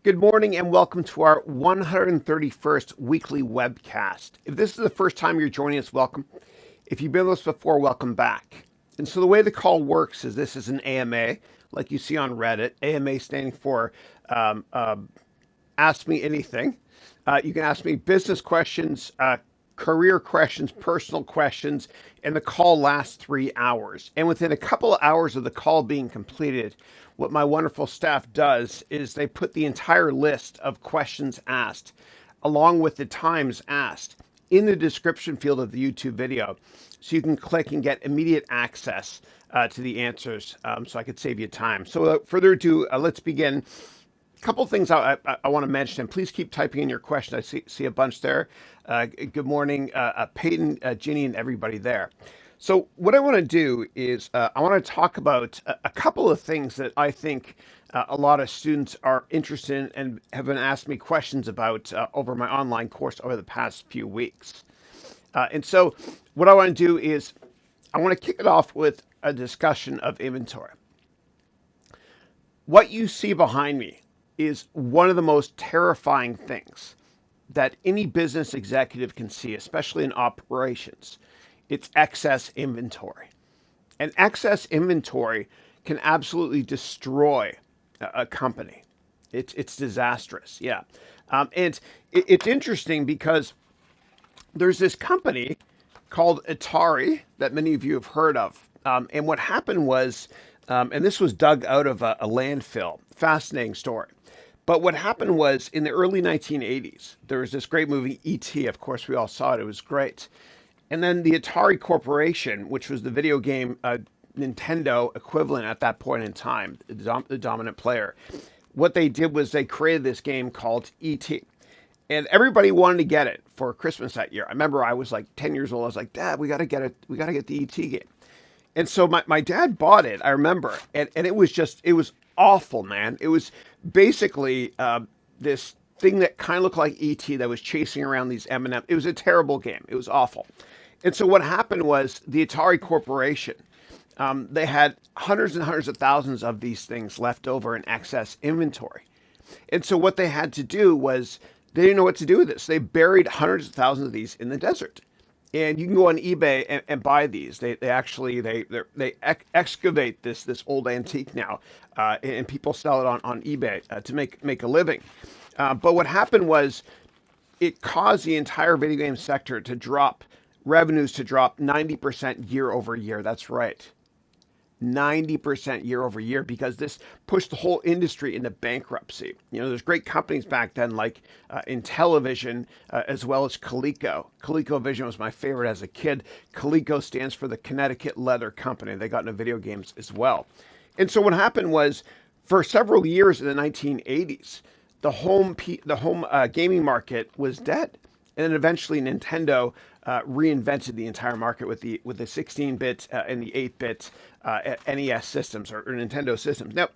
Good morning and welcome to our 131st weekly webcast. If this is the first time you're joining us, welcome. If you've been with us before, welcome back. And so the way the call works is this is an AMA, like you see on Reddit. AMA standing for Ask Me Anything. You can ask me business questions, career questions, personal questions, and the call lasts 3 hours. And within a couple of hours of the call being completed, what my wonderful staff does is they put the entire list of questions asked, along with the times asked, in the description field of the YouTube video. So you can click and get immediate access to the answers, so I could save you time. So without further ado, let's begin. Couple things I want to mention, and please keep typing in your question. I see a bunch there. Good morning, Peyton, Ginny, and everybody there. So what I want to do is I want to talk about a couple of things that I think a lot of students are interested in and have been asking me questions about over my online course over the past few weeks. And so what I want to do is I want to kick it off with a discussion of inventory. What you see behind me is one of the most terrifying things that any business executive can see, especially in operations. It's excess inventory. And excess inventory can absolutely destroy a company. It's disastrous, yeah. And it's interesting because there's this company called Atari that many of you have heard of. And what happened was, and this was dug out of a landfill, fascinating story. But what happened was in the early 1980s, there was this great movie, E.T. Of course, we all saw it. It was great. And then the Atari Corporation, which was the video game Nintendo equivalent at that point in time, the dominant player, what they did was they created this game called E.T. And everybody wanted to get it for Christmas that year. I remember I was like 10 years old. I was like, Dad, we got to get it. We got to get the E.T. game. And so my dad bought it, I remember. And it was awful, man. It was basically this thing that kind of looked like E.T. that was chasing around these M&M. It was a terrible game. It was awful. And so what happened was the Atari Corporation, they had hundreds and hundreds of thousands of these things left over in excess inventory. And so what they had to do was they didn't know what to do with this. They buried hundreds of thousands of these in the desert. And you can go on eBay and buy these. They excavate this old antique now, and people sell it on eBay to make a living. But what happened was it caused the entire video game sector to drop, revenues to drop 90% year over year. That's right. 90% year over year, because this pushed the whole industry into bankruptcy. You know, there's great companies back then like Intellivision, as well as Coleco. ColecoVision was my favorite as a kid. Coleco stands for the Connecticut Leather Company. They got into video games as well. And so what happened was for several years in the 1980s, the home gaming market was dead. And then eventually Nintendo reinvented the entire market with the 16-bit and the 8-bit NES systems or Nintendo systems. Now,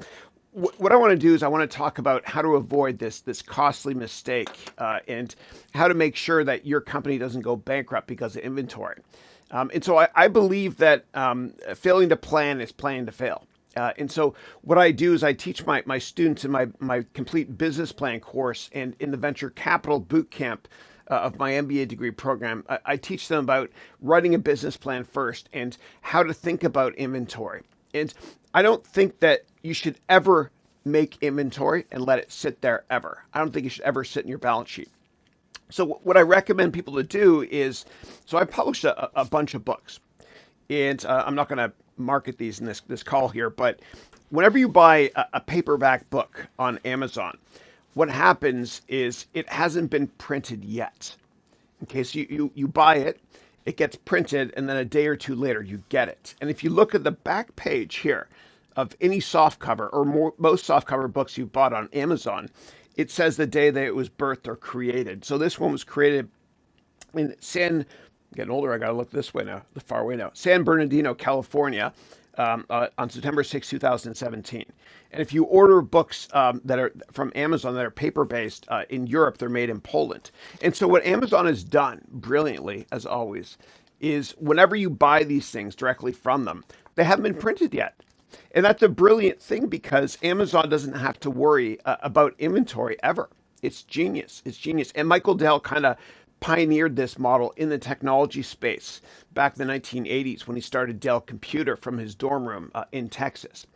what I want to do is I want to talk about how to avoid this costly mistake and how to make sure that your company doesn't go bankrupt because of inventory. And so I believe that failing to plan is planning to fail. And so what I do is I teach my students in my complete business plan course and in the venture capital boot camp of my MBA degree program. I teach them about writing a business plan first and how to think about inventory. And I don't think that you should ever make inventory and let it sit there ever. I don't think it should ever sit in your balance sheet. So what I recommend people to do is, so I published a bunch of books, and I'm not going to market these in this call here, but whenever you buy a paperback book on Amazon, what happens is it hasn't been printed yet. Okay, so you buy it, it gets printed, and then a day or two later you get it. And if you look at the back page here of any softcover or most softcover books you've bought on Amazon, it says the day that it was birthed or created. So this one was created in getting older, I gotta look this way now, the far away now, San Bernardino, California, on September 6, 2017. And if you order books that are from Amazon that are paper-based in Europe, they're made in Poland. And so what Amazon has done brilliantly, as always, is whenever you buy these things directly from them, they haven't been printed yet. And that's a brilliant thing because Amazon doesn't have to worry about inventory ever. It's genius. It's genius. And Michael Dell kind of pioneered this model in the technology space back in the 1980s when he started Dell Computer from his dorm room in Texas.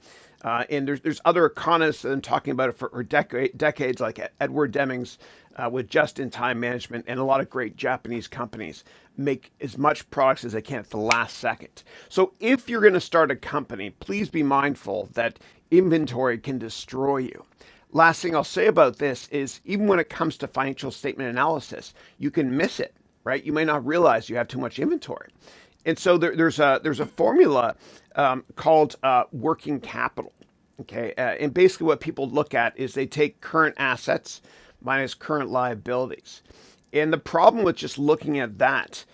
And there's other economists that have been talking about it for decades, like Edward Demings with just-in-time management, and a lot of great Japanese companies make as much products as they can at the last second. So if you're going to start a company, please be mindful that inventory can destroy you. Last thing I'll say about this is even when it comes to financial statement analysis, you can miss it, right? You may not realize you have too much inventory. And so there's a formula called working capital, okay? And basically what people look at is they take current assets minus current liabilities. And the problem with just looking at that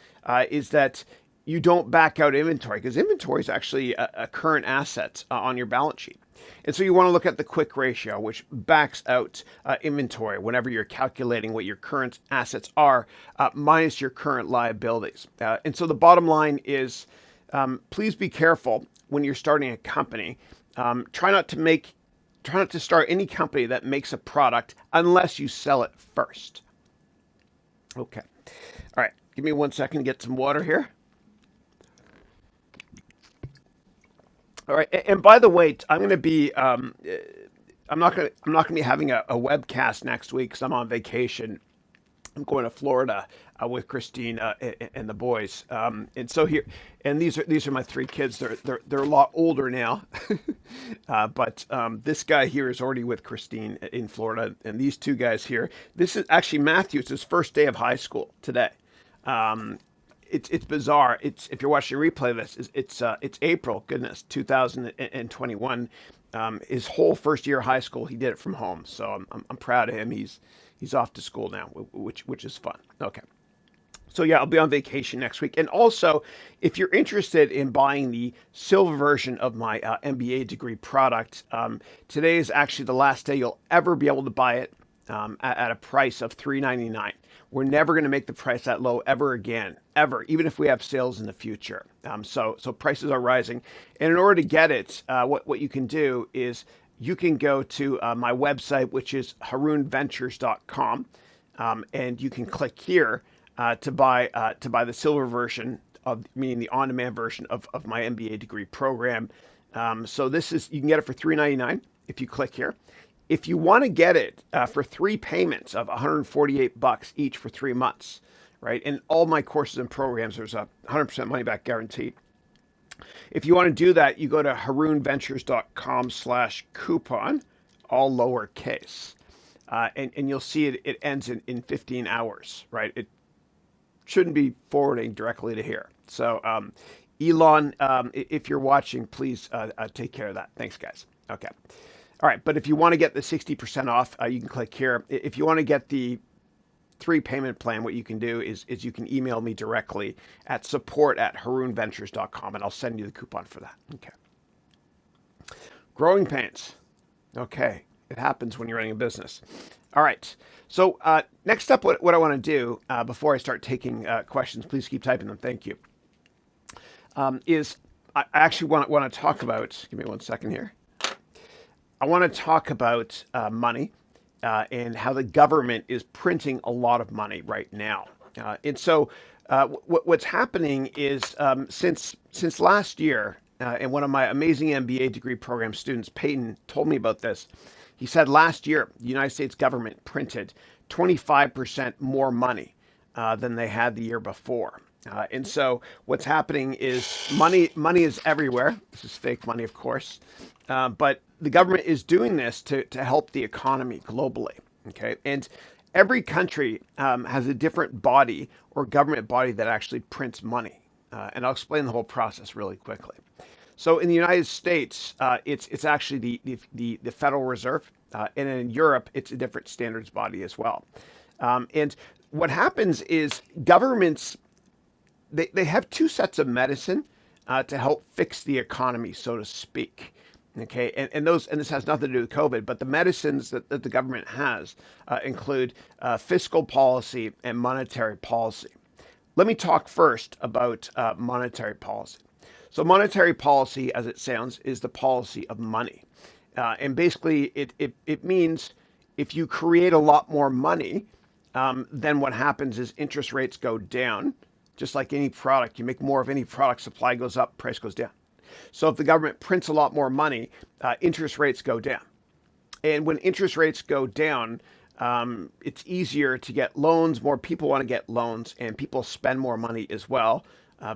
is that you don't back out inventory because inventory is actually a current asset on your balance sheet. And so you want to look at the quick ratio, which backs out inventory whenever you're calculating what your current assets are minus your current liabilities. And so the bottom line is please be careful when you're starting a company. Try not to start any company that makes a product unless you sell it first. Okay. All right. Give me 1 second to get some water here. All right. And by the way, I'm going to be I'm not going to be having a webcast next week because I'm on vacation. I'm going to Florida with Christine and the boys. And so here, and these are my three kids. They're a lot older now, but this guy here is already with Christine in Florida, and these two guys here. This is actually Matthew. It's his first day of high school today. It's bizarre. If you're watching a replay of this, it's April. Goodness, 2021. His whole first year of high school, he did it from home. So I'm proud of him. He's off to school now, which is fun. Okay. So yeah, I'll be on vacation next week. And also, if you're interested in buying the silver version of my MBA degree product, today is actually the last day you'll ever be able to buy it at a price of $3.99. We're never going to make the price that low ever again, ever, even if we have sales in the future. So prices are rising. And in order to get it, what you can do is you can go to my website, which is HarounVentures.com, and you can click here to buy the silver version meaning the on-demand version of my MBA degree program. So you can get it for $3.99 if you click here. If you want to get it for 3 payments of $148 each for 3 months, right? And all my courses and programs, there's a 100% money back guarantee. If you want to do that, you go to HarounVentures.com/coupon, all lowercase. And you'll see it ends in 15 hours, right? It shouldn't be forwarding directly to here. So Elon, if you're watching, please take care of that. Thanks, guys. Okay. All right, but if you want to get the 60% off, you can click here. If you want to get the 3 payment plan, what you can do is you can email me directly at support@HarounVentures.com, and I'll send you the coupon for that. Okay. Growing pains. Okay, it happens when you're running a business. All right, so next up, what I want to do before I start taking questions, please keep typing them, thank you, is I actually want to talk about, give me 1 second here. I want to talk about money and how the government is printing a lot of money right now. And so what's happening is since last year, and one of my amazing MBA degree program students, Peyton, told me about this. He said last year, the United States government printed 25% more money than they had the year before. And so what's happening is money is everywhere. This is fake money, of course. But the government is doing this to help the economy globally, okay? And every country has a different body or government body that actually prints money. And I'll explain the whole process really quickly. So in the United States, it's actually the Federal Reserve. And in Europe, it's a different standards body as well. And what happens is governments, they have 2 sets of medicine to help fix the economy, so to speak. Okay, and this has nothing to do with COVID, but the medicines that the government has include fiscal policy and monetary policy. Let me talk first about monetary policy. So monetary policy, as it sounds, is the policy of money. And basically, it means if you create a lot more money, then what happens is interest rates go down. Just like any product, you make more of any product, supply goes up, price goes down. So if the government prints a lot more money, interest rates go down. And when interest rates go down, it's easier to get loans. More people want to get loans, and people spend more money as well.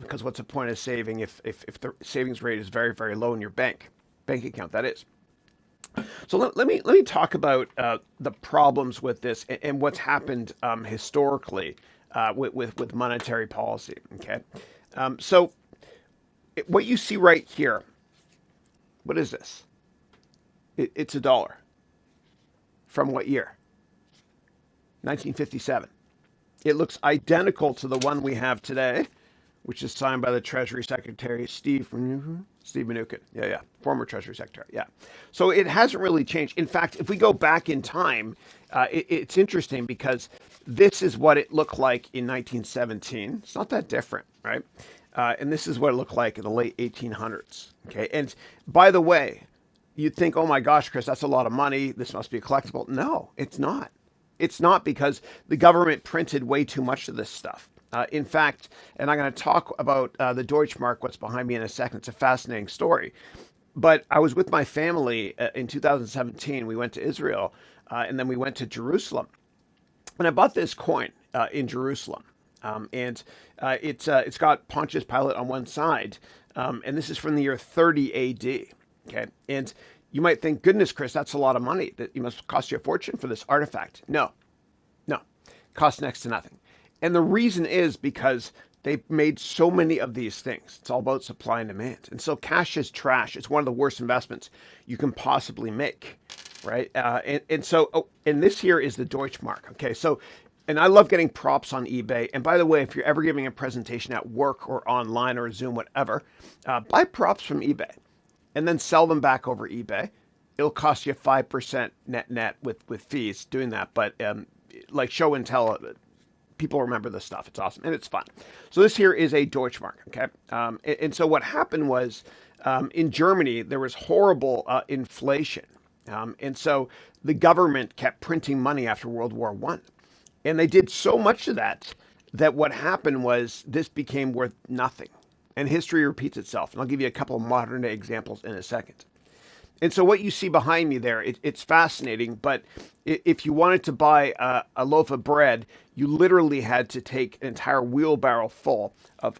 Because what's the point of saving if the savings rate is very, very low in your bank account, that is. So let me talk about the problems with this and what's happened historically with monetary policy. Okay, so what you see right here, what is this? It's a dollar. From what year? 1957. It looks identical to the one we have today, which is signed by the Treasury Secretary, Steve Mnuchin. Yeah. Former Treasury Secretary. Yeah. So it hasn't really changed. In fact, if we go back in time, it's interesting because this is what it looked like in 1917. It's not that different, right? And this is what it looked like in the late 1800s. Okay. And by the way, you'd think, oh my gosh, Chris, that's a lot of money. This must be a collectible. No, it's not. It's not, because the government printed way too much of this stuff. In fact, and I'm going to talk about the Deutschmark, what's behind me in a second. It's a fascinating story. But I was with my family in 2017. We went to Israel, and then we went to Jerusalem. And I bought this coin in Jerusalem. And it's got Pontius Pilate on one side. And this is from the year 30 AD. Okay. And you might think, goodness, Chris, that's a lot of money. That you must cost you a fortune for this artifact. No, costs next to nothing. And the reason is because they made so many of these things. It's all about supply and demand. And so cash is trash. It's one of the worst investments you can possibly make, right? And this here is the Deutschmark. Okay, so, and I love getting props on eBay. And by the way, if you're ever giving a presentation at work or online or Zoom, whatever, buy props from eBay and then sell them back over eBay. It'll cost you 5% net with fees doing that. But like show and tell, people remember this stuff. It's awesome and it's fun. So this here is a Deutschmark. Okay. And so what happened was in Germany, there was horrible inflation. And so the government kept printing money after World War I. And they did so much of that what happened was this became worth nothing. And history repeats itself. And I'll give you a couple of modern day examples in a second. And so what you see behind me there, it's fascinating. But if you wanted to buy a loaf of bread, you literally had to take an entire wheelbarrow full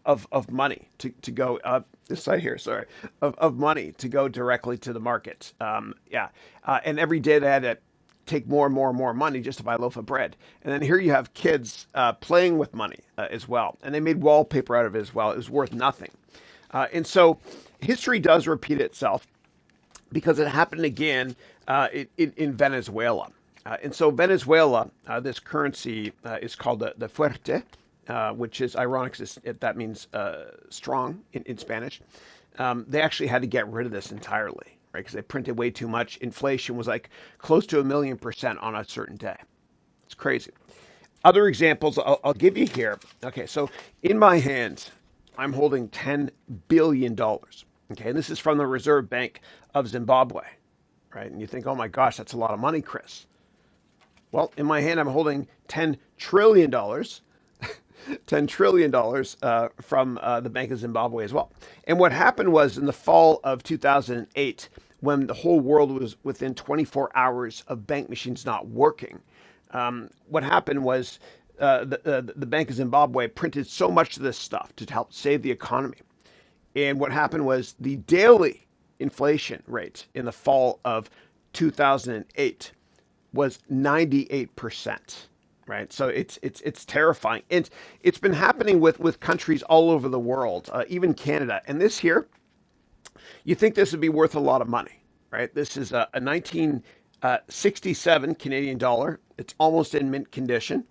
of money to go this side here, sorry, of money to go directly to the market. And every day they had to take more and more and more money just to buy a loaf of bread. And then here you have kids playing with money as well. And they made wallpaper out of it as well. It was worth nothing. And so history does repeat itself, because it happened again in Venezuela. And so Venezuela, this currency is called the fuerte, which is ironic because that means strong in Spanish. They actually had to get rid of this entirely, right? Because they printed way too much. Inflation was like close to 1,000,000% on a certain day. It's crazy. Other examples I'll give you here. Okay, so in my hand, I'm holding $10 billion. Okay, and this is from the Reserve Bank of Zimbabwe, right? And you think, oh my gosh, that's a lot of money, Chris. Well, in my hand, I'm holding $10 trillion, $10 trillion from the Bank of Zimbabwe as well. And what happened was in the fall of 2008, when the whole world was within 24 hours of bank machines not working, what happened was the Bank of Zimbabwe printed so much of this stuff to help save the economy. And what happened was the daily inflation rate in the fall of 2008 was 98%, right? So it's terrifying. And it's been happening with countries all over the world, even Canada. And this here, you think this would be worth a lot of money, right? This is a 1967 Canadian dollar. It's almost in mint condition.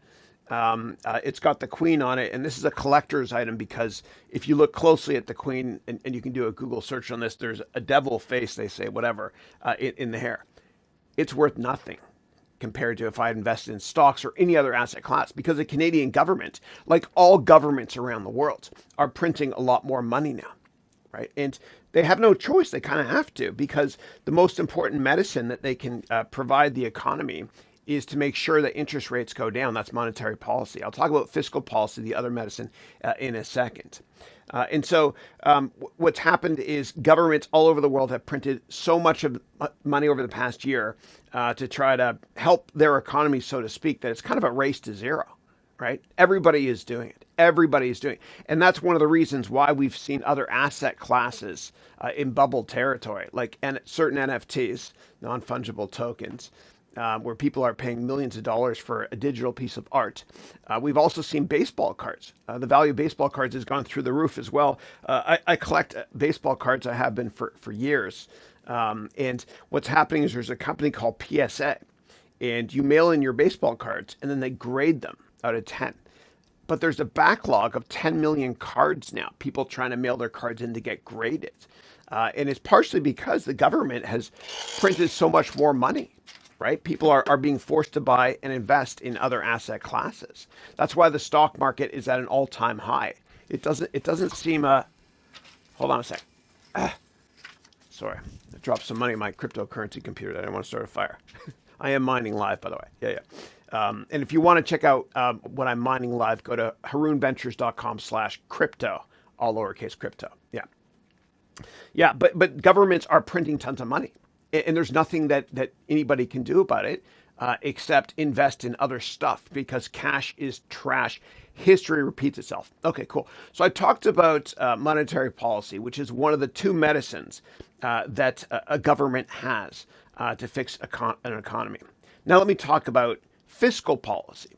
It's got the Queen on it, and this is a collector's item because if you look closely at the Queen, and you can do a Google search on this, there's a devil face, they say, whatever, in the hair. It's worth nothing compared to if I had invested in stocks or any other asset class, because the Canadian government, like all governments around the world, are printing a lot more money now. right? And they have no choice. They kind of have to, because the most important medicine that they can provide the economy is to make sure that interest rates go down. That's monetary policy. I'll talk about fiscal policy, the other medicine, in a second. And so what's happened is governments all over the world have printed so much of money over the past year to try to help their economy, so to speak, that it's kind of a race to zero, right? Everybody is doing it. Everybody is doing it. And that's one of the reasons why we've seen other asset classes in bubble territory, like certain NFTs, non-fungible tokens, where people are paying millions of dollars for a digital piece of art. We've also seen baseball cards. The value of baseball cards has gone through the roof as well. I collect baseball cards. I have been for years. And what's happening is there's a company called PSA, and you mail in your baseball cards, and then they grade them out of 10. But there's a backlog of 10 million cards now, people trying to mail their cards in to get graded. And it's partially because the government has printed so much more money. Right? People are being forced to buy and invest in other asset classes. That's why the stock market is at an all-time high. It doesn't seem hold on a sec. Sorry, I dropped some money in my cryptocurrency computer that I didn't want to start a fire. I am mining live, by the way. Yeah. And if you want to check out what I'm mining live, go to HarounVentures.com/crypto, all lowercase crypto. Yeah. But governments are printing tons of money. And there's nothing that anybody can do about it except invest in other stuff, because cash is trash. History repeats itself. Okay, cool. So I talked about monetary policy, which is one of the two medicines that a government has to fix an economy. Now let me talk about fiscal policy.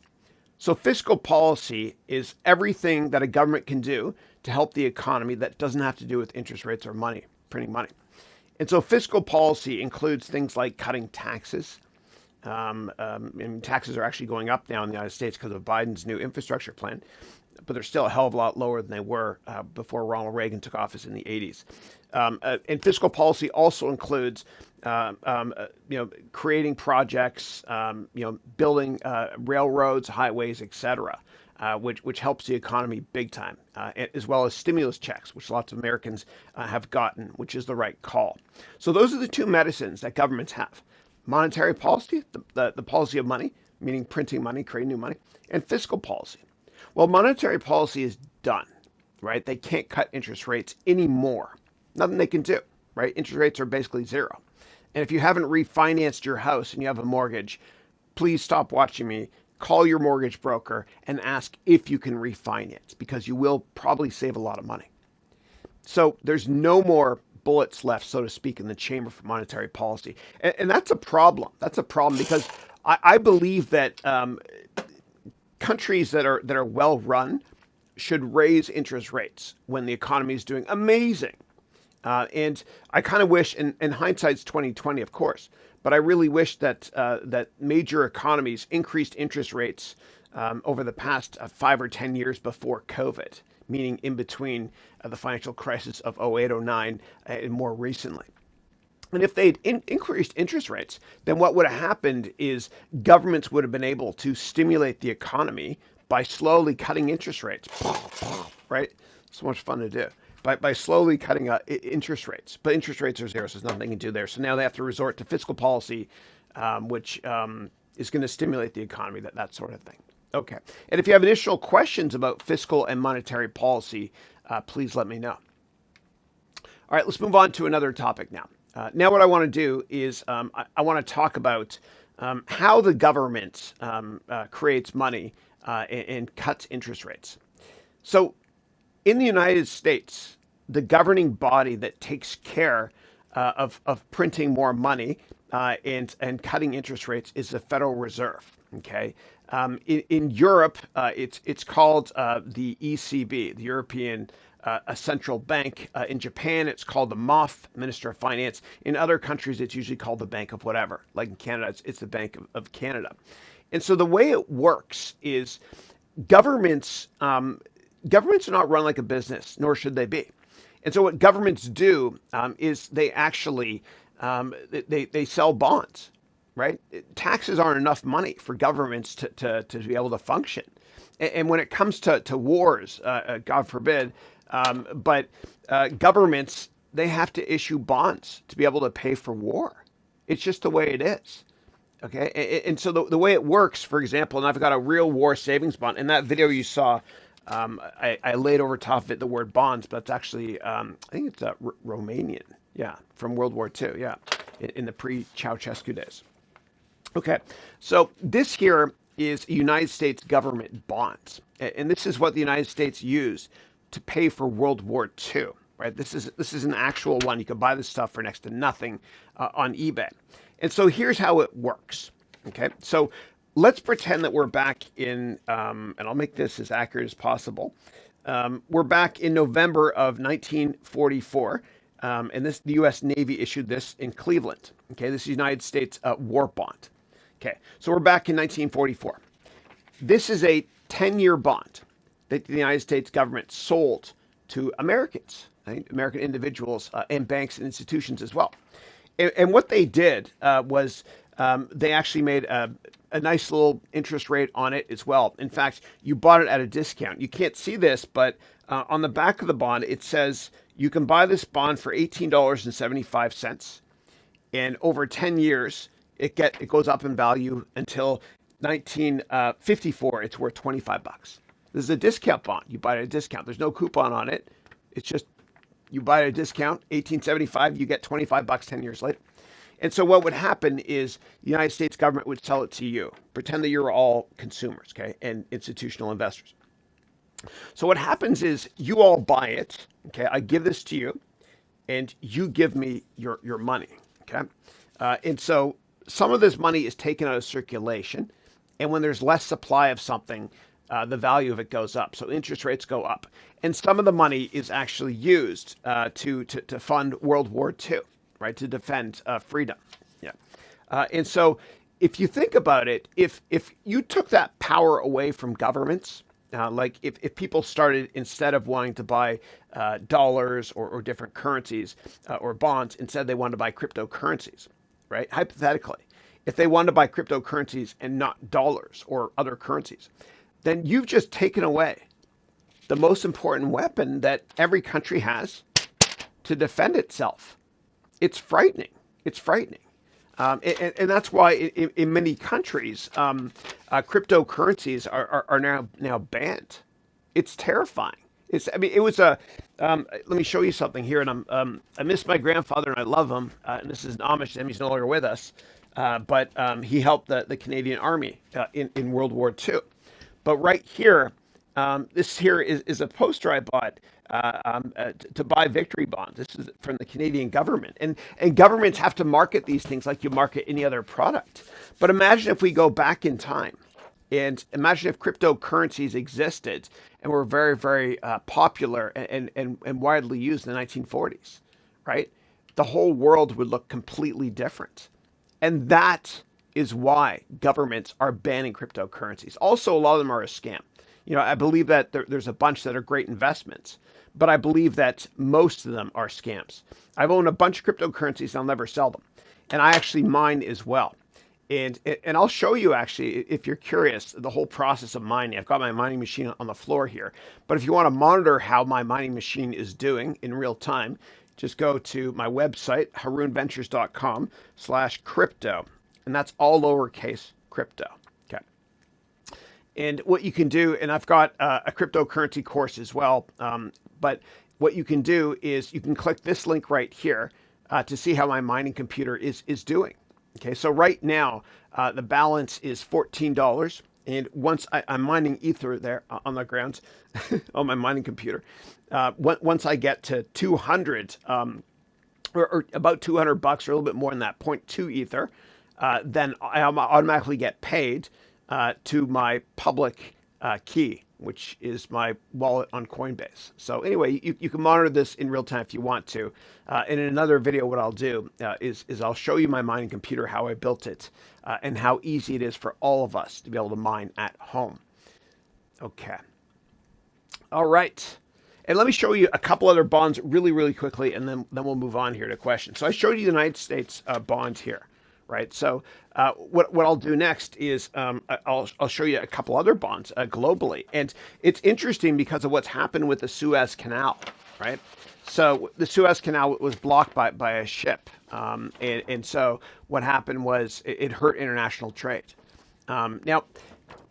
So fiscal policy is everything that a government can do to help the economy that doesn't have to do with interest rates or money, printing money. And so fiscal policy includes things like cutting taxes. And taxes are actually going up now in the United States because of Biden's new infrastructure plan, but they're still a hell of a lot lower than they were before Ronald Reagan took office in the 80s. And fiscal policy also includes, creating projects, building railroads, highways, etc., which helps the economy big time, as well as stimulus checks, which lots of Americans have gotten, which is the right call. So those are the two medicines that governments have: monetary policy, the policy of money, meaning printing money, creating new money, and fiscal policy. Well, monetary policy is done, right? They can't cut interest rates anymore. Nothing they can do, right? Interest rates are basically zero. And if you haven't refinanced your house and you have a mortgage, please stop watching me. Call your mortgage broker and ask if you can refinance, because you will probably save a lot of money. So there's no more bullets left, so to speak, in the chamber for monetary policy. And that's a problem. That's a problem because I believe that countries that are well run should raise interest rates when the economy is doing amazing. And I kind of wish, and hindsight's 2020, of course, but I really wish that that major economies increased interest rates over the past 5 or 10 years before COVID, meaning in between the financial crisis of 08, 09, and more recently. And if they'd increased interest rates, then what would have happened is governments would have been able to stimulate the economy by slowly cutting interest rates, right? So much fun to do. By slowly cutting interest rates. But interest rates are zero, so there's nothing they can do there. So now they have to resort to fiscal policy, which is going to stimulate the economy, that sort of thing. Okay. And if you have additional questions about fiscal and monetary policy, please let me know. All right, let's move on to another topic now. Now what I want to do is I want to talk about how the government creates money and cuts interest rates. So in the United States, the governing body that takes care of printing more money and cutting interest rates is the Federal Reserve. Okay, in Europe, it's called the ECB, the European Central Bank. In Japan, it's called the MOF, Minister of Finance. In other countries, it's usually called the Bank of whatever. Like in Canada, it's the Bank of Canada. And so the way it works is governments are not run like a business, nor should they be. And so what governments do is they actually they sell bonds, right? Taxes aren't enough money for governments to be able to function. And when it comes to wars, God forbid, but governments, they have to issue bonds to be able to pay for war. It's just the way it is. Okay. And so the way it works, for example, and I've got a real war savings bond. In that video you saw, I laid over top of it the word bonds, but it's actually, I think it's Romanian. Yeah. From World War II. Yeah. In the pre-Ceausescu days. Okay. So this here is United States government bonds. And this is what the United States used to pay for World War II. Right? This is an actual one. You can buy this stuff for next to nothing on eBay. And so here's how it works. Okay, so let's pretend that we're back in, and I'll make this as accurate as possible. We're back in November of 1944, and the U.S. Navy issued this in Cleveland. Okay, this is United States war bond. Okay, so we're back in 1944. This is a 10-year bond that the United States government sold to Americans. Right? American individuals and banks and institutions as well. And what they did was they actually made a nice little interest rate on it as well. In fact, you bought it at a discount. You can't see this, but on the back of the bond, it says you can buy this bond for $18.75. And over 10 years, it goes up in value until 1954. It's worth $25. This is a discount bond. You buy it at a discount. There's no coupon on it. It's just you buy it at a discount, $18.75, you get $25 10 years later. And so what would happen is the United States government would sell it to you. Pretend that you're all consumers, okay, and institutional investors. So what happens is you all buy it, okay, I give this to you, and you give me your money, okay? And so some of this money is taken out of circulation, and when there's less supply of something, the value of it goes up. So interest rates go up. And some of the money is actually used to fund World War II, right? To defend freedom. Yeah. And so if you think about it, if you took that power away from governments, like if people started, instead of wanting to buy dollars or different currencies or bonds, instead they wanted to buy cryptocurrencies, right? Hypothetically, if they wanted to buy cryptocurrencies and not dollars or other currencies, then you've just taken away the most important weapon that every country has to defend itself. It's frightening. It's frightening. And that's why in many countries, cryptocurrencies are now banned. It's terrifying. It was let me show you something here. And I miss my grandfather and I love him. And this is an homage to him. He's no longer with us. But he helped the Canadian Army in World War II. But right here, this here is a poster I bought to buy victory bonds. This is from the Canadian government. And governments have to market these things like you market any other product. But imagine if we go back in time, and imagine if cryptocurrencies existed and were very, very popular and widely used in the 1940s, right? The whole world would look completely different. And that is why governments are banning cryptocurrencies. Also, a lot of them are a scam. You know, I believe that there's a bunch that are great investments, but I believe that most of them are scams. I've owned a bunch of cryptocurrencies and I'll never sell them. And I actually mine as well. And I'll show you, actually, if you're curious, the whole process of mining. I've got my mining machine on the floor here. But if you want to monitor how my mining machine is doing in real time, just go to my website, HarounVentures.com/crypto. And that's all lowercase crypto. Okay. And what you can do, and I've got a cryptocurrency course as well. But what you can do is you can click this link right here to see how my mining computer is doing. Okay. So right now, the balance is $14. And once I'm mining Ether there on the ground on my mining computer, once I get to 200, or about $200 or a little bit more than that, 0.2 Ether, then I automatically get paid to my public key, which is my wallet on Coinbase. So anyway, you can monitor this in real time if you want to. And in another video, what I'll do is I'll show you my mining computer, how I built it, and how easy it is for all of us to be able to mine at home. Okay. All right. And let me show you a couple other bonds really, really quickly, and then we'll move on here to questions. So I showed you the United States bonds here. Right. So what I'll do next is I'll show you a couple other bonds globally. And it's interesting because of what's happened with the Suez Canal. Right. So the Suez Canal was blocked by a ship. And so what happened was it hurt international trade. Now,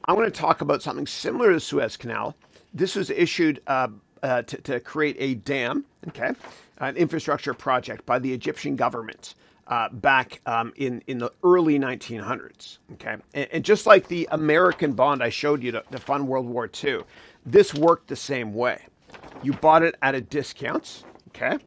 I want to talk about something similar to the Suez Canal. This was issued to create a dam, okay, an infrastructure project by the Egyptian government back in the early 1900s, okay? And just like the American bond I showed you to fund World War II, this worked the same way. You bought it at a discount, okay?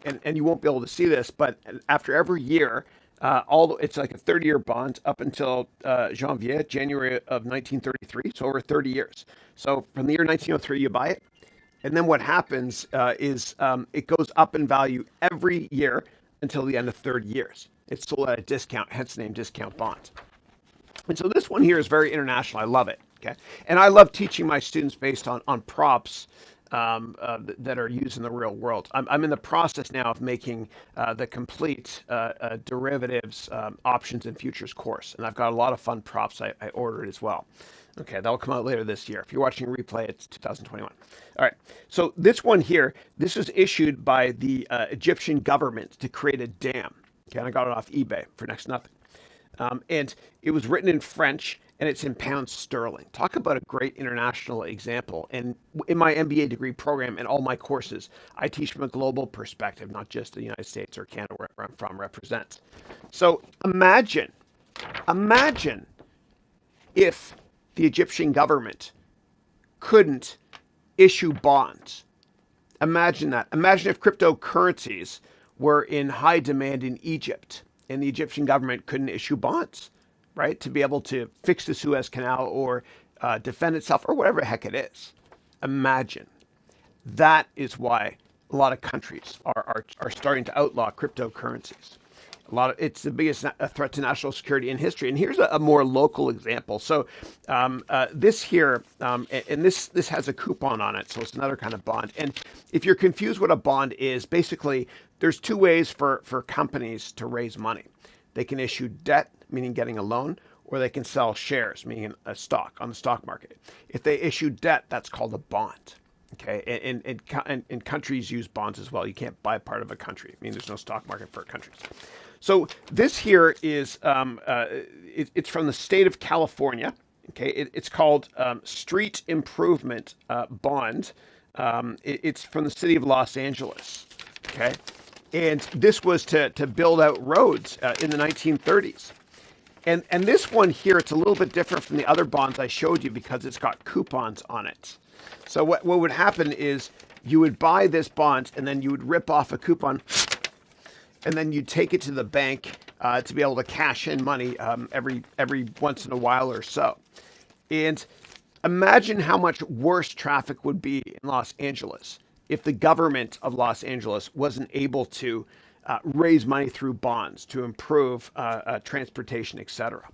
And you won't be able to see this, but after every year, it's like a 30-year bond up until January of 1933, so over 30 years. So from the year 1903, you buy it. And then what happens is it goes up in value every year until the end of 30 years. It's sold at a discount, hence the name discount bond. And so this one here is very international. I love it. Okay, and I love teaching my students based on props that are used in the real world. I'm in the process now of making the complete derivatives, options, and futures course, and I've got a lot of fun props I ordered as well. Okay, that'll come out later this year. If you're watching replay, it's 2021. All right, so this one here, this was issued by the Egyptian government to create a dam. Okay, and I got it off eBay for next to nothing. And it was written in French, and it's in pounds sterling. Talk about a great international example. And in my MBA degree program and all my courses, I teach from a global perspective, not just the United States or Canada, where I'm from, represents. So imagine if the Egyptian government couldn't issue bonds. Imagine that. Imagine if cryptocurrencies were in high demand in Egypt and the Egyptian government couldn't issue bonds, right, to be able to fix the Suez Canal or defend itself or whatever the heck it is. Imagine. That is why a lot of countries are starting to outlaw cryptocurrencies. It's the biggest threat to national security in history. And here's a more local example. So this here, and this has a coupon on it, so it's another kind of bond. And if you're confused what a bond is, basically there's two ways for companies to raise money. They can issue debt, meaning getting a loan, or they can sell shares, meaning a stock on the stock market. If they issue debt, that's called a bond. Okay, and countries use bonds as well. You can't buy part of a country. I mean, there's no stock market for countries. So this here is, it's from the state of California. Okay, it's called Street Improvement Bond. It's from the city of Los Angeles. Okay, and this was to build out roads in the 1930s. And this one here, it's a little bit different from the other bonds I showed you because it's got coupons on it. So what would happen is you would buy this bond and then you would rip off a coupon and then you take it to the bank to be able to cash in money every once in a while or so. And imagine how much worse traffic would be in Los Angeles if the government of Los Angeles wasn't able to raise money through bonds to improve transportation, etc.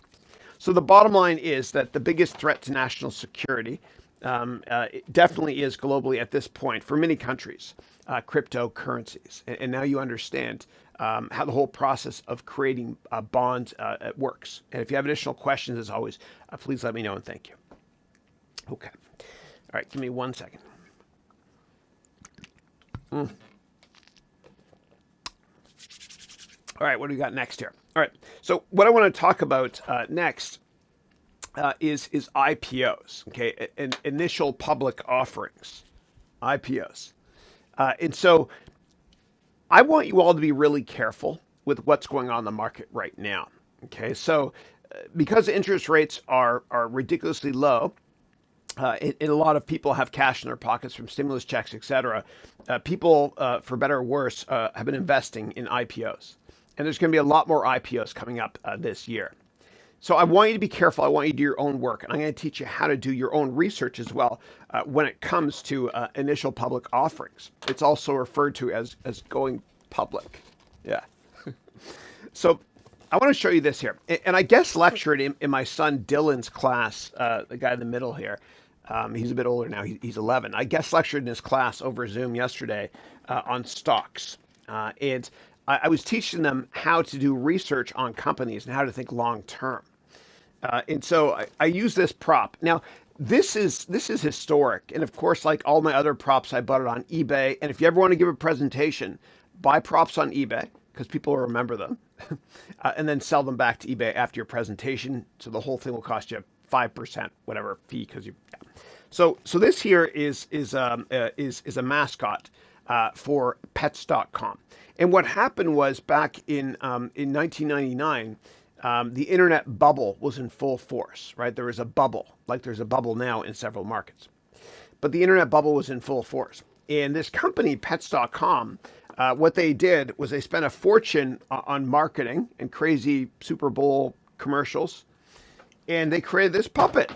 So the bottom line is that the biggest threat to national security it definitely is globally at this point for many countries, cryptocurrencies. And now you understand how the whole process of creating bonds works. And if you have additional questions, as always, please let me know and thank you. Okay. All right, give me 1 second. All right, what do we got next here? All right, so what I want to talk about next is IPOs, okay, and initial public offerings, IPOs. And so I want you all to be really careful with what's going on in the market right now, okay? So because interest rates are ridiculously low, and a lot of people have cash in their pockets from stimulus checks, et cetera, people, for better or worse, have been investing in IPOs. And there's going to be a lot more IPOs coming up this year. So I want you to be careful. I want you to do your own work. And I'm going to teach you how to do your own research as well when it comes to initial public offerings. It's also referred to as going public. Yeah. So I want to show you this here. And I guest lectured in my son Dylan's class, the guy in the middle here. He's a bit older now. He's 11. I guest lectured in his class over Zoom yesterday on stocks. And I was teaching them how to do research on companies and how to think long term. And so I use this prop. Now, this is historic. And of course, like all my other props, I bought it on eBay. And if you ever want to give a presentation, buy props on eBay because people will remember them, and then sell them back to eBay after your presentation. So the whole thing will cost you 5%, whatever fee, because you. Yeah. So this here is a mascot for Pets.com. And what happened was back in 1999. The internet bubble was in full force, right? There was a bubble, like there's a bubble now in several markets. But the internet bubble was in full force. And this company, Pets.com, what they did was they spent a fortune on marketing and crazy Super Bowl commercials. And they created this puppet.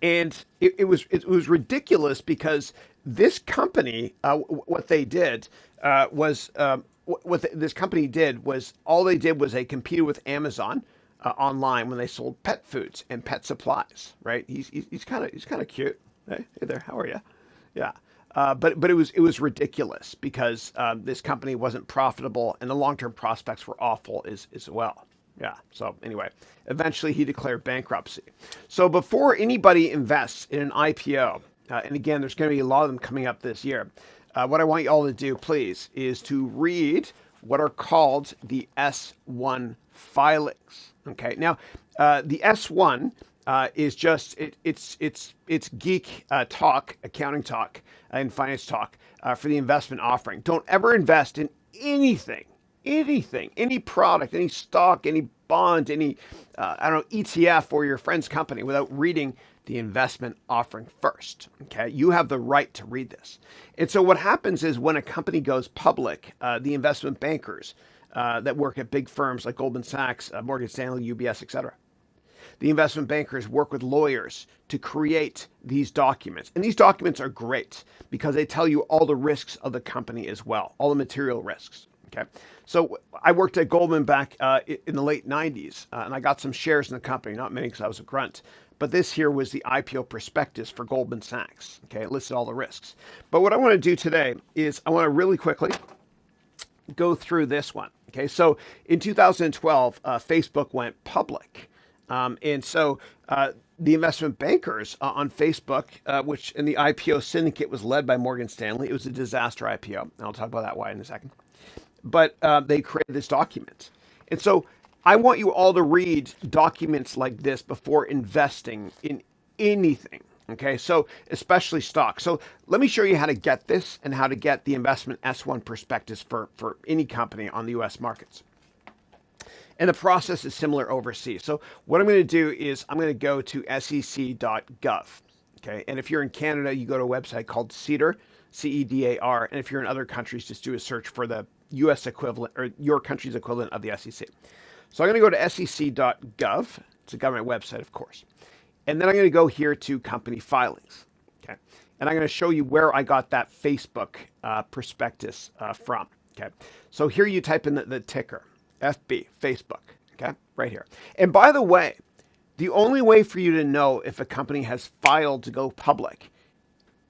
And it was ridiculous because this company, what they did was this company did was all they did was they competed with Amazon online when they sold pet foods and pet supplies. Right? He's kind of cute. Hey there, how are you? Yeah. But it was ridiculous because this company wasn't profitable and the long-term prospects were awful as well. Yeah. So anyway, eventually he declared bankruptcy. So before anybody invests in an IPO, and again, there's going to be a lot of them coming up this year. What I want you all to do, please, is to read what are called the S-1 filings. Okay. Now, the S-1 is just it's geek talk, accounting talk, and finance talk for the investment offering. Don't ever invest in anything, any product, any stock, any bond, any ETF or your friend's company without reading the investment offering first. Okay, you have the right to read this. And so what happens is when a company goes public, the investment bankers that work at big firms like Goldman Sachs, Morgan Stanley, UBS, etc. The investment bankers work with lawyers to create these documents. And these documents are great because they tell you all the risks of the company as well, all the material risks. Okay. So I worked at Goldman back in the late 90s, and I got some shares in the company, not many because I was a grunt. But this here was the IPO prospectus for Goldman Sachs. Okay, it listed all the risks. But what I want to do today is I want to really quickly go through this one. Okay, so in 2012, Facebook went public. And so the investment bankers on Facebook, which in the IPO syndicate was led by Morgan Stanley, it was a disaster IPO. And I'll talk about that why in a second. But they created this document. And so I want you all to read documents like this before investing in anything. Okay, so especially stocks. So let me show you how to get this and how to get the investment S-1 prospectus for any company on the US markets. And the process is similar overseas. So what I'm going to do is I'm going to go to sec.gov. Okay, and if you're in Canada, you go to a website called CEDAR, CEDAR. And if you're in other countries, just do a search for the US equivalent or your country's equivalent of the SEC. So I'm going to go to sec.gov. It's a government website, of course. And then I'm going to go here to company filings. Okay. And I'm going to show you where I got that Facebook prospectus from. Okay. So here you type in the ticker, FB, Facebook. Okay. Right here. And by the way, the only way for you to know if a company has filed to go public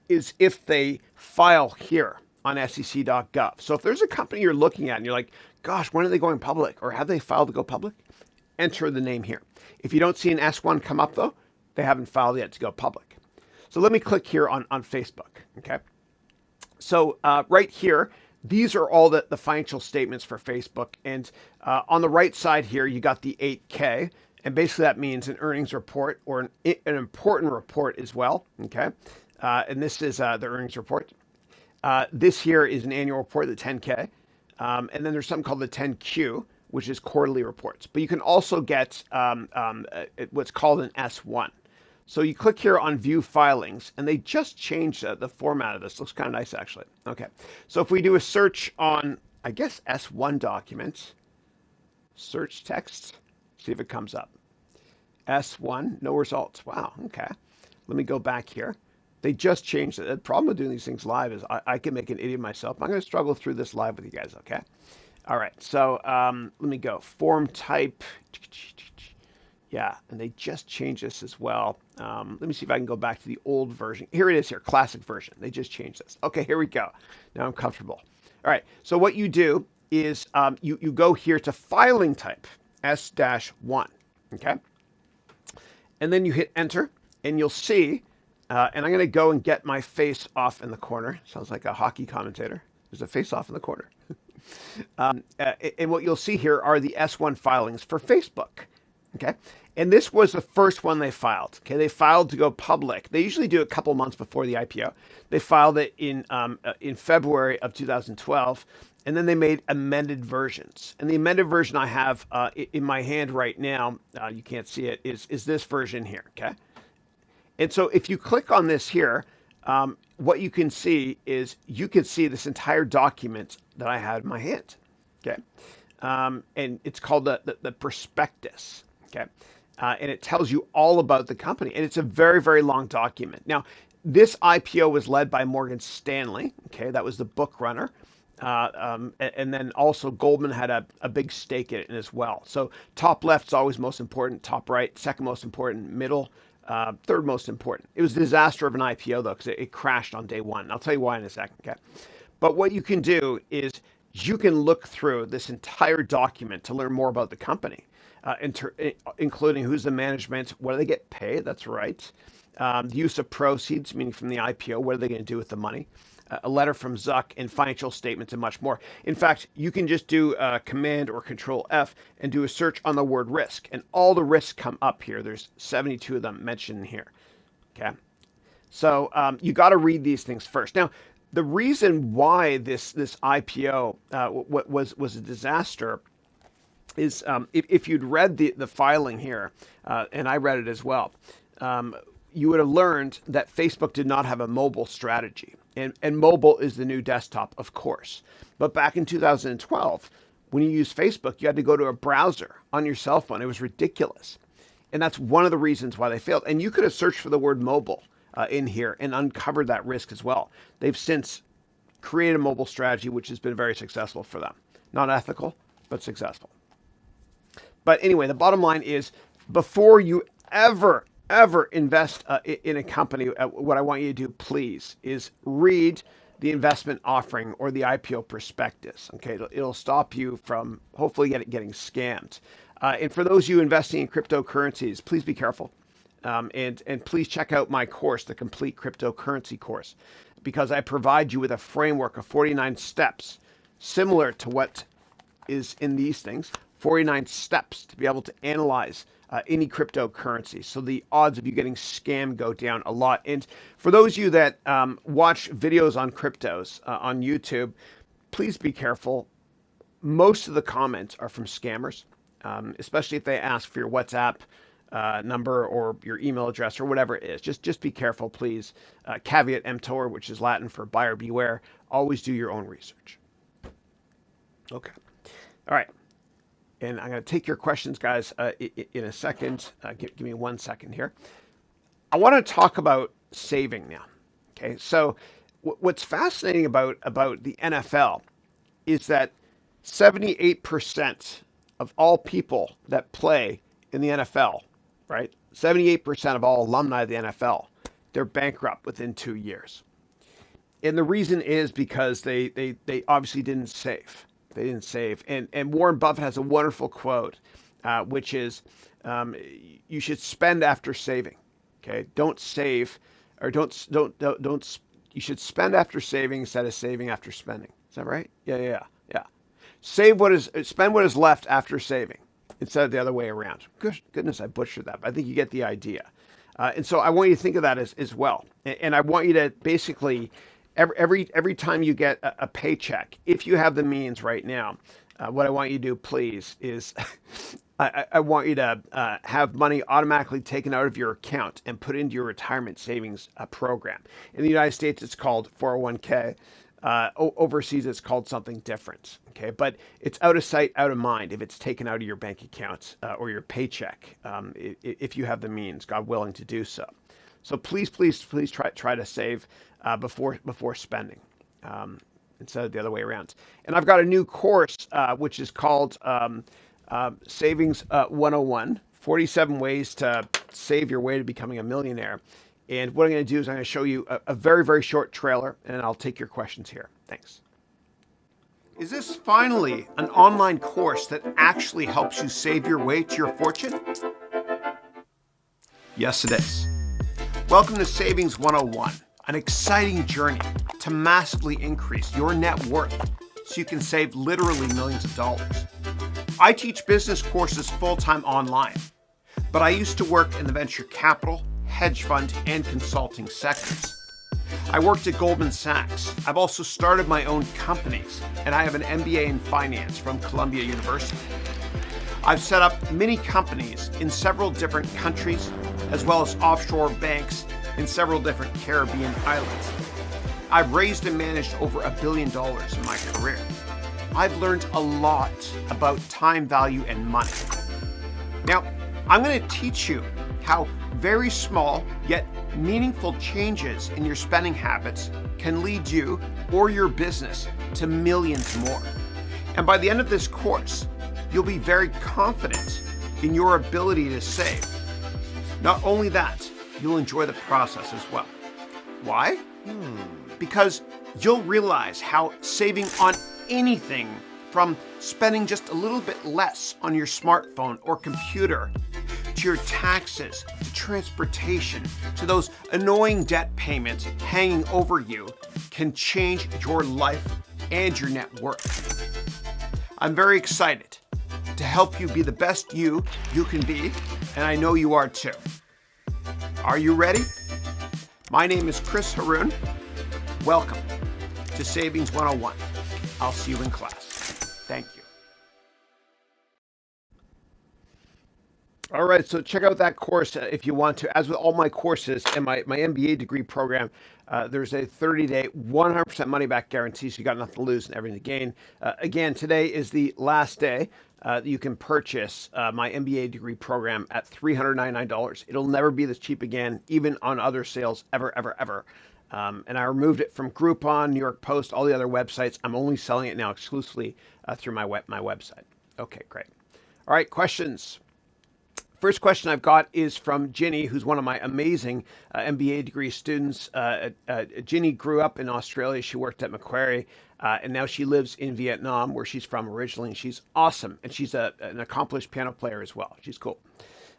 is if they file here on sec.gov. So if there's a company you're looking at and you're like, gosh, when are they going public? Or have they filed to go public? Enter the name here. If you don't see an S1 come up though, they haven't filed yet to go public. So let me click here on Facebook, okay? So right here, these are all the financial statements for Facebook. And on the right side here, you got the 8K. And basically that means an earnings report or an important report as well, okay? And this is the earnings report. This here is an annual report, the 10K. And then there's something called the 10Q, which is quarterly reports. But you can also get what's called an S1. So you click here on View Filings, and they just changed the format of this. Looks kind of nice, actually. Okay. So if we do a search on, I guess, S1 documents, search text, see if it comes up. S1, no results. Wow. Okay. Let me go back here. They just changed it. The problem with doing these things live is I can make an idiot myself. I'm going to struggle through this live with you guys, okay? All right, so let me go. Form type. Yeah, and they just changed this as well. Let me see if I can go back to the old version. Here it is here, classic version. They just changed this. Okay, here we go. Now I'm comfortable. All right, so what you do is you go here to filing type, S-1, okay? And then you hit enter. and you'll see, and I'm going to go and get my face off in the corner. Sounds like a hockey commentator. There's a face off in the corner. And what you'll see here are the S-1 filings for Facebook. Okay. And this was the first one they filed. Okay. They filed to go public. They usually do it a couple months before the IPO. They filed it in February of 2012. And then they made amended versions. And the amended version I have in my hand right now, you can't see it, is this version here. Okay. And so if you click on this here, what you can see is you can see this entire document that I had in my hand. Okay. And it's called the prospectus. Okay. And it tells you all about the company. And it's a very, very long document. Now, this IPO was led by Morgan Stanley. Okay. That was the book runner. And then also Goldman had a big stake in it as well. So top left is always most important, top right, second most important, middle, third most important. It was a disaster of an IPO though, because it crashed on day one. I'll tell you why in a second. Okay. But what you can do is you can look through this entire document to learn more about the company, including who's the management, what do they get paid? That's right. The use of proceeds, meaning from the IPO, what are they going to do with the money? A letter from Zuck, and financial statements, and much more. In fact, you can just do Command or Control F and do a search on the word risk, and all the risks come up here. There's 72 of them mentioned here. Okay, so you got to read these things first. Now, the reason why this IPO was a disaster is if you'd read the filing here, and I read it as well, you would have learned that Facebook did not have a mobile strategy. And mobile is the new desktop, of course. But back in 2012, when you used Facebook, you had to go to a browser on your cell phone. It was ridiculous. And that's one of the reasons why they failed. And you could have searched for the word mobile in here and uncovered that risk as well. They've since created a mobile strategy, which has been very successful for them. Not ethical, but successful. But anyway, the bottom line is before you ever invest in a company, what I want you to do, please, is read the investment offering or the IPO prospectus. Okay, it'll stop you from hopefully getting scammed. And for those of you investing in cryptocurrencies, please be careful. And please check out my course, the Complete Cryptocurrency Course, because I provide you with a framework of 49 steps, similar to what is in these things, 49 steps to be able to analyze any cryptocurrency. So the odds of you getting scammed go down a lot. And for those of you that watch videos on cryptos on YouTube, please be careful. Most of the comments are from scammers, especially if they ask for your WhatsApp number or your email address or whatever it is. Just be careful, please. Caveat emptor, which is Latin for buyer beware. Always do your own research. Okay. All right. And I'm going to take your questions, guys, in a second. Give me 1 second here. I want to talk about saving now. Okay, so what's fascinating about the NFL is that 78% of all people that play in the NFL, right? 78% of all alumni of the NFL, they're bankrupt within 2 years. And the reason is because they obviously didn't save. They didn't save. And Warren Buffett has a wonderful quote, which is, you should spend after saving. Okay. Don't save or don't, you should spend after saving instead of saving after spending. Is that right? Yeah. Spend what is left after saving instead of the other way around. Goodness, I butchered that, but I think you get the idea. And so I want you to think of that as well. And I want you to basically, every time you get a paycheck, if you have the means right now, what I want you to do, please, is I want you to have money automatically taken out of your account and put into your retirement savings program. In the United States, it's called 401k. Overseas, it's called something different. Okay, but it's out of sight, out of mind if it's taken out of your bank account or your paycheck, if you have the means, God willing, to do so. So please try to save before spending instead of the other way around. And I've got a new course which is called Savings 101, 47 ways to save your way to becoming a millionaire. And what I'm going to do is I'm going to show you a very, very short trailer, and I'll take your questions here. Thanks. Is this finally an online course that actually helps you save your way to your fortune? Yes, it is. Welcome to Savings 101, an exciting journey to massively increase your net worth so you can save literally millions of dollars. I teach business courses full-time online, but I used to work in the venture capital, hedge fund, and consulting sectors. I worked at Goldman Sachs. I've also started my own companies, and I have an MBA in finance from Columbia University. I've set up many companies in several different countries, as well as offshore banks in several different Caribbean islands. I've raised and managed over $1 billion in my career. I've learned a lot about time value and money. Now, I'm going to teach you how very small yet meaningful changes in your spending habits can lead you or your business to millions more. And by the end of this course, you'll be very confident in your ability to save. Not only that, you'll enjoy the process as well. Why? Because you'll realize how saving on anything from spending just a little bit less on your smartphone or computer, to your taxes, to transportation, to those annoying debt payments hanging over you, can change your life and your net worth. I'm very excited to help you be the best you can be, and I know you are too. Are you ready? My name is Haroun. Welcome to Savings 101. I'll see you in class. Thank you. All right, so check out that course if you want to. As with all my courses and my MBA degree program, there's a 30-day, 100% money-back guarantee, so you got nothing to lose and everything to gain. Again, today is the last day that you can purchase my MBA degree program at $399. It'll never be this cheap again, even on other sales, ever, ever, ever. And I removed it from Groupon, New York Post, all the other websites. I'm only selling it now exclusively through my website. Okay, great. All right, questions. First question I've got is from Ginny, who's one of my amazing MBA degree students. Ginny grew up in Australia. She worked at Macquarie, and now she lives in Vietnam, where she's from originally. And she's awesome, and she's an accomplished piano player as well. She's cool.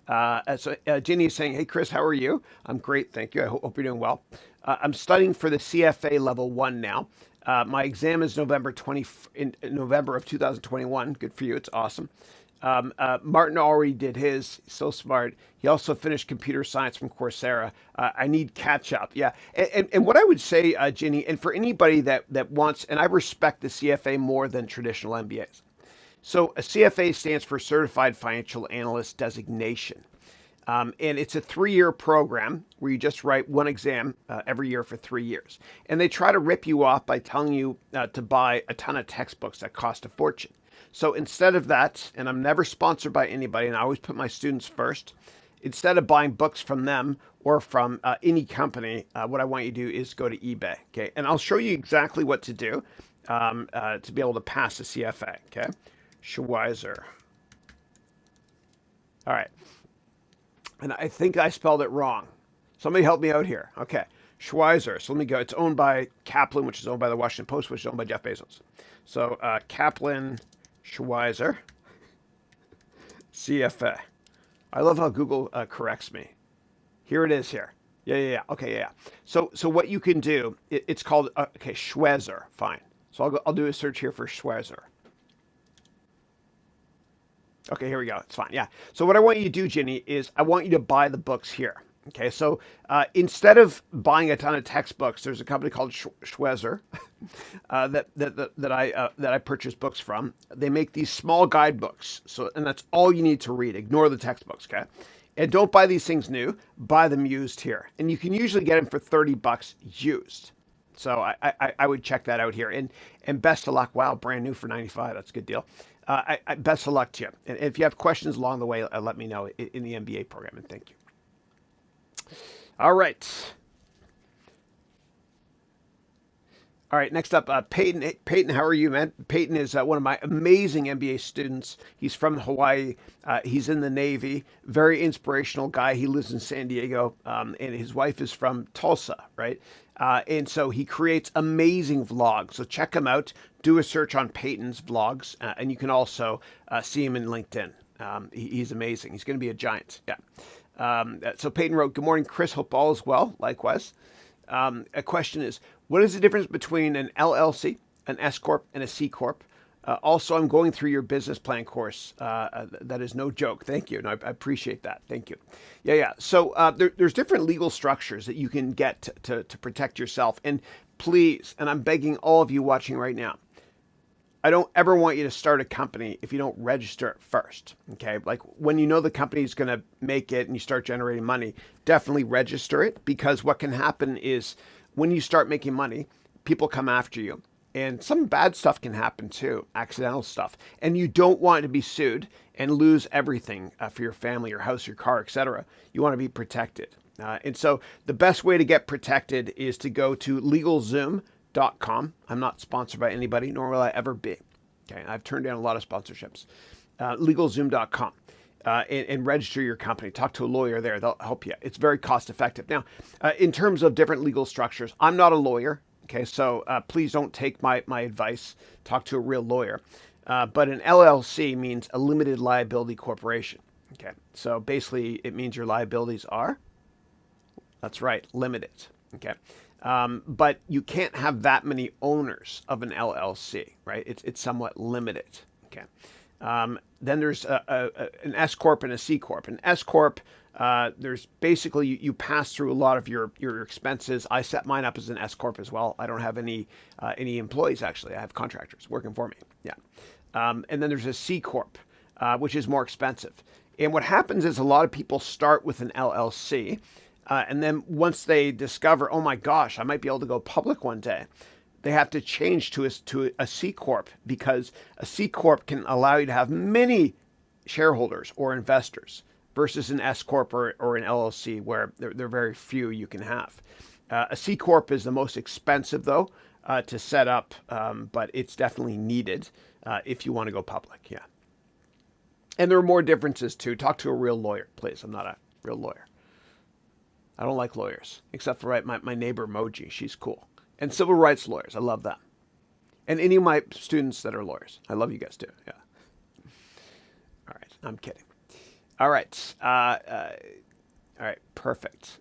So Ginny is saying, "Hey, Chris, how are you?" I'm great, thank you. I hope you're doing well. I'm studying for the CFA Level 1 now. My exam is November of 2021. Good for you. It's awesome. Martin already did his. He's so smart. He also finished computer science from Coursera. I need catch up. Yeah. And what I would say, Ginny, and for anybody that wants, and I respect the CFA more than traditional MBAs. So a CFA stands for Certified Financial Analyst Designation. And it's a 3-year program where you just write one exam every year for 3 years. And they try to rip you off by telling you to buy a ton of textbooks that cost a fortune. So instead of that, and I'm never sponsored by anybody, and I always put my students first, instead of buying books from them or from any company, what I want you to do is go to eBay, okay? And I'll show you exactly what to do to be able to pass the CFA, okay? Schweizer. All right. And I think I spelled it wrong. Somebody help me out here. Okay. Schweizer. So let me go. It's owned by Kaplan, which is owned by the Washington Post, which is owned by Jeff Bezos. So Kaplan, Schweizer, CFA. I love how Google corrects me. Here it is here. Yeah. Okay, yeah. So what you can do, it's called, okay, Schweizer. Fine. So I'll do a search here for Schweizer. Okay, here we go. It's fine. Yeah. So what I want you to do, Ginny, is I want you to buy the books here. Okay. So instead of buying a ton of textbooks, there's a company called Schweizer that I purchase books from. They make these small guidebooks. And that's all you need to read. Ignore the textbooks. Okay. And don't buy these things new. Buy them used here. And you can usually get them for $30 used. So I would check that out here. And best of luck. Wow, brand new for $95. That's a good deal. Best of luck to you. And if you have questions along the way, let me know in the MBA program. And thank you. All right. All right, next up, Peyton. Peyton, how are you, man? Peyton is one of my amazing MBA students. He's from Hawaii. He's in the Navy. Very inspirational guy. He lives in San Diego, and his wife is from Tulsa, right? And so he creates amazing vlogs. So check him out. Do a search on Peyton's vlogs, and you can also see him in LinkedIn. He's amazing. He's going to be a giant. Yeah. So Peyton wrote, good morning, Chris. Hope all is well. Likewise. A question is, what is the difference between an LLC, an S-Corp, and a C-Corp? Also, I'm going through your business plan course. That is no joke. Thank you. No, I appreciate that. Thank you. Yeah. So there's different legal structures that you can get to protect yourself. And please, and I'm begging all of you watching right now, I don't ever want you to start a company if you don't register it first. Okay. Like when you know the company is going to make it and you start generating money, definitely register it, because what can happen is when you start making money, people come after you. And some bad stuff can happen too, accidental stuff. And you don't want to be sued and lose everything for your family, your house, your car, etc. You want to be protected. And so the best way to get protected is to go to LegalZoom.com. I'm not sponsored by anybody, nor will I ever be. Okay, I've turned down a lot of sponsorships. LegalZoom.com. And register your company. Talk to a lawyer there. They'll help you. It's very cost effective. Now, in terms of different legal structures, I'm not a lawyer. Okay, so please don't take my advice. Talk to a real lawyer. But an LLC means a limited liability corporation. Okay, so basically it means your liabilities are, that's right, limited. Okay, but you can't have that many owners of an LLC, right? It's somewhat limited. Okay, then there's an S-Corp and a C-Corp. An S-Corp, there's basically, you pass through a lot of your expenses. I set mine up as an S-Corp as well. I don't have any employees, actually. I have contractors working for me. Yeah. And then there's a C-Corp, which is more expensive. And what happens is a lot of people start with an LLC. And then once they discover, oh my gosh, I might be able to go public one day, they have to change to a C-Corp, because a C-Corp can allow you to have many shareholders or investors versus an S-Corp or an LLC, where there are very few you can have. A C-Corp is the most expensive, though, to set up, but it's definitely needed if you want to go public, yeah. And there are more differences, too. Talk to a real lawyer, please. I'm not a real lawyer. I don't like lawyers, except for my neighbor, Moji. She's cool. And civil rights lawyers. I love them. And any of my students that are lawyers. I love you guys, too, yeah. All right, I'm kidding. All right. All right. Perfect.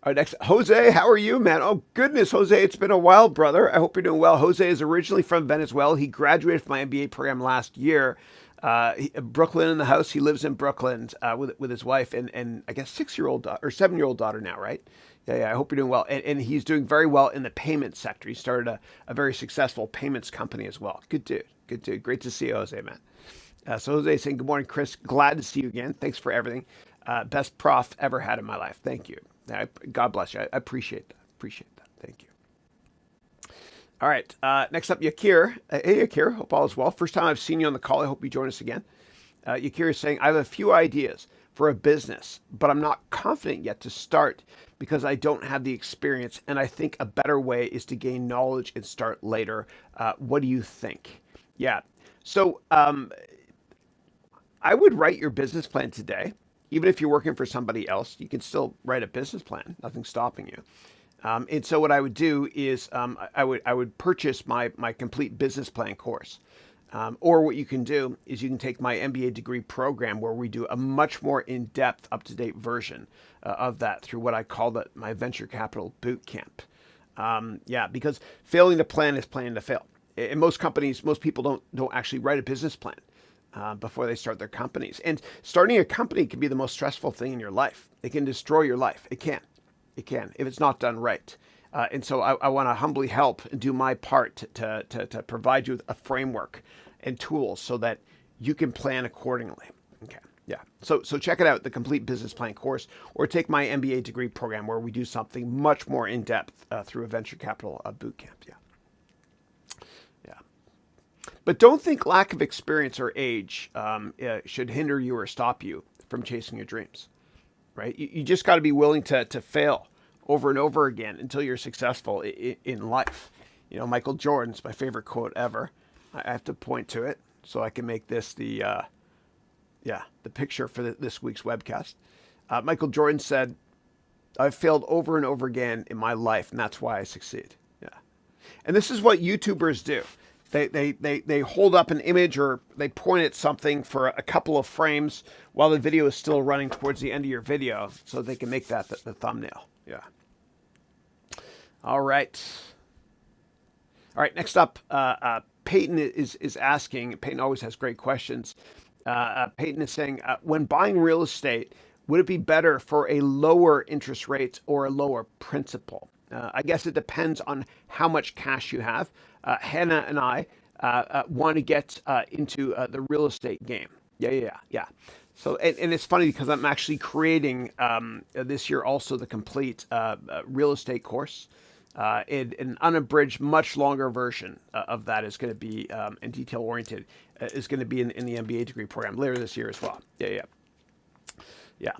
All right. Next, Jose, how are you, man? Oh, goodness, Jose. It's been a while, brother. I hope you're doing well. Jose is originally from Venezuela. He graduated from my MBA program last year. Brooklyn in the house. He lives in Brooklyn with his wife and I guess 6-year-old or 7-year-old daughter now, right? Yeah. I hope you're doing well. And he's doing very well in the payment sector. He started a very successful payments company as well. Good dude. Good dude. Great to see you, Jose, man. So Jose saying, good morning, Chris. Glad to see you again. Thanks for everything. Best prof ever had in my life. Thank you. God bless you. I appreciate that. Thank you. All right. Next up, Yakir. Hey, Yakir. Hope all is well. First time I've seen you on the call. I hope you join us again. Yakir is saying, I have a few ideas for a business, but I'm not confident yet to start because I don't have the experience. And I think a better way is to gain knowledge and start later. What do you think? Yeah. So, I would write your business plan today. Even if you're working for somebody else, you can still write a business plan. Nothing's stopping you. And so what I would do is I would purchase my complete business plan course. Or what you can do is you can take my MBA degree program, where we do a much more in-depth, up-to-date version of that through what I call my venture capital boot camp. Because failing to plan is planning to fail. In most companies, most people don't actually write a business plan before they start their companies. And starting a company can be the most stressful thing in your life. It can destroy your life. It can, if it's not done right. And so I want to humbly help and do my part to provide you with a framework and tools so that you can plan accordingly. Okay. Yeah. So check it out, the complete business plan course, or take my MBA degree program, where we do something much more in depth through a venture capital boot camp. Yeah. But don't think lack of experience or age should hinder you or stop you from chasing your dreams, right? You just got to be willing to fail over and over again until you're successful in life. You know, Michael Jordan's my favorite quote ever. I have to point to it so I can make this the picture for this week's webcast. Michael Jordan said, I've failed over and over again in my life, and that's why I succeed. Yeah. And this is what YouTubers do. they hold up an image or they point at something for a couple of frames while the video is still running towards the end of your video, so they can make that the thumbnail. Yeah. All right. All right. Next up, Peyton is asking. Peyton always has great questions. Peyton is saying, when buying real estate, would it be better for a lower interest rate or a lower principal? I guess it depends on how much cash you have. Hannah and I want to get into the real estate game. Yeah. So, and it's funny because I'm actually creating this year also the complete real estate course. An unabridged, much longer version of that is going to be, and detail oriented, is going to be in the MBA degree program later this year as well. Yeah.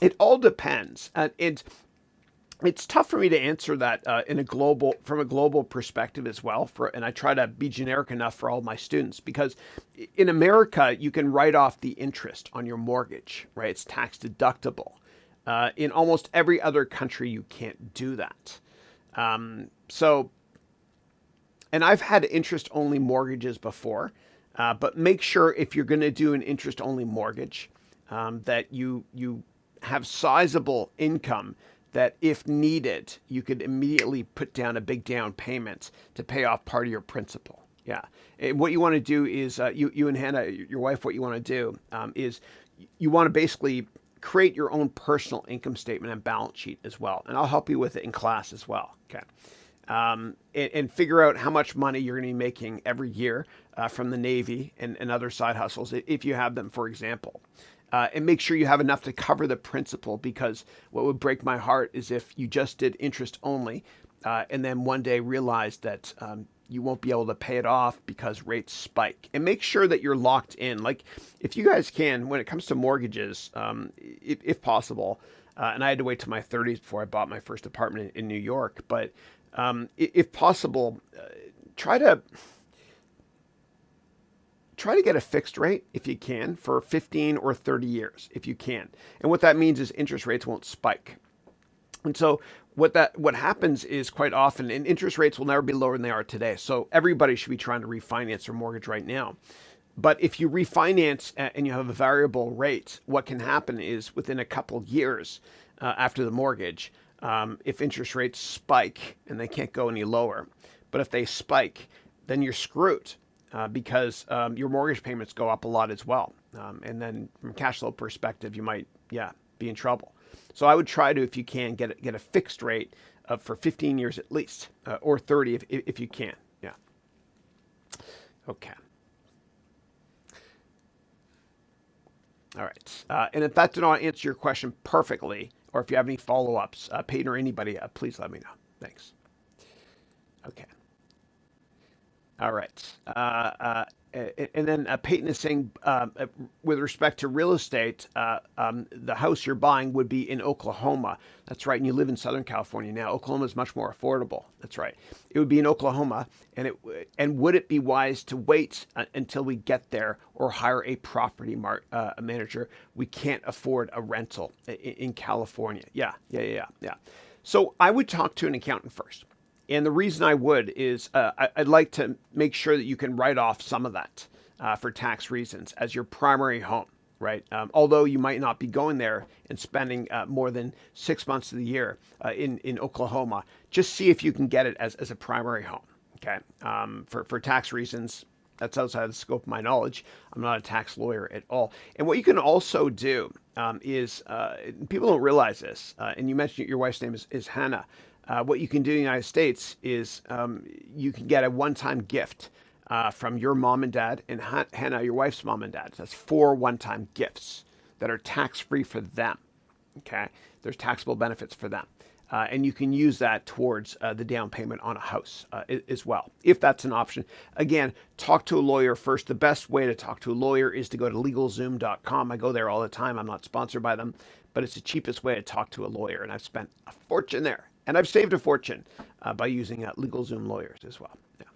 It all depends. It's tough for me to answer that from a global perspective as well. And I try to be generic enough for all my students, because in America you can write off the interest on your mortgage, right? It's tax deductible. In almost every other country you can't do that. And I've had interest-only mortgages before, but make sure if you're going to do an interest-only mortgage that you have sizable income that if needed, you could immediately put down a big down payment to pay off part of your principal. Yeah. And what you want to do is, you and Hannah, your wife, what you want to do is you want to basically create your own personal income statement and balance sheet as well. And I'll help you with it in class as well. Okay. And figure out how much money you're going to be making every year from the Navy and other side hustles, if you have them, for example. And make sure you have enough to cover the principal, because what would break my heart is if you just did interest only and then one day realized that you won't be able to pay it off because rates spike. And make sure that you're locked in. Like, if you guys can, when it comes to mortgages, if possible, and I had to wait till my 30s before I bought my first apartment in New York, but if possible, try to get a fixed rate if you can for 15 or 30 years if you can. And what that means is interest rates won't spike. And so what happens is, quite often, and interest rates will never be lower than they are today. So everybody should be trying to refinance their mortgage right now. But if you refinance and you have a variable rate, what can happen is within a couple of years after the mortgage, if interest rates spike, and they can't go any lower, but if they spike, then you're screwed. Because your mortgage payments go up a lot as well. And then from a cash flow perspective, you might, be in trouble. So I would try to, if you can, get a fixed rate for 15 years at least, or 30 if you can. Yeah. Okay. All right. And if that did not answer your question perfectly, or if you have any follow-ups, Peyton or anybody, please let me know. Thanks. Okay. All right. And then Peyton is saying, with respect to real estate, the house you're buying would be in Oklahoma. That's right. And you live in Southern California now. Oklahoma is much more affordable. That's right. It would be in Oklahoma. And would it be wise to wait until we get there, or hire a property manager? We can't afford a rental in California. Yeah. So I would talk to an accountant first. And the reason I would is I'd like to make sure that you can write off some of that for tax reasons as your primary home, right? Although you might not be going there and spending more than 6 months of the year in Oklahoma, just see if you can get it as a primary home, okay? For tax reasons, that's outside the scope of my knowledge. I'm not a tax lawyer at all. And what you can also do is, people don't realize this, and you mentioned your wife's name is Hannah. What you can do in the United States is you can get a one-time gift from your mom and dad, and Hannah, your wife's mom and dad. That's 4 one-time gifts that are tax-free for them. Okay, there's taxable benefits for them, and you can use that towards the down payment on a house as well, if that's an option. Again, talk to a lawyer first. The best way to talk to a lawyer is to go to LegalZoom.com. I go there all the time. I'm not sponsored by them, but it's the cheapest way to talk to a lawyer, and I've spent a fortune there. And I've saved a fortune by using LegalZoom lawyers as well. Yeah.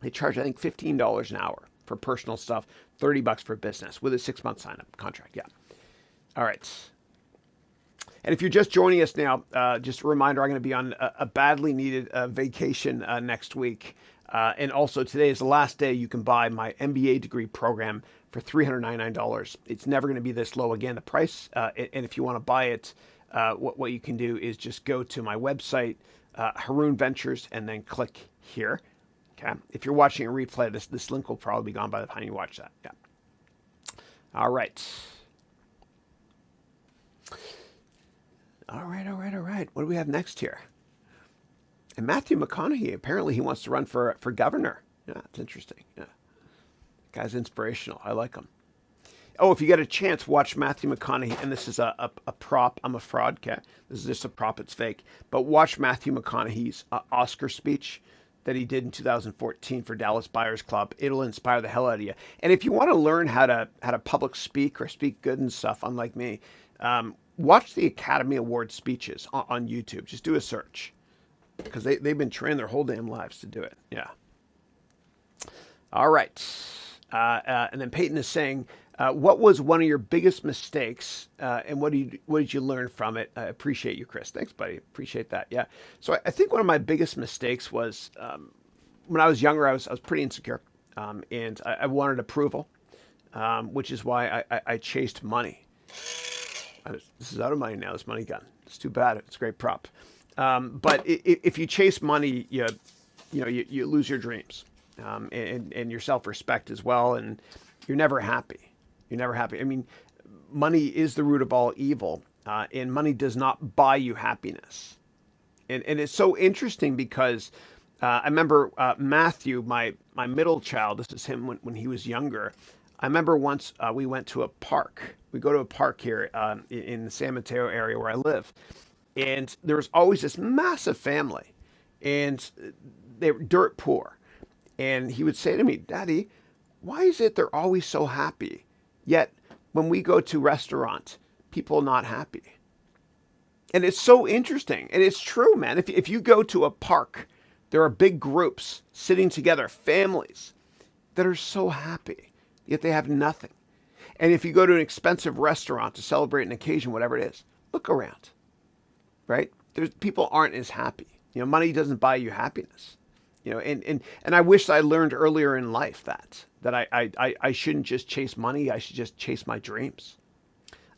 They charge, I think, $15 an hour for personal stuff, $30 for business with a 6-month sign-up contract. Yeah. All right. And if you're just joining us now, just a reminder, I'm going to be on a badly needed vacation next week. And also today is the last day you can buy my MBA degree program for $399. It's never going to be this low again, the price. And if you want to buy it, what you can do is just go to my website, Haroun Ventures, and then click here. Okay. If you're watching a replay, this link will probably be gone by the time you watch that. Yeah. All right. All right. What do we have next here? And Matthew McConaughey, apparently he wants to run for governor. Yeah, it's interesting. Yeah. Guy's inspirational. I like him. Oh, if you get a chance, watch Matthew McConaughey. And this is a prop. I'm a fraud. Okay. This is just a prop. It's fake. But watch Matthew McConaughey's Oscar speech that he did in 2014 for Dallas Buyers Club. It'll inspire the hell out of you. And if you want to learn how to public speak or speak good and stuff, unlike me, watch the Academy Award speeches on YouTube. Just do a search because they've been trained their whole damn lives to do it. Yeah. All right. And then Peyton is saying, what was one of your biggest mistakes, and what did you learn from it? I appreciate you, Chris. Thanks, buddy. Appreciate that. Yeah. So I think one of my biggest mistakes was when I was younger. I was pretty insecure, and I wanted approval, which is why I chased money. This is out of money now. This money gun. It's too bad. It's a great prop. But if you chase money, you lose your dreams, and your self-respect as well, and you're never happy. You're never happy. I mean, money is the root of all evil, and money does not buy you happiness. And it's so interesting because I remember Matthew, my middle child. This is him when he was younger. I remember once we went to a park. We go to a park here in the San Mateo area where I live. And there was always this massive family. And they were dirt poor. And he would say to me, Daddy, why is it they're always so happy? Yet when we go to restaurants, people are not happy. And it's so interesting. And it's true, man. If you go to a park, there are big groups sitting together, families that are so happy, yet they have nothing. And if you go to an expensive restaurant to celebrate an occasion, whatever it is, look around, right? People aren't as happy. Money doesn't buy you happiness. And I wish I learned earlier in life that I shouldn't just chase money. I should just chase my dreams.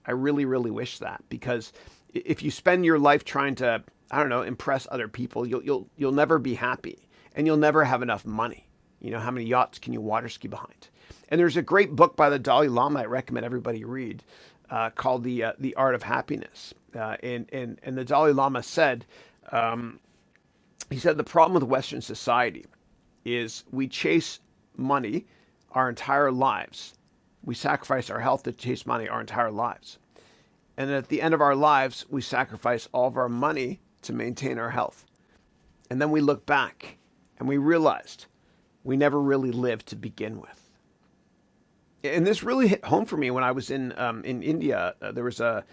I really, really wish that, because if you spend your life trying to, impress other people, you'll never be happy, and you'll never have enough money. How many yachts can you water ski behind? And there's a great book by the Dalai Lama I recommend everybody read called The Art of Happiness. And the Dalai Lama said, he said, the problem with Western society is we chase money our entire lives. We sacrifice our health to chase money our entire lives. And at the end of our lives, we sacrifice all of our money to maintain our health. And then we look back and we realized we never really lived to begin with. And this really hit home for me when I was in India. There was a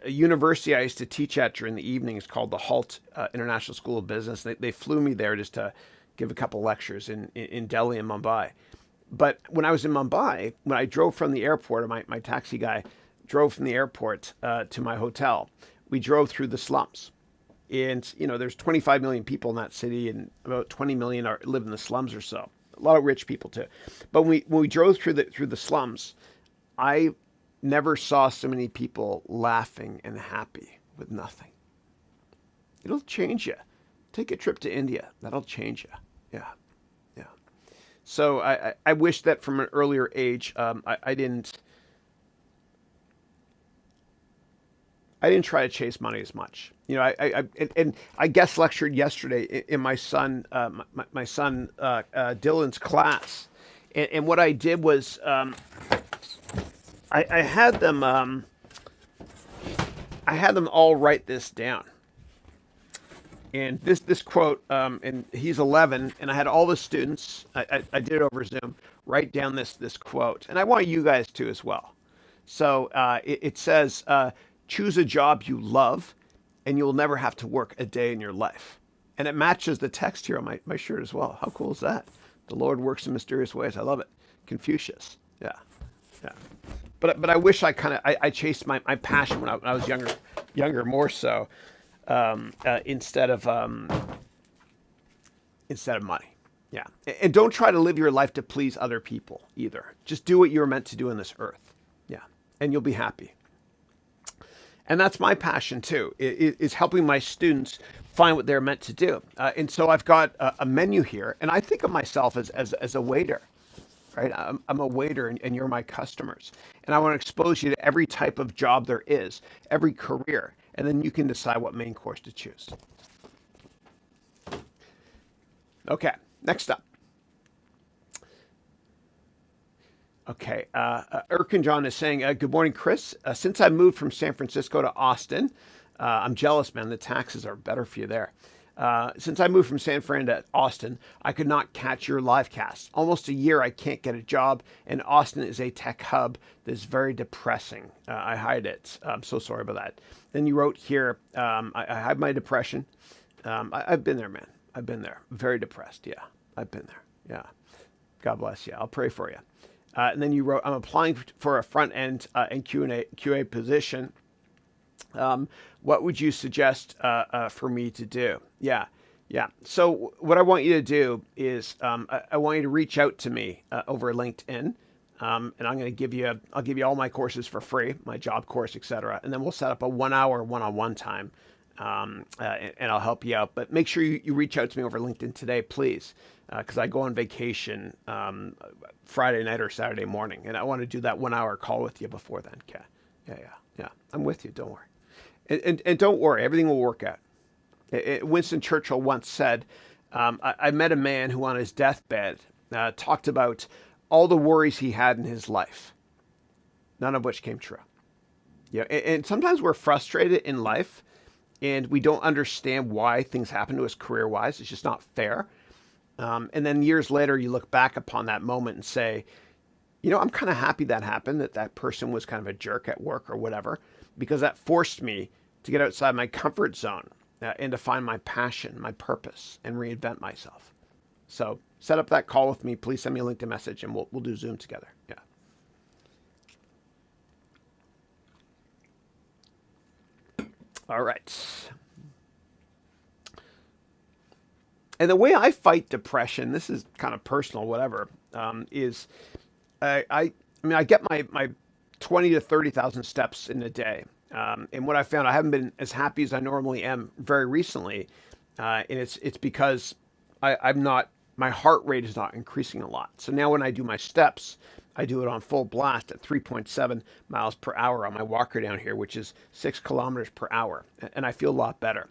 university I used to teach at during the evenings called the HALT International School of Business. They flew me there just to give a couple lectures in Delhi and Mumbai. But when I was in Mumbai, when I drove from the airport, or my taxi guy drove from the airport to my hotel, we drove through the slums. And, there's 25 million people in that city, and about 20 million live in the slums or so. A lot of rich people too. But when we drove through the slums, I never saw so many people laughing and happy with nothing. It'll change you. Take a trip to India. That'll change you. Yeah. So I wish that from an earlier age, I didn't try to chase money as much. I guest lectured yesterday in my son Dylan's class, and what I did was I had them all write this down. And this quote, and he's 11, and I had all the students, I did it over Zoom, write down this quote. And I want you guys to as well. So it says, choose a job you love, and you'll never have to work a day in your life. And it matches the text here on my shirt as well. How cool is that? The Lord works in mysterious ways. I love it. Confucius. Yeah. But I wish I chased my passion when I was younger younger more so, instead of money. Yeah. And don't try to live your life to please other people either. Just do what you're meant to do on this earth. Yeah. And you'll be happy. And that's my passion too, is helping my students find what they're meant to do. And so I've got a menu here, and I think of myself as a waiter, right? I'm a waiter, and you're my customers. And I want to expose you to every type of job there is, every career, and then you can decide what main course to choose. Okay, next up. Okay, Erkin John is saying, good morning, Chris. Since I moved from San Francisco to Austin, I'm jealous, man. The taxes are better for you there. Since I moved from San Fran to Austin, I could not catch your live cast. Almost a year, I can't get a job, and Austin is a tech hub that is very depressing. I hide it. I'm so sorry about that. Then you wrote here, I have my depression. I've been there, man. I've been there. Very depressed. Yeah, I've been there. Yeah. God bless you. I'll pray for you. And then you wrote, I'm applying for a front end and QA position. What would you suggest for me to do? Yeah. So what I want you to do is I want you to reach out to me over LinkedIn. And I'm going to give you, I'll give you all my courses for free, my job course, etc. And then we'll set up a 1 hour one-on-one time. And I'll help you out. But make sure you reach out to me over LinkedIn today, please, because I go on vacation Friday night or Saturday morning, and I want to do that 1 hour call with you before then. Okay? Yeah. I'm with you. Don't worry. And don't worry, everything will work out. Winston Churchill once said, I met a man who on his deathbed talked about all the worries he had in his life, none of which came true. Yeah, and sometimes we're frustrated in life, and we don't understand why things happen to us career-wise. It's just not fair. And then years later, you look back upon that moment and say, I'm kind of happy that happened, that person was kind of a jerk at work or whatever, because that forced me to get outside my comfort zone and to find my passion, my purpose, and reinvent myself. So set up that call with me. Please send me a LinkedIn message, and we'll do Zoom together. Yeah. All right. And the way I fight depression, this is kind of personal, whatever, is I get my 20 to 30,000 steps in a day. And what I found, I haven't been as happy as I normally am very recently. And it's because my heart rate is not increasing a lot. So now when I do my steps, I do it on full blast at 3.7 miles per hour on my walker down here, which is 6 kilometers per hour. And I feel a lot better.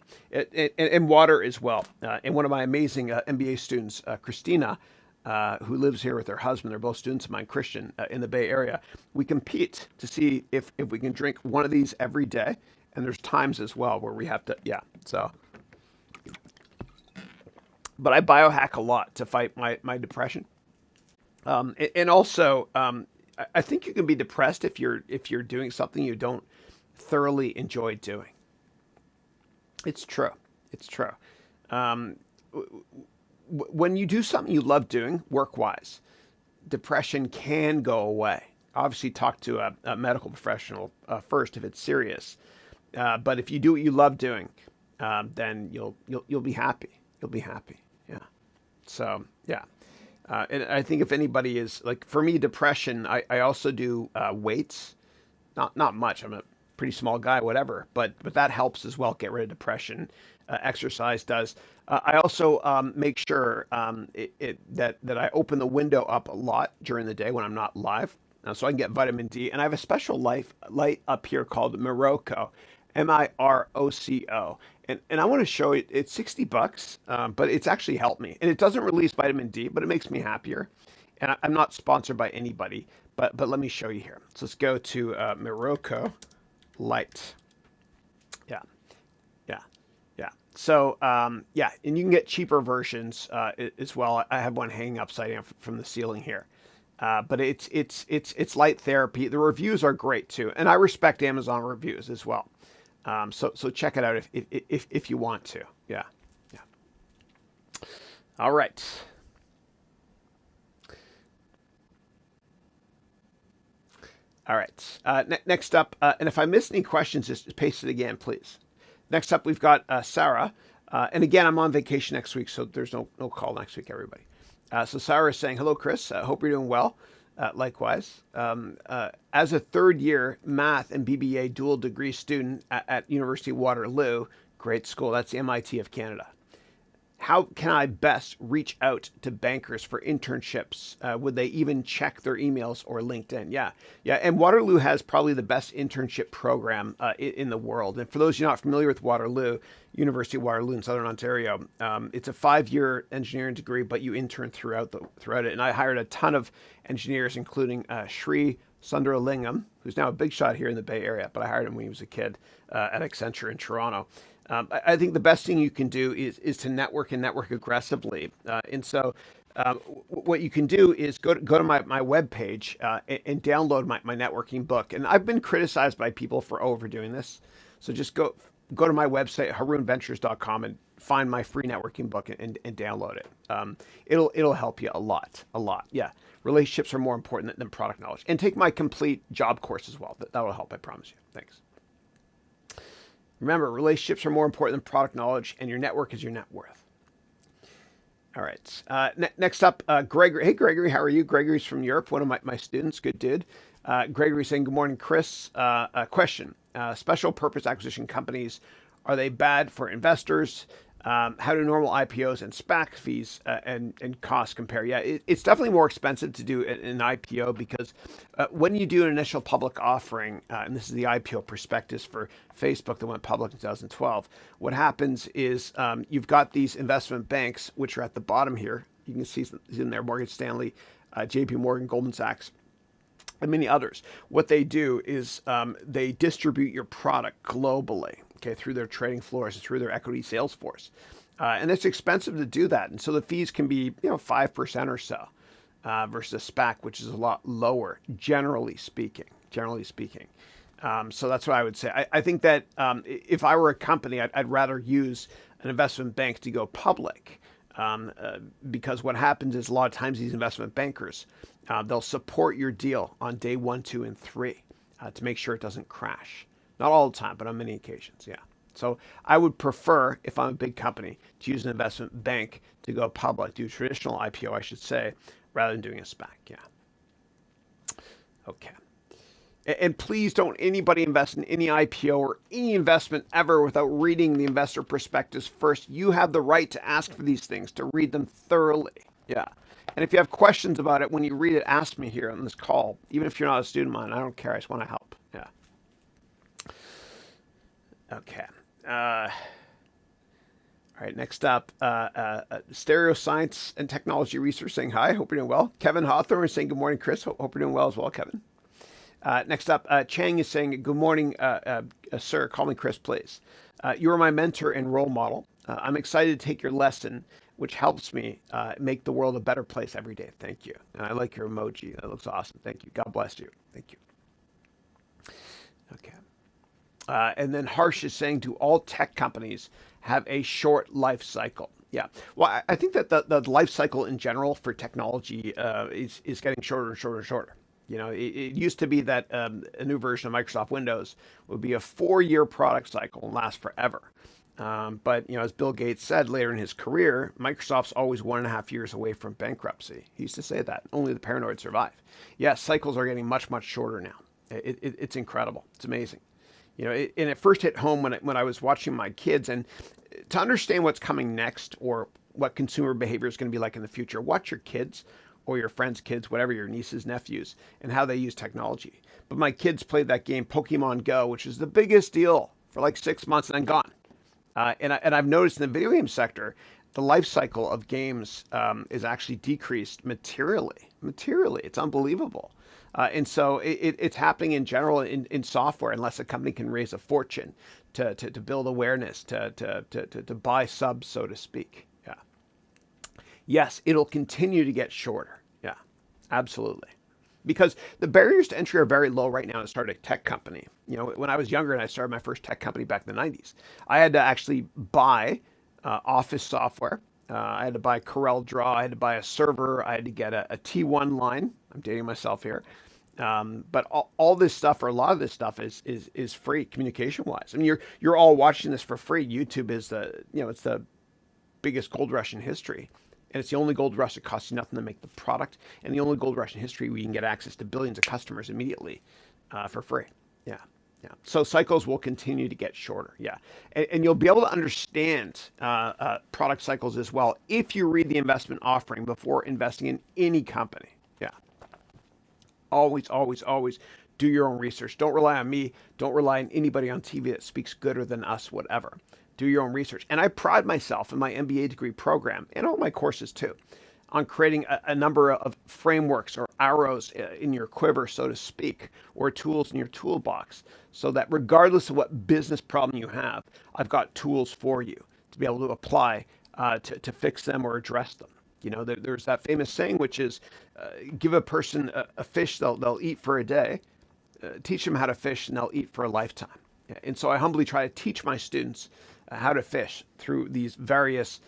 And water as well. And one of my amazing MBA students, Christina, who lives here with her husband, they're both students of mine, Christian, in the Bay Area. We compete to see if we can drink one of these every day. And there's times as well where we have to, so. But I biohack a lot to fight my depression. And also, I think you can be depressed if you're doing something you don't thoroughly enjoy doing. It's true. When you do something you love doing, work-wise, depression can go away. Obviously, talk to a medical professional first if it's serious. But if you do what you love doing, then you'll be happy. You'll be happy. Yeah. So yeah. And I think if anybody is like, for me, depression, I also do weights, not much. I'm a pretty small guy, whatever, but that helps as well. Get rid of depression. Exercise does. I also make sure that I open the window up a lot during the day when I'm not live, so I can get vitamin D. And I have a special light up here called Miroco, Miroco. And I want to show you, it's $60, but it's actually helped me. And it doesn't release vitamin D, but it makes me happier. And I'm not sponsored by anybody, but let me show you here. So let's go to Miroco Light. Yeah. So, and you can get cheaper versions as well. I have one hanging upside down from the ceiling here. But it's light therapy. The reviews are great too. And I respect Amazon reviews as well. So check it out if you want to. Yeah. All right. All right. Next up, and if I miss any questions, just paste it again, please. Next up, we've got Sarah. And again, I'm on vacation next week, so there's no call next week, everybody. So Sarah is saying, hello, Chris. Hope you're doing well. Likewise. As a third year math and BBA dual degree student at University of Waterloo, great school, that's the MIT of Canada. How can I best reach out to bankers for internships? Would they even check their emails or LinkedIn? Yeah. And Waterloo has probably the best internship program in the world. And for those of you not familiar with Waterloo, University of Waterloo in Southern Ontario, it's a 5-year engineering degree, but you intern throughout it. And I hired a ton of engineers, including Sri Sundaralingam, who's now a big shot here in the Bay Area, but I hired him when he was a kid at Accenture in Toronto. I think the best thing you can do is to network and network aggressively. And so what you can do is go to my webpage and download my networking book. And I've been criticized by people for overdoing this. So just go to my website, HarounVentures.com, and find my free networking book and download it. It'll help you a lot. Yeah. Relationships are more important than product knowledge. And take my complete job course as well. That will help, I promise you. Thanks. Remember, relationships are more important than product knowledge, and your network is your net worth. All right. Next up, Gregory. Hey, Gregory, how are you? Gregory's from Europe, one of my students. Good dude. Gregory saying, good morning, Chris. Question. Special purpose acquisition companies, are they bad for investors? How do normal IPOs and SPAC fees and costs compare? Yeah, it's definitely more expensive to do an IPO because when you do an initial public offering, and this is the IPO prospectus for Facebook that went public in 2012, what happens is you've got these investment banks, which are at the bottom here. You can see in there, Morgan Stanley, JP Morgan, Goldman Sachs, and many others. What they do is they distribute your product globally, okay, through their trading floors and through their equity sales force. And it's expensive to do that. And so the fees can be, 5% or so versus a SPAC, which is a lot lower, generally speaking. So that's what I would say. I think that if I were a company, I'd rather use an investment bank to go public because what happens is a lot of times these investment bankers, they'll support your deal on day 1, 2, and 3 to make sure it doesn't crash. Not all the time, but on many occasions, yeah. So I would prefer, if I'm a big company, to use an investment bank to go public, do a traditional IPO, I should say, rather than doing a SPAC, yeah. Okay. And please don't anybody invest in any IPO or any investment ever without reading the investor prospectus first. You have the right to ask for these things, to read them thoroughly, yeah. And if you have questions about it, when you read it, ask me here on this call. Even if you're not a student of mine, I don't care. I just want to help. Yeah. Okay. All right. Next up, Stereo Science and Technology Research saying hi. Hope you're doing well. Kevin Hawthorne is saying good morning, Chris. Hope you're doing well as well, Kevin. Next up, Chang is saying good morning, sir. Call me Chris, please. You are my mentor and role model. I'm excited to take your lesson, which helps me make the world a better place every day. Thank you. And I like your emoji. That looks awesome. Thank you. God bless you. Thank you. Okay. And then Harsh is saying, do all tech companies have a short life cycle? Yeah. Well, I think that the life cycle in general for technology is getting shorter and shorter and shorter. It used to be that a new version of Microsoft Windows would be a 4-year product cycle and last forever. But as Bill Gates said later in his career, Microsoft's always 1.5 years away from bankruptcy. He used to say that only the paranoid survive. Yes, cycles are getting much, much shorter now. It's incredible. It's amazing. And it first hit home when I was watching my kids, and to understand what's coming next or what consumer behavior is going to be like in the future, watch your kids or your friends' kids, whatever, your nieces, nephews, and how they use technology. But my kids played that game, Pokemon Go, which is the biggest deal for like 6 months and then gone. And I've noticed in the video game sector, the life cycle of games is actually decreased materially. It's unbelievable. And so it's happening in general in software, unless a company can raise a fortune to build awareness, to buy subs, so to speak. Yeah. Yes, it'll continue to get shorter. Yeah, absolutely. Because the barriers to entry are very low right now to start a tech company. When I was younger and I started my first tech company back in the 90s, I had to actually buy Office software. I had to buy Corel Draw. I had to buy a server. I had to get a T1 line. I'm dating myself here. But all this stuff, or a lot of this stuff, is free communication wise. I mean, you're all watching this for free. YouTube is it's the biggest gold rush in history. And it's the only gold rush that costs you nothing to make the product, and the only gold rush in history where you can get access to billions of customers immediately for free. Yeah. Yeah. So cycles will continue to get shorter. Yeah. And you'll be able to understand product cycles as well if you read the investment offering before investing in any company. Yeah. Always, always, always do your own research. Don't rely on me. Don't rely on anybody on TV that speaks gooder than us, whatever. Do your own research. And I pride myself in my MBA degree program, and all my courses too, on creating a number of frameworks or arrows in your quiver, so to speak, or tools in your toolbox, so that regardless of what business problem you have, I've got tools for you to be able to apply to fix them or address them. There's that famous saying, which is, give a person a fish they'll eat for a day, teach them how to fish, and they'll eat for a lifetime. And so I humbly try to teach my students how to fish through these various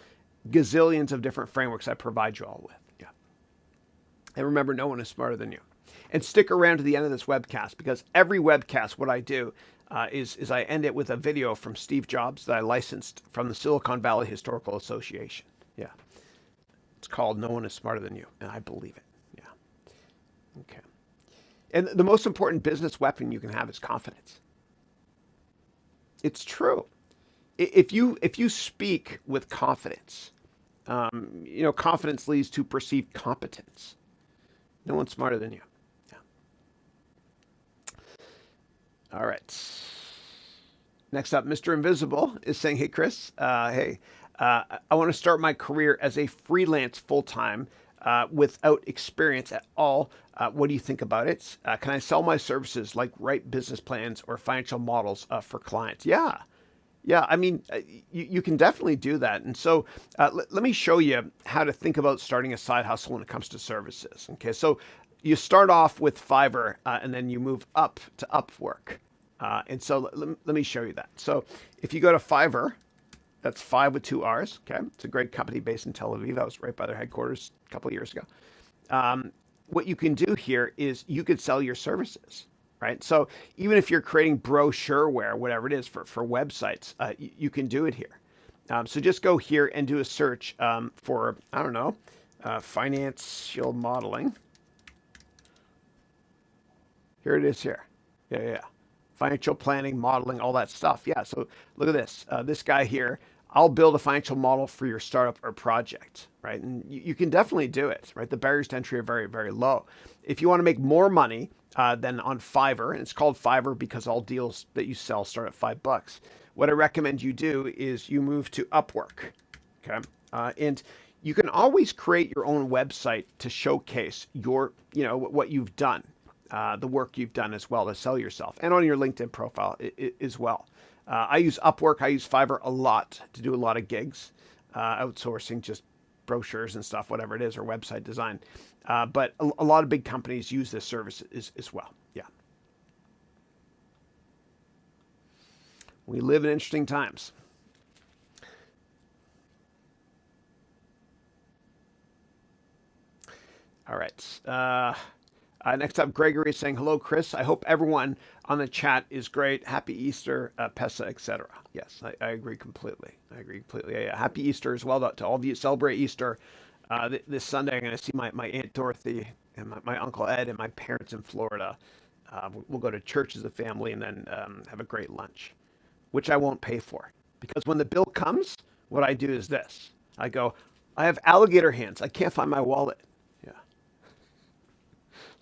gazillions of different frameworks I provide you all with. Yeah. And remember, no one is smarter than you. And stick around to the end of this webcast, because every webcast, what I do is I end it with a video from Steve Jobs that I licensed from the Silicon Valley Historical Association. Yeah. It's called No One is Smarter Than You, and I believe it. Yeah. Okay. And the most important business weapon you can have is confidence. It's true. If you speak with confidence, confidence leads to perceived competence. No one's smarter than you. Yeah. All right. Next up, Mr. Invisible is saying, "Hey Chris, hey, I want to start my career as a freelance full-time without experience at all. What do you think about it? Can I sell my services, like write business plans or financial models for clients?" Yeah. Yeah, I mean, you can definitely do that. And so let me show you how to think about starting a side hustle when it comes to services. Okay, so you start off with Fiverr and then you move up to Upwork. And so let me show you that. So if you go to Fiverr, that's 5 with 2 R's. Okay, it's a great company based in Tel Aviv. I was right by their headquarters a couple of years ago. What you can do here is you could sell your services. Right. So even if you're creating brochureware, whatever it is for websites, you can do it here. So just go here and do a search for, I don't know, financial modeling. Here it is here. Yeah. Financial planning, modeling, all that stuff. Yeah. So look at this. This guy here, I'll build a financial model for your startup or project. Right. And you can definitely do it. Right. The barriers to entry are very, very low. If you want to make more money, then on Fiverr, and it's called Fiverr because all deals that you sell start at $5. What I recommend you do is you move to Upwork, okay? And you can always create your own website to showcase what you've done, the work you've done as well to sell yourself, and on your LinkedIn profile as well. I use Upwork, I use Fiverr a lot to do a lot of gigs, outsourcing just brochures and stuff, whatever it is, or website design. But a lot of big companies use this service as well. Yeah. We live in interesting times. All right. Next up, Gregory is saying, "Hello, Chris. I hope everyone on the chat is great. Happy Easter, Pessa, etc." Yes, I agree completely. Yeah. Happy Easter as well to all of you. Celebrate Easter. This Sunday, I'm going to see my Aunt Dorothy and my Uncle Ed and my parents in Florida. We'll go to church as a family and then have a great lunch, which I won't pay for. Because when the bill comes, what I do is this. I go, I have alligator hands. I can't find my wallet. Yeah.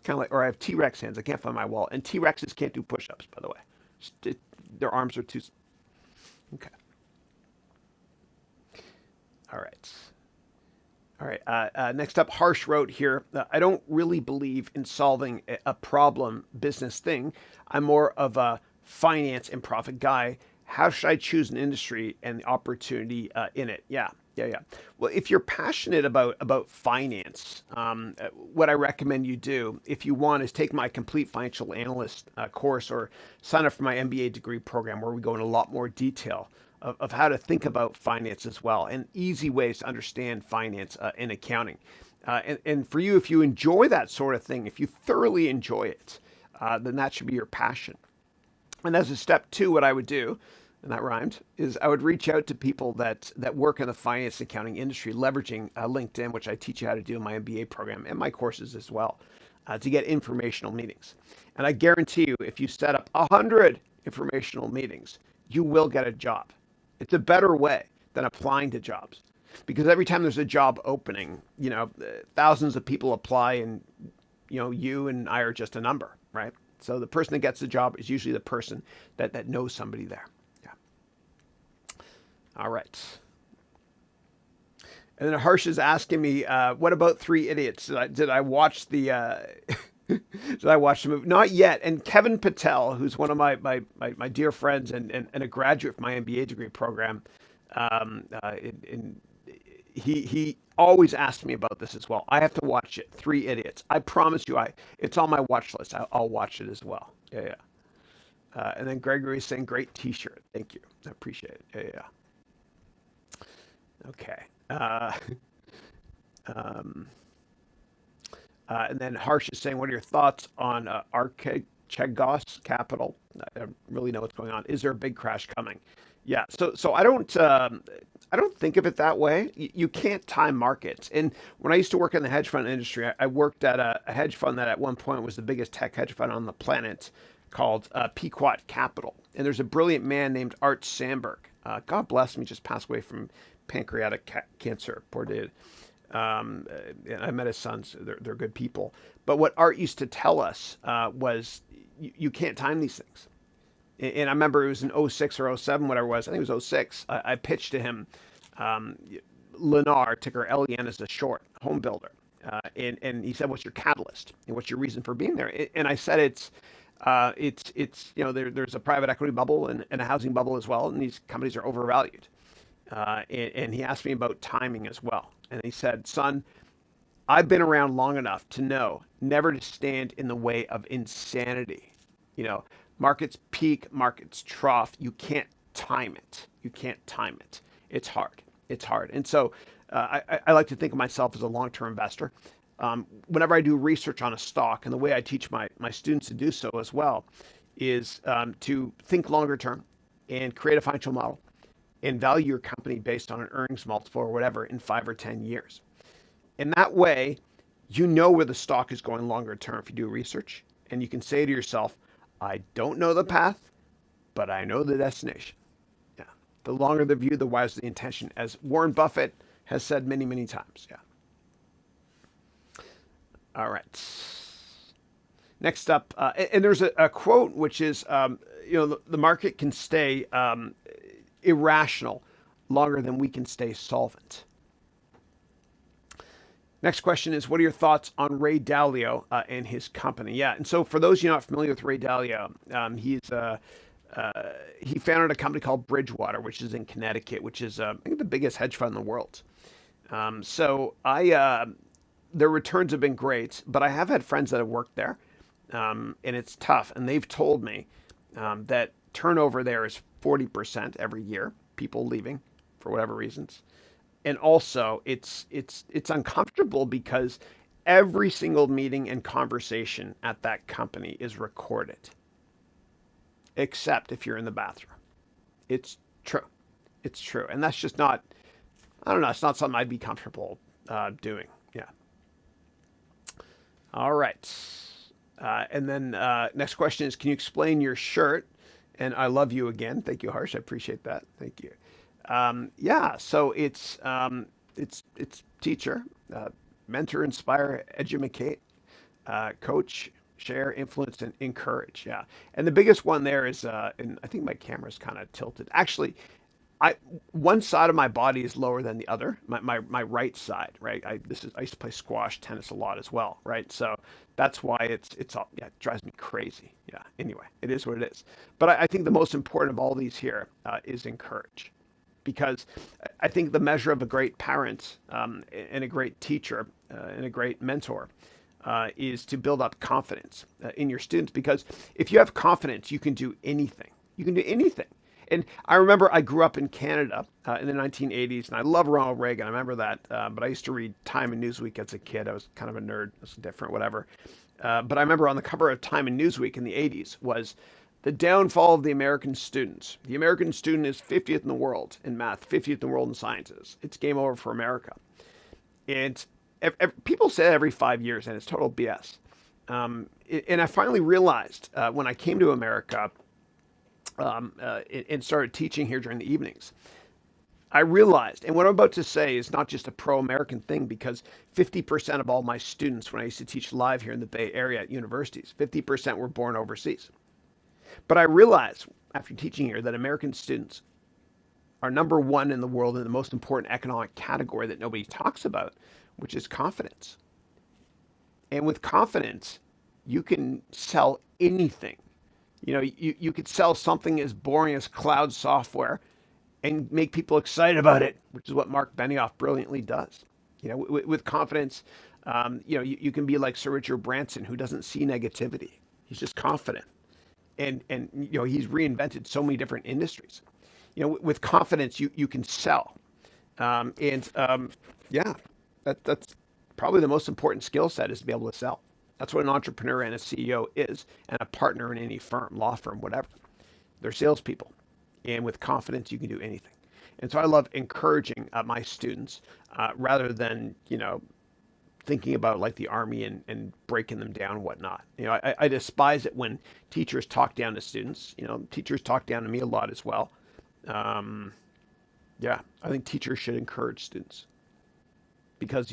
Kind of like, or I have T-Rex hands. I can't find my wallet. And T-Rexes can't do push-ups, by the way. Their arms are too... Okay. All right. All right. Next up, Harsh wrote here, "I don't really believe in solving a problem business thing. I'm more of a finance and profit guy. How should I choose an industry and the opportunity in it?" Yeah. Well, if you're passionate about finance, what I recommend you do, if you want, is take my complete financial analyst course or sign up for my MBA degree program, where we go in a lot more detail of how to think about finance as well, and easy ways to understand finance and accounting. And for you, if you enjoy that sort of thing, if you thoroughly enjoy it, then that should be your passion. And as a step two, what I would do, and that rhymed, is I would reach out to people that work in the finance accounting industry, leveraging LinkedIn, which I teach you how to do in my MBA program and my courses as well, to get informational meetings. And I guarantee you, if you set up 100 informational meetings, you will get a job. It's a better way than applying to jobs, because every time there's a job opening, thousands of people apply, and you and I are just a number, right? So the person that gets the job is usually the person that knows somebody there. Yeah. All right. And then Harsh is asking me, what about Three Idiots? Did I watch the did I watch the movie? Not yet. And Kevin Patel, who's one of my dear friends and a graduate from my MBA degree program, he always asks me about this as well. I have to watch it. Three Idiots. I promise you, it's on my watch list. I'll watch it as well. Yeah. And then Gregory is saying, great T-shirt. Thank you. I appreciate it. Yeah. Okay. And then Harsh is saying, what are your thoughts on Archegos Capital? I don't really know what's going on. Is there a big crash coming? Yeah. So I don't think of it that way. You can't time markets. And when I used to work in the hedge fund industry, I worked at a hedge fund that at one point was the biggest tech hedge fund on the planet, called Pequot Capital. And there's a brilliant man named Art Sandberg. God bless him, he just passed away from pancreatic cancer. Poor dude. And I met his sons. They're good people. But what Art used to tell us was you can't time these things. And I remember it was in '06 or '07, whatever it was. I think it was '06. I pitched to him Lennar, ticker LEN, as a short home builder. And he said, what's your catalyst? And what's your reason for being there? And I said, it's there's a private equity bubble and a housing bubble as well. And these companies are overvalued. And he asked me about timing as well. And he said, son, I've been around long enough to know never to stand in the way of insanity. Markets peak, markets trough. You can't time it. It's hard. And so I like to think of myself as a long-term investor. Whenever I do research on a stock, and the way I teach my students to do so as well, is to think longer term and create a financial model and value your company based on an earnings multiple or whatever in 5 or 10 years. And that way, where the stock is going longer term if you do research, and you can say to yourself, I don't know the path, but I know the destination. Yeah. The longer the view, the wiser the intention, as Warren Buffett has said many, many times. Yeah. All right. Next up, and there's a quote which is, the market can stay irrational longer than we can stay solvent. Next question is, what are your thoughts on Ray Dalio and his company? Yeah, and so for those of you not familiar with Ray Dalio, he founded a company called Bridgewater, which is in Connecticut, which is I think the biggest hedge fund in the world. Their returns have been great, but I have had friends that have worked there, and it's tough. And they've told me that turnover there is 40% every year, people leaving for whatever reasons. And also, it's uncomfortable because every single meeting and conversation at that company is recorded, except if you're in the bathroom. It's true. And that's just not, I don't know, it's not something I'd be comfortable doing. Yeah. All right. And then next question is, can you explain your shirt? And I love you again. Thank you, Harsh. I appreciate that. Thank you. So it's teacher, mentor, inspire, educate, coach, share, influence, and encourage. Yeah. And the biggest one there is, and I think my camera's kind of tilted. Actually, one side of my body is lower than the other, my right side, right? I used to play squash, tennis a lot as well, right? So that's why it's all, it drives me crazy. Yeah. Anyway, it is what it is. But I think the most important of all these here is encourage. Because I think the measure of a great parent and a great teacher and a great mentor is to build up confidence in your students. Because if you have confidence, you can do anything. And I remember I grew up in Canada in the 1980s, and I love Ronald Reagan. I remember that. But I used to read Time and Newsweek as a kid. I was kind of a nerd. It was different, whatever. But I remember on the cover of Time and Newsweek in the 80s was the downfall of the American students. The American student is 50th in the world in math, 50th in the world in sciences. It's game over for America. And people say that every 5 years, and it's total BS. And I finally realized when I came to America and started teaching here during the evenings, I realized, and what I'm about to say is not just a pro-American thing, because 50% of all my students, when I used to teach live here in the Bay Area at universities, 50% were born overseas. But I realized after teaching here that American students are number one in the world in the most important economic category that nobody talks about, which is confidence. And with confidence, you can sell anything. You could sell something as boring as cloud software and make people excited about it, which is what Mark Benioff brilliantly does. With confidence, you can be like Sir Richard Branson, who doesn't see negativity. He's just confident. And he's reinvented so many different industries. With confidence, you can sell. Yeah, that's probably the most important skill set, is to be able to sell. That's what an entrepreneur and a CEO is, and a partner in any firm, law firm, whatever. They're salespeople. And with confidence, you can do anything. And so I love encouraging my students rather than, thinking about like the army and breaking them down and whatnot. I despise it when teachers talk down to students. Teachers talk down to me a lot as well. Yeah, I think teachers should encourage students, because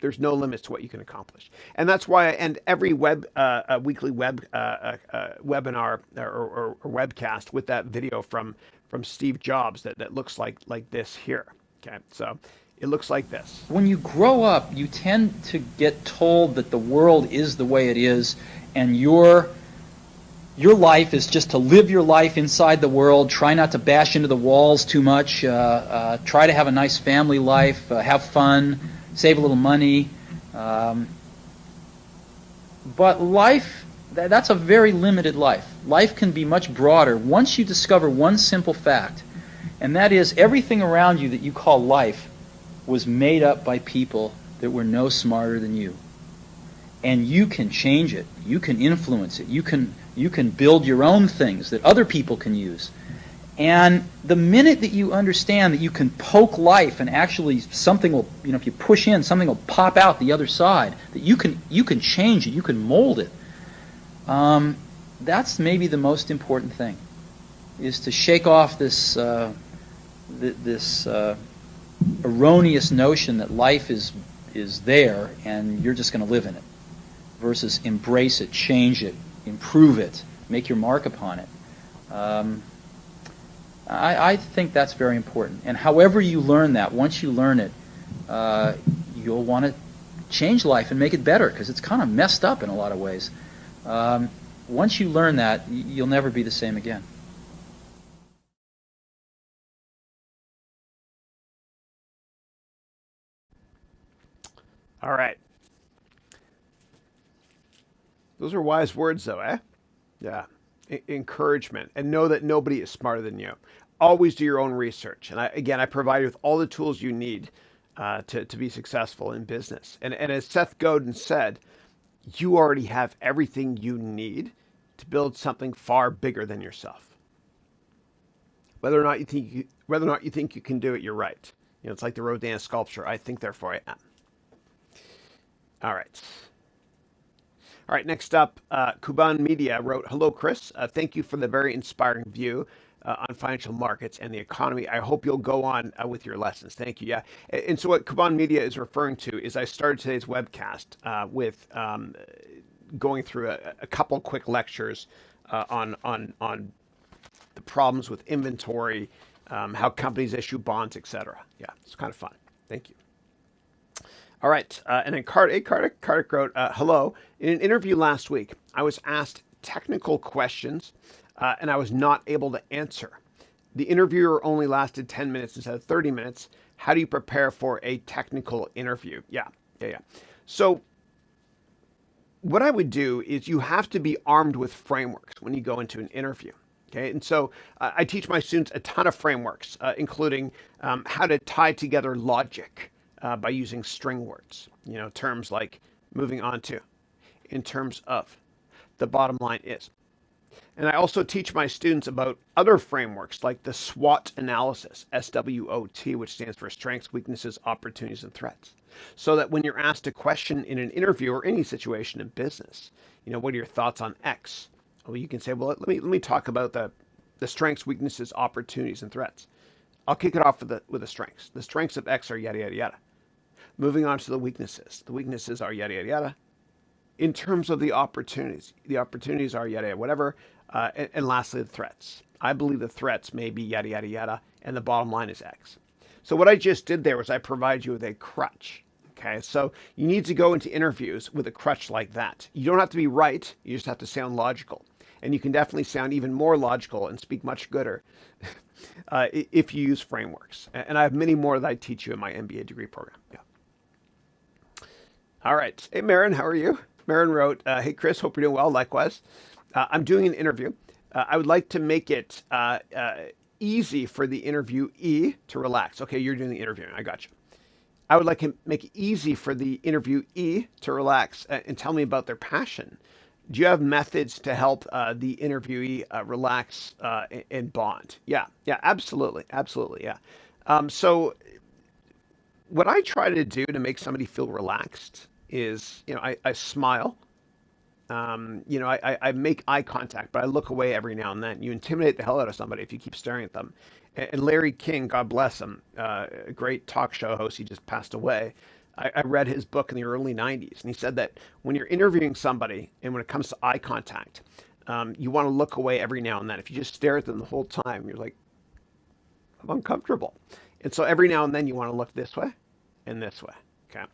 there's no limits to what you can accomplish. And that's why I end every weekly webinar or webcast with that video from Steve Jobs that looks like this here. Okay, so it looks like this. When you grow up, you tend to get told that the world is the way it is, and your life is just to live your life inside the world, try not to bash into the walls too much, try to have a nice family life, have fun, save a little money. But life, that's a very limited life. Life can be much broader once you discover one simple fact, and that is everything around you that you call life was made up by people that were no smarter than you. And you can change it. You can influence it. You can build your own things that other people can use. And the minute that you understand that you can poke life and actually something will, if you push in, something will pop out the other side, that you can change it, you can mold it, that's maybe the most important thing, is to shake off this erroneous notion that life is there and you're just going to live in it, versus embrace it, change it, improve it, make your mark upon it. I think that's very important. And however you learn that, once you learn it, you'll want to change life and make it better, because it's kind of messed up in a lot of ways. Once you learn that, you'll never be the same again. All right. Those are wise words, though, eh? Yeah. Encouragement, and know that nobody is smarter than you. Always do your own research. And I provide you with all the tools you need to be successful in business. And as Seth Godin said, you already have everything you need to build something far bigger than yourself. Whether or not you think you can do it, you're right. It's like the Rodin sculpture. I think, therefore I am. All right. All right, next up, Kuban Media wrote, "Hello, Chris. Thank you for the very inspiring view on financial markets and the economy. I hope you'll go on with your lessons." Thank you. Yeah. And so what Kuban Media is referring to is I started today's webcast with going through a couple quick lectures on the problems with inventory, how companies issue bonds, etc. Yeah, it's kind of fun. Thank you. All right, and then Kartik wrote, "Hello. In an interview last week, I was asked technical questions, and I was not able to answer. The interviewer only lasted 10 minutes instead of 30 minutes. How do you prepare for a technical interview?" Yeah. So what I would do is you have to be armed with frameworks when you go into an interview. Okay, and so I teach my students a ton of frameworks, including how to tie together logic by using string words. Terms like moving on to, in terms of, the bottom line is. And I also teach my students about other frameworks like the SWOT analysis, SWOT, which stands for strengths, weaknesses, opportunities, and threats. So that when you're asked a question in an interview or any situation in business, what are your thoughts on X? Well, you can say, well, let me talk about the strengths, weaknesses, opportunities, and threats. I'll kick it off with the strengths. The strengths of X are yada, yada, yada. Moving on to the weaknesses. The weaknesses are yada, yada, yada. In terms of the opportunities are yada, yada, whatever. And lastly, the threats. I believe the threats may be yada, yada, yada, and the bottom line is X. So what I just did there was I provide you with a crutch. Okay, so you need to go into interviews with a crutch like that. You don't have to be right, you just have to sound logical. And you can definitely sound even more logical and speak much gooder if you use frameworks. And I have many more that I teach you in my MBA degree program. Yeah. All right. Hey, Marin, how are you? Marin wrote, hey, Chris, hope you're doing well. Likewise. I'm doing an interview. I would like to make it easy for the interviewee to relax. Okay, you're doing the interviewing. I got you. I would like to make it easy for the interviewee to relax and tell me about their passion. Do you have methods to help the interviewee relax and bond? Yeah, absolutely. Yeah. So what I try to do to make somebody feel relaxed is, I smile. I make eye contact, but I look away every now and then. You intimidate the hell out of somebody if you keep staring at them. And Larry King, God bless him, a great talk show host, he just passed away. I read his book in the early 90s, and he said that when you're interviewing somebody, and when it comes to eye contact, you want to look away every now and then. If you just stare at them the whole time, you're like, I'm uncomfortable. And so every now and then you want to look this way and this way, okay?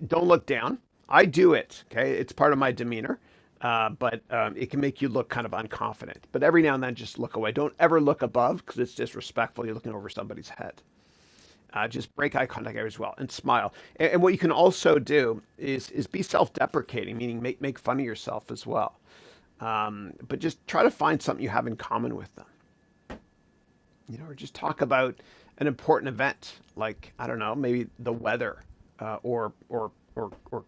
Don't look down. I do it, okay? It's part of my demeanor, but it can make you look kind of unconfident. But every now and then, just look away. Don't ever look above because it's disrespectful. You're looking over somebody's head. Just break eye contact as well and smile. And what you can also do is be self-deprecating, meaning make fun of yourself as well. But just try to find something you have in common with them. Or just talk about an important event, like, I don't know, maybe the weather, or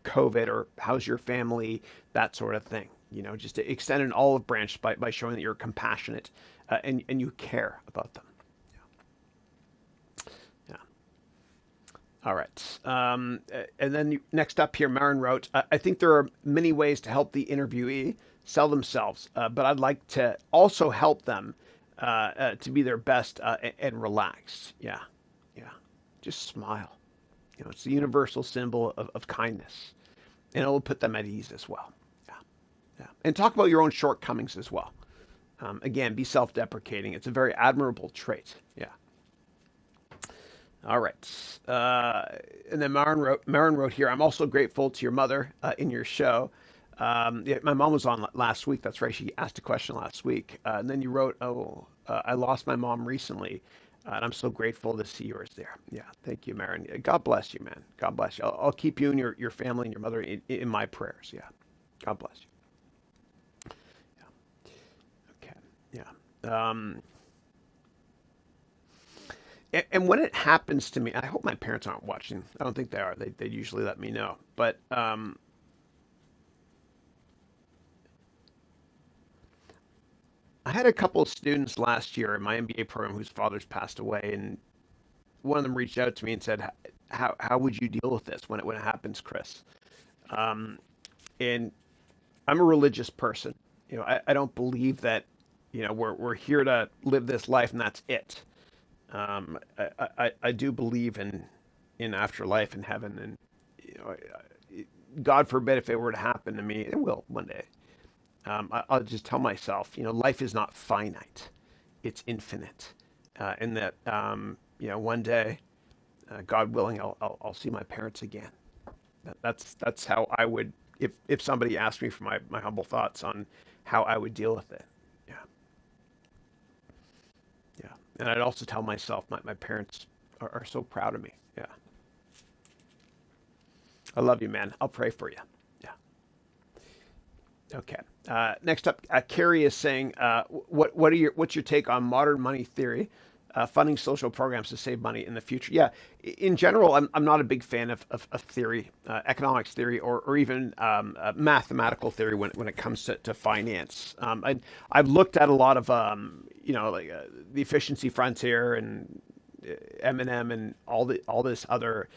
COVID, or how's your family, that sort of thing. Just to extend an olive branch by showing that you're compassionate and you care about them. Yeah. All right. And then next up here, Marin wrote, I think there are many ways to help the interviewee sell themselves, but I'd like to also help them to be their best and relaxed. Yeah. Just smile. It's the universal symbol of kindness, and it will put them at ease as well. Yeah. And talk about your own shortcomings as well. Again, be self-deprecating. It's a very admirable trait. Yeah. All right. And then Marin wrote here, I'm also grateful to your mother in your show. Yeah, my mom was on last week. That's right. She asked a question last week. And then you wrote, I lost my mom recently. And I'm so grateful to see yours there. Yeah, thank you, Marin. God bless you, man. God bless you. I'll keep you and your family and your mother in my prayers. Yeah, God bless you. Yeah. Okay. Yeah. And when it happens to me, I hope my parents aren't watching. I don't think they are. They usually let me know. But I had a couple of students last year in my MBA program whose fathers passed away, and one of them reached out to me and said, "How would you deal with this when it happens, Chris?" And I'm a religious person. I don't believe that we're here to live this life and that's it. I do believe in afterlife and heaven, and God forbid if it were to happen to me, it will one day. I'll just tell myself, life is not finite; it's infinite, and that one day, God willing, I'll see my parents again. That's how I would, if somebody asked me for my humble thoughts on how I would deal with it. Yeah, and I'd also tell myself my parents are so proud of me. Yeah, I love you, man. I'll pray for you. Okay. Next up, Carrie is saying, what's your take on modern money theory, funding social programs to save money in the future? Yeah, in general, I'm not a big fan of theory, economics theory, or even mathematical theory when it comes to finance. I've looked at a lot of the efficiency frontier and M&M and all this other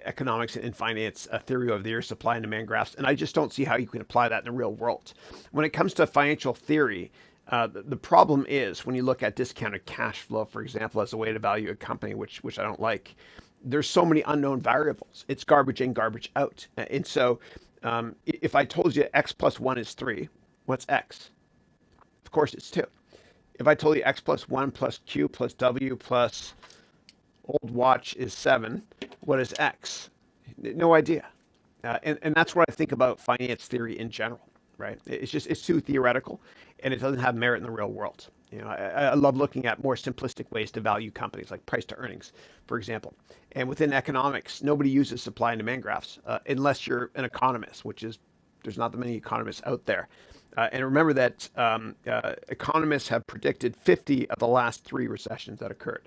economics and finance theory of the year, supply and demand graphs, and I just don't see how you can apply that in the real world. When it comes to financial theory, the problem is when you look at discounted cash flow, for example, as a way to value a company, which I don't like. There's so many unknown variables. It's garbage in, garbage out, and so if I told you x plus 1 is 3, what's x? Of course, it's 2. If I told you x plus 1 plus q plus w plus old watch is 7, what is x? No idea. And that's what I think about finance theory in general, right? It's too theoretical, and it doesn't have merit in the real world. I love looking at more simplistic ways to value companies, like price to earnings, for example. And within economics, nobody uses supply and demand graphs unless you're an economist, there's not that many economists out there. And remember that economists have predicted 50 of the last 3 recessions that occurred.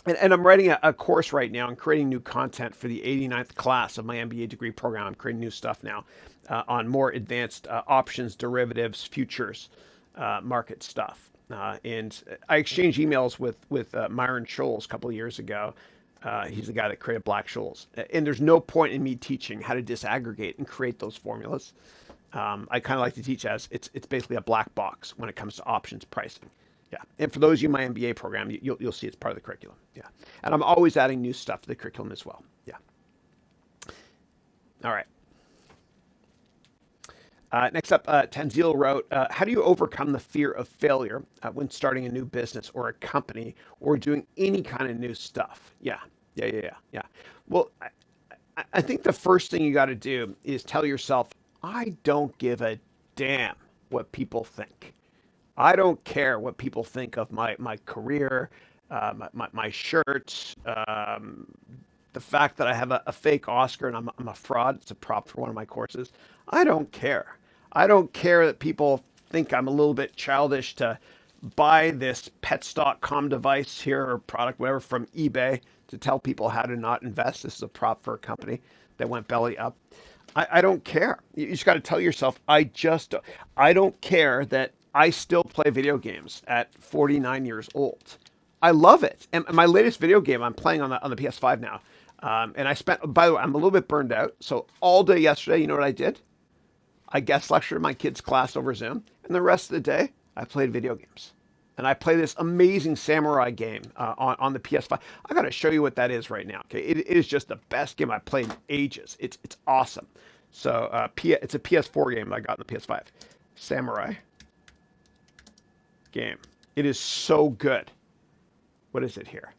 And I'm writing a course right now and creating new content for the 89th class of my MBA degree program. I'm creating new stuff now on more advanced options, derivatives, futures, market stuff. And I exchanged emails with Myron Scholes a couple of years ago. He's the guy that created Black Scholes. And there's no point in me teaching how to disaggregate and create those formulas. I kind of like to teach as it's basically a black box when it comes to options pricing. Yeah, and for those of you in my MBA program, you'll see it's part of the curriculum. Yeah, and I'm always adding new stuff to the curriculum as well. Yeah. All right. Next up, Tanzil wrote, how do you overcome the fear of failure when starting a new business or a company or doing any kind of new stuff? Yeah. Well, I think the first thing you got to do is tell yourself, I don't give a damn what people think. I don't care what people think of my career, my shirt, the fact that I have a fake Oscar and I'm a fraud. It's a prop for one of my courses. I don't care. I don't care that people think I'm a little bit childish to buy this pets.com device here or product, whatever, from eBay to tell people how to not invest. This is a prop for a company that went belly up. I don't care. You just got to tell yourself, I don't care that I still play video games at 49 years old. I love it. And my latest video game I'm playing on the PS5 now. And by the way, I'm a little bit burned out. So all day yesterday, you know what I did? I guest lectured my kids' class over Zoom. And the rest of the day, I played video games. And I play this amazing samurai game on the PS5. I got to show you what that is right now. Okay, it is just the best game I've played in ages. It's awesome. So it's a PS4 game I got in the PS5. Samurai game. It is so good. What is it here?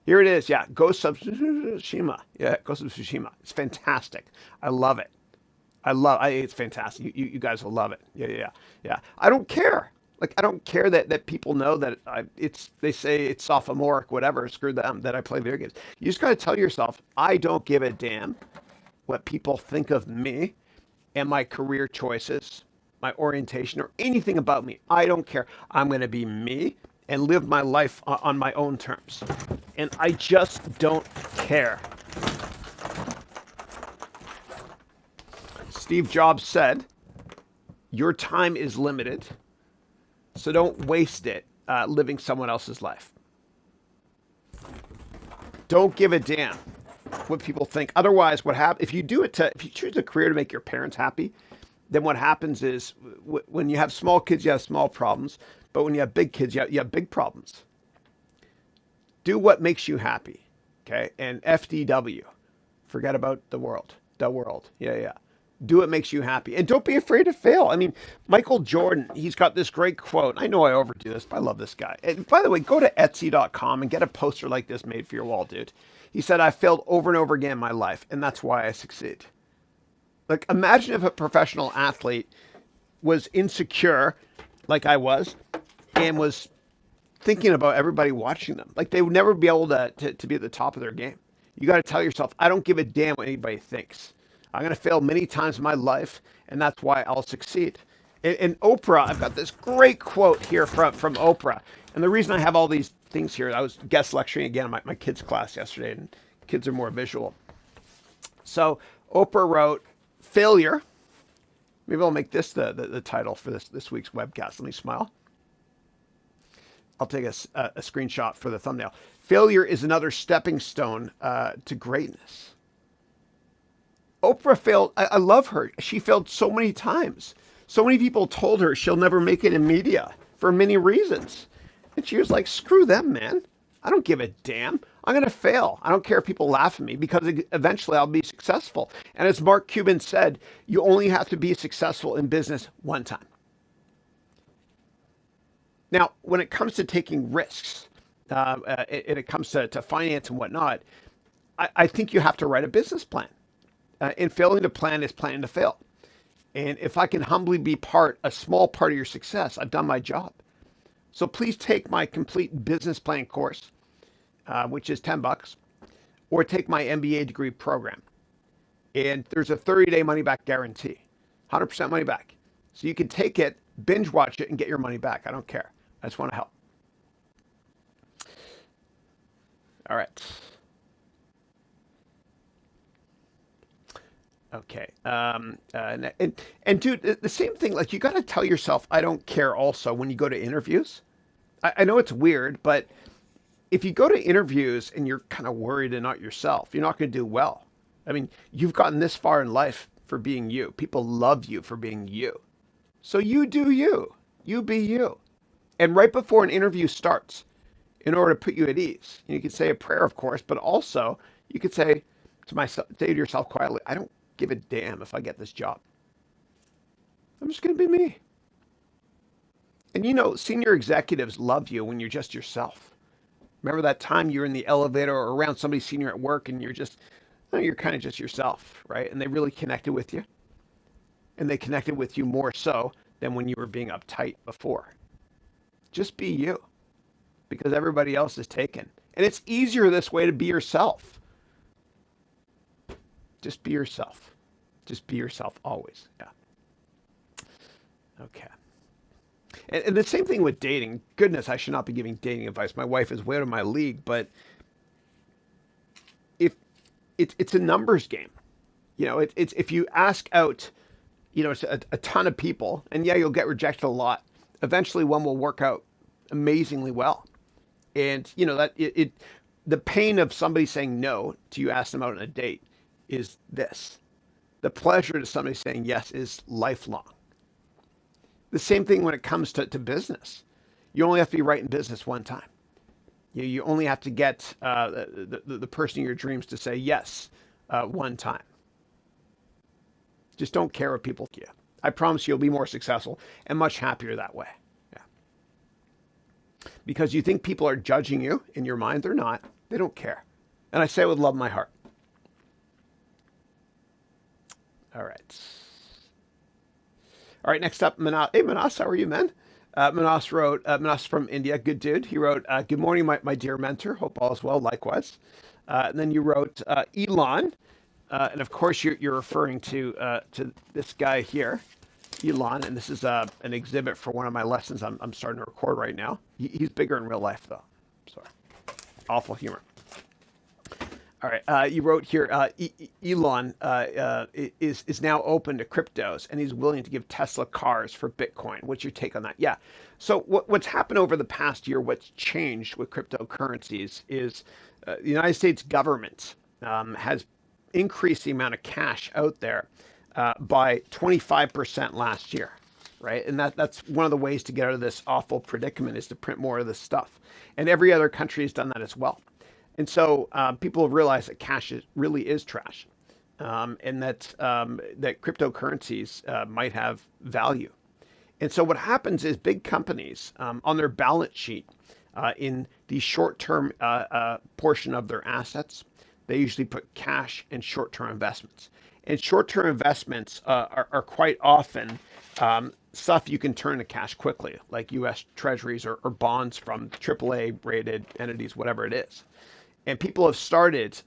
Here it is. Yeah, Ghost of Tsushima. Yeah, Ghost of Tsushima. It's fantastic. I love it. It's fantastic. You guys will love it. Yeah. I don't care. Like, I don't care that people know that they say it's sophomoric, whatever. Screw them that I play video games. You just got to tell yourself, I don't give a damn what people think of me and my career choices, my orientation, or anything about me. I don't care. I'm going to be me and live my life on my own terms. And I just don't care. Steve Jobs said, your time is limited, so don't waste it living someone else's life. Don't give a damn what people think. Otherwise, what happens if you choose a career to make your parents happy, then what happens is when you have small kids, you have small problems. But when you have big kids, you have big problems. Do what makes you happy, okay? And FDW, forget about the world. Yeah. Do what makes you happy. And don't be afraid to fail. I mean, Michael Jordan, he's got this great quote. I know I overdo this, but I love this guy. And by the way, go to Etsy.com and get a poster like this made for your wall, dude. He said, I failed over and over again in my life, and that's why I succeed. Like, imagine if a professional athlete was insecure like I was and was thinking about everybody watching them. Like, they would never be able to be at the top of their game. You got to tell yourself, I don't give a damn what anybody thinks. I'm going to fail many times in my life, and that's why I'll succeed. And Oprah, I've got this great quote here from Oprah. And the reason I have all these things here, I was guest lecturing again in my kids' class yesterday, and kids are more visual. So Oprah wrote, failure. Maybe I'll make this the title for this week's webcast. Let me smile. I'll take a screenshot for the thumbnail. Failure is another stepping stone to greatness. Oprah failed. I love her. She failed so many times. So many people told her she'll never make it in media for many reasons. And she was like, screw them, man. I don't give a damn. I'm going to fail. I don't care if people laugh at me because eventually I'll be successful. And as Mark Cuban said, you only have to be successful in business one time. Now, when it comes to taking risks, it comes to finance and whatnot, I think you have to write a business plan. And failing to plan is planning to fail. And if I can humbly be a small part of your success, I've done my job. So please take my complete business plan course, which is $10, or take my MBA degree program. And there's a 30-day money-back guarantee, 100% money back. So you can take it, binge watch it, and get your money back. I don't care. I just want to help. All right. Okay. And dude, the same thing, like you got to tell yourself, I don't care also when you go to interviews. I know it's weird, but if you go to interviews and you're kind of worried and not yourself, you're not going to do well. I mean, you've gotten this far in life for being you. People love you for being you. So you do you. You be you. And right before an interview starts, in order to put you at ease, you could say a prayer, of course, but also you could say to yourself quietly, I don't give a damn if I get this job. I'm just going to be me. And you know, senior executives love you when you're just yourself. Remember that time you're in the elevator or around somebody senior at work and you're kind of just yourself, right? And they really connected with you. And they connected with you more so than when you were being uptight before. Just be you, because everybody else is taken. And it's easier this way to be yourself. Just be yourself. Just be yourself always. Yeah. Okay. And the same thing with dating. Goodness, I should not be giving dating advice. My wife is way out of my league, but if it's a numbers game, you know, it's if you ask out, you know, a ton of people, and yeah, you'll get rejected a lot. Eventually, one will work out amazingly well. And you know that the pain of somebody saying no to you ask them out on a date is this. The pleasure to somebody saying yes is lifelong. The same thing when it comes to business. You only have to be right in business one time. You only have to get the person in your dreams to say yes one time. Just don't care what people think. I promise you'll be more successful and much happier that way. Yeah. Because you think people are judging you in your mind. They're not. They don't care. And I say it with love in my heart. All right. All right, next up, Manas. Hey, Manas, how are you, man? Manas wrote, Manas from India, good dude. He wrote, good morning, my dear mentor. Hope all is well, likewise. And then you wrote, Elon. And of course, you're referring to this guy here, Elon. And this is an exhibit for one of my lessons I'm starting to record right now. He's bigger in real life, though. Sorry. Awful humor. All right, you wrote here, Elon is now open to cryptos, and he's willing to give Tesla cars for Bitcoin. What's your take on that? Yeah. So what's happened over the past year, what's changed with cryptocurrencies is the United States government has increased the amount of cash out there by 25% last year, right? And that's one of the ways to get out of this awful predicament is to print more of this stuff. And every other country has done that as well. And so people have realized that cash really is trash, and that cryptocurrencies might have value. And so what happens is big companies on their balance sheet in the short-term portion of their assets, they usually put cash and short-term investments. And short-term investments are quite often stuff you can turn to cash quickly, like U.S. treasuries or bonds from AAA-rated entities, whatever it is. And people have started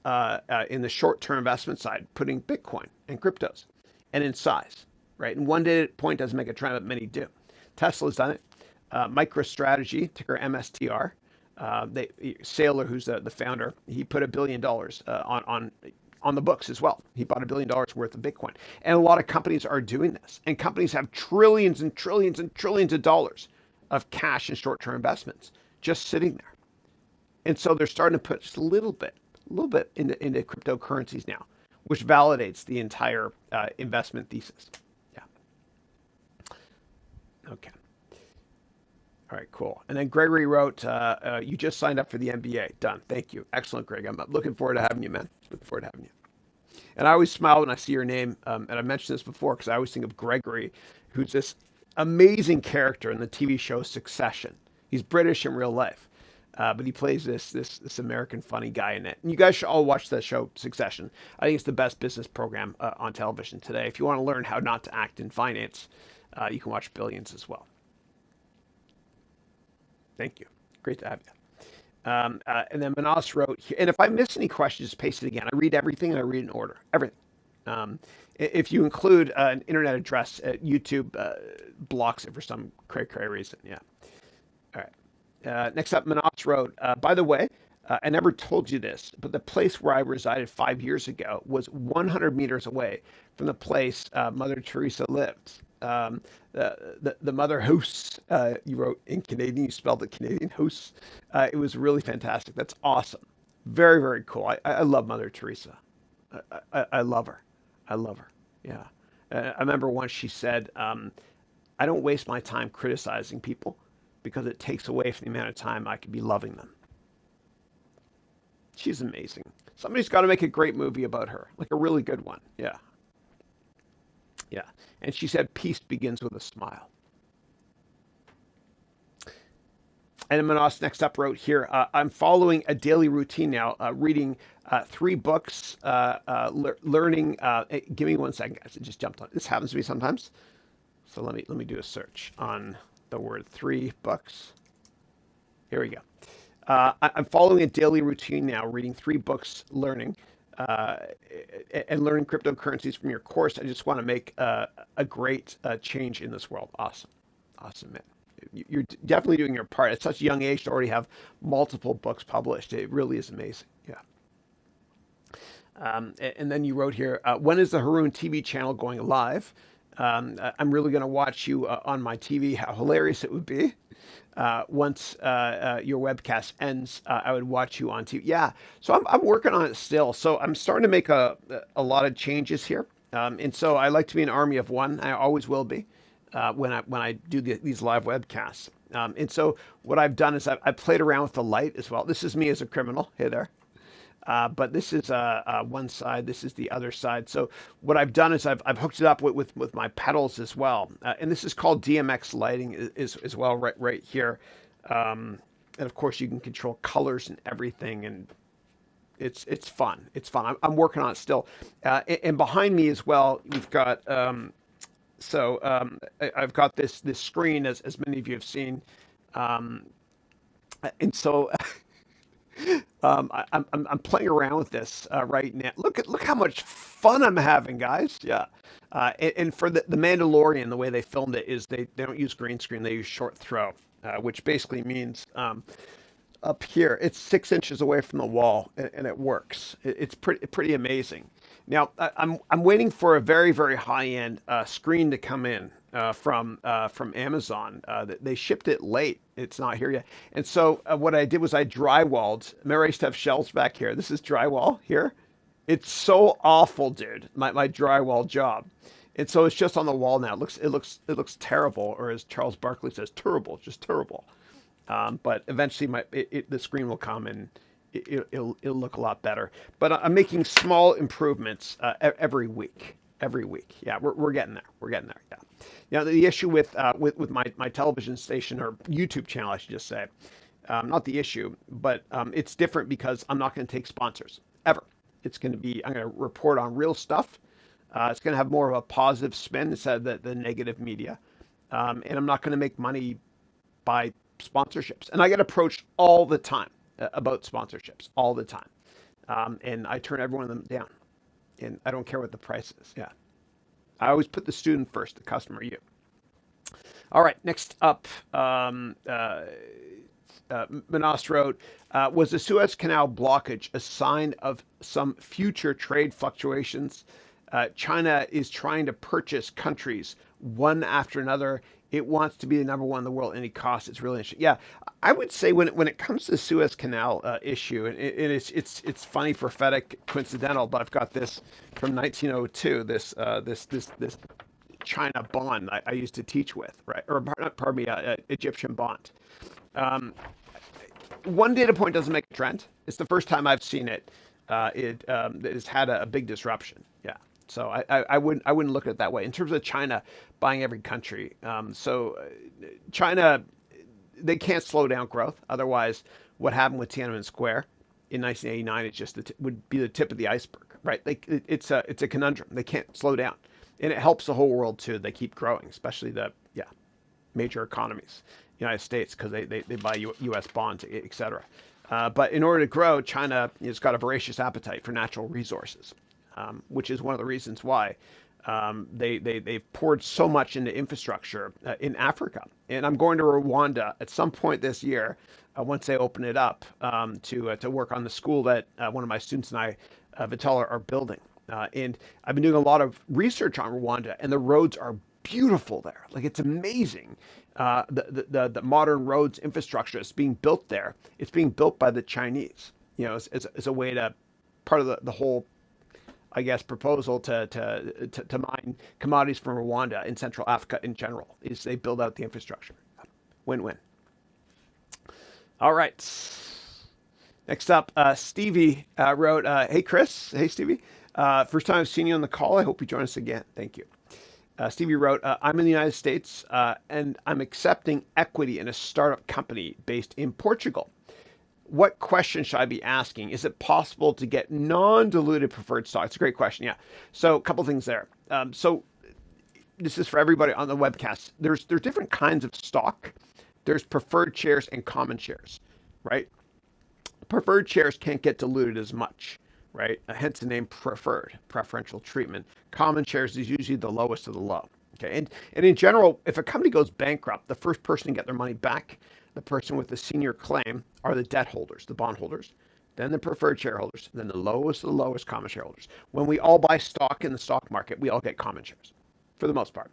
in the short-term investment side putting Bitcoin and cryptos and in size, right? And one data point doesn't make a trend, but many do. Tesla's done it. MicroStrategy, ticker MSTR. Saylor, who's the founder, he put $1 billion on the books as well. He bought $1 billion worth of Bitcoin. And a lot of companies are doing this. And companies have trillions and trillions and trillions of dollars of cash and short-term investments just sitting there. And so they're starting to put just a little bit into cryptocurrencies now, which validates the entire investment thesis. Yeah. Okay. All right, cool. And then Gregory wrote, you just signed up for the MBA. Done. Thank you. Excellent, Greg. I'm looking forward to having you, man. Looking forward to having you. And I always smile when I see your name. And I mentioned this before because I always think of Gregory, who's this amazing character in the TV show Succession. He's British in real life. But he plays this American funny guy in it. And you guys should all watch that show, Succession. I think it's the best business program on television today. If you want to learn how not to act in finance, you can watch Billions as well. Thank you. Great to have you. And then Manas wrote, and if I miss any questions, just paste it again. I read everything and I read in order. Everything. If you include an internet address, YouTube blocks it for some cray reason. Yeah. All right. Next up, Manas wrote, by the way, I never told you this, but the place where I resided 5 years ago was 100 meters away from the place Mother Teresa lived. The mother house, you wrote in Canadian, you spelled it Canadian house. It was really fantastic. That's awesome. Very, very cool. I love Mother Teresa. I love her. I love her. Yeah. I remember once she said, I don't waste my time criticizing people because it takes away from the amount of time I could be loving them. She's amazing. Somebody's got to make a great movie about her, like a really good one. Yeah. Yeah. And she said, peace begins with a smile. And Manas next up wrote here, I'm following a daily routine now, reading 3 books, learning. Give me 1 second, guys. It just jumped on. This happens to me sometimes. So let me do a search on the word 3 books. Here we go. I'm following a daily routine now, reading 3 books, learning, and learning cryptocurrencies from your course. I just want to make a great change in this world. Awesome. Awesome, man. You're definitely doing your part. At such a young age to already have multiple books published. It really is amazing. Yeah. And then you wrote here, when is the HarounTV channel going live? I'm really going to watch you on my TV. How hilarious it would be. Once your webcast ends, I would watch you on TV. Yeah, so I'm working on it still. So I'm starting to make a lot of changes here. And so I like to be an army of one. I always will be when I do these live webcasts. And so what I've done is I played around with the light as well. This is me as a criminal. Hey there. But this is one side, this is the other side. So what I've done is I've hooked it up with my pedals as well. And this is called DMX lighting as well, right here. And of course you can control colors and everything, and it's fun. It's fun. I'm working on it still. And behind me as well, we've got, I've got this screen as many of you have seen. And so I'm playing around with this right now. Look how much fun I'm having, guys. Yeah. And for the Mandalorian, the way they filmed it is they don't use green screen, they use short throw, which basically means up here it's 6 inches away from the wall, and it works. It's pretty amazing. Now I'm waiting for a very, very high end screen to come in from Amazon. They shipped it late. It's not here yet. And so what I did was I drywalled. Remember, I used to have shelves back here. This is drywall here. It's so awful, dude. My drywall job. And so it's just on the wall now. It looks terrible, or as Charles Barkley says, terrible, just terrible. But eventually the screen will come and it'll look a lot better. But I'm making small improvements every week. Every week. Yeah, we're getting there. We're getting there. Yeah. You know, the issue with my television station, or YouTube channel, I should just say, not the issue, but it's different because I'm not going to take sponsors ever. It's going to be, I'm going to report on real stuff. It's going to have more of a positive spin instead of the negative media. And I'm not going to make money by sponsorships. And I get approached all the time. about sponsorships all the time. And I turn every one of them down. And I don't care what the price is. Yeah. I always put the student first, the customer, you. All right, next up, Manas wrote, was the Suez Canal blockage a sign of some future trade fluctuations? China is trying to purchase countries one after another. It wants to be the number one in the world at any cost. It's really interesting. Yeah, I would say when it comes to the Suez Canal issue, and it's funny, prophetic, coincidental, but I've got this from 1902. This China bond I used to teach with, right? Or pardon me, Egyptian bond. One data point doesn't make a trend. It's the first time I've seen it. It has had a big disruption. Yeah. So I wouldn't look at it that way in terms of China buying every country. China, they can't slow down growth. Otherwise, what happened with Tiananmen Square in 1989 is just would be the tip of the iceberg, right? It's a conundrum. They can't slow down, and it helps the whole world too. They keep growing, especially the major economies, United States, because they buy U.S. bonds, et cetera. But in order to grow, China has got a voracious appetite for natural resources. Which is one of the reasons why they've poured so much into infrastructure in Africa. And I'm going to Rwanda at some point this year, once they open it up, to work on the school that one of my students and I, Vital, are building. And I've been doing a lot of research on Rwanda, and the roads are beautiful there. Like, it's amazing. The modern roads infrastructure that's being built there, it's being built by the Chinese, as a way to, part of the whole, I guess, proposal to mine commodities from Rwanda and Central Africa in general, is they build out the infrastructure. Win-win. All right. Next up, Stevie wrote, hey, Chris. Hey, Stevie. First time I've seen you on the call. I hope you join us again. Thank you. Stevie wrote, I'm in the United States, and I'm accepting equity in a startup company based in Portugal. What question should I be asking? Is it possible to get non-dilutive preferred stock? It's a great question. Yeah. So a couple things there. So this is for everybody on the webcast. There's different kinds of stock. There's preferred shares and common shares, right? Preferred shares can't get diluted as much, right? Hence the name preferred, preferential treatment. Common shares is usually the lowest of the low. Okay. And in general, if a company goes bankrupt, the first person to get their money back, the person with the senior claim, are the debt holders, the bond holders, then the preferred shareholders, then the lowest of the lowest common shareholders. When we all buy stock in the stock market, we all get common shares, for the most part.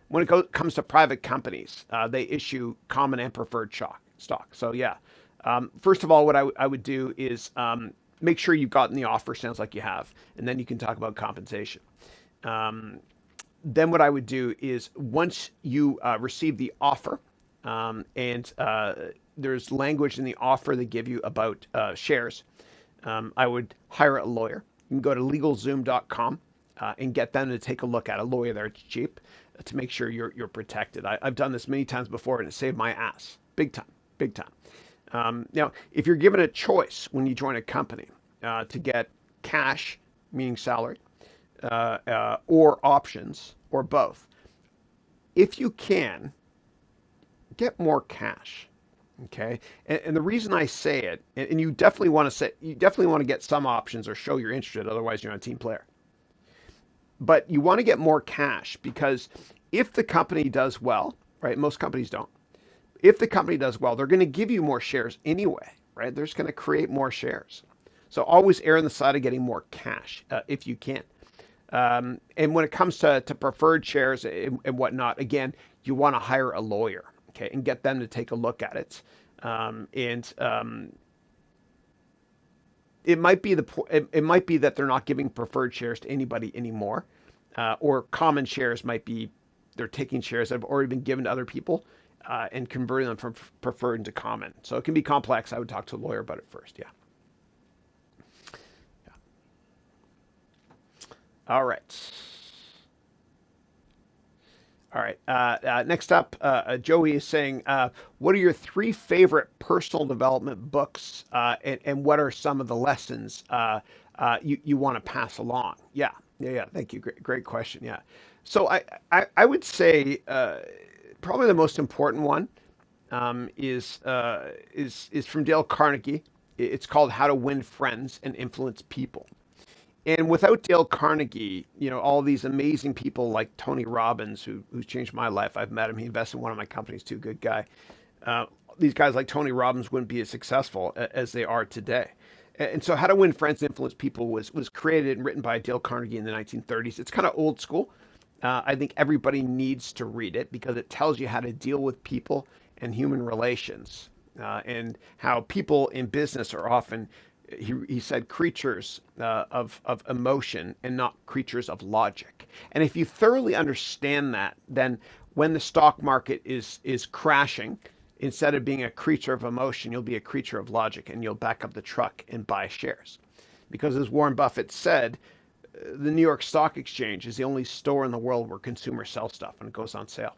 When it comes to private companies, they issue common and preferred stock. So yeah, first of all, what I would do is make sure you've gotten the offer. Sounds like you have, and then you can talk about compensation. Then what I would do is, once you receive the offer, and there's language in the offer they give you about shares, I would hire a lawyer. You can go to LegalZoom.com and get them to take a look at a lawyer there. It's cheap, to make sure you're protected. I've done this many times before, and it saved my ass. Big time. Now, if you're given a choice when you join a company to get cash, meaning salary, or options, or both, if you can, get more cash. Okay. And the reason I say it, and you definitely want to get some options or show you're interested. Otherwise, you're not a team player. But you want to get more cash, because if the company does well, right? Most companies don't. If the company does well, they're going to give you more shares anyway, right? They're just going to create more shares. So always err on the side of getting more cash if you can. And when it comes to preferred shares and whatnot, again, you want to hire a lawyer. Okay, and get them to take a look at it, it might be that they're not giving preferred shares to anybody anymore, or common shares might be they're taking shares that have already been given to other people and converting them from preferred into common. So it can be complex. I would talk to a lawyer about it first. Yeah. All right. All right. Next up, Joey is saying, what are your 3 favorite personal development books, and what are some of the lessons you want to pass along? Yeah. Thank you. Great question. Yeah. So I would say probably the most important one is from Dale Carnegie. It's called How to Win Friends and Influence People. And without Dale Carnegie, all these amazing people like Tony Robbins, who's changed my life. I've met him. He invested in one of my companies too. Good guy. These guys like Tony Robbins wouldn't be as successful as they are today. And so How to Win Friends and Influence People was created and written by Dale Carnegie in the 1930s. It's kind of old school. I think everybody needs to read it because it tells you how to deal with people and human relations, and how people in business are often, he said, creatures of emotion and not creatures of logic. And if you thoroughly understand that, then when the stock market is crashing, instead of being a creature of emotion, you'll be a creature of logic, and you'll back up the truck and buy shares. Because as Warren Buffett said, the New York Stock Exchange is the only store in the world where consumers sell stuff and it goes on sale.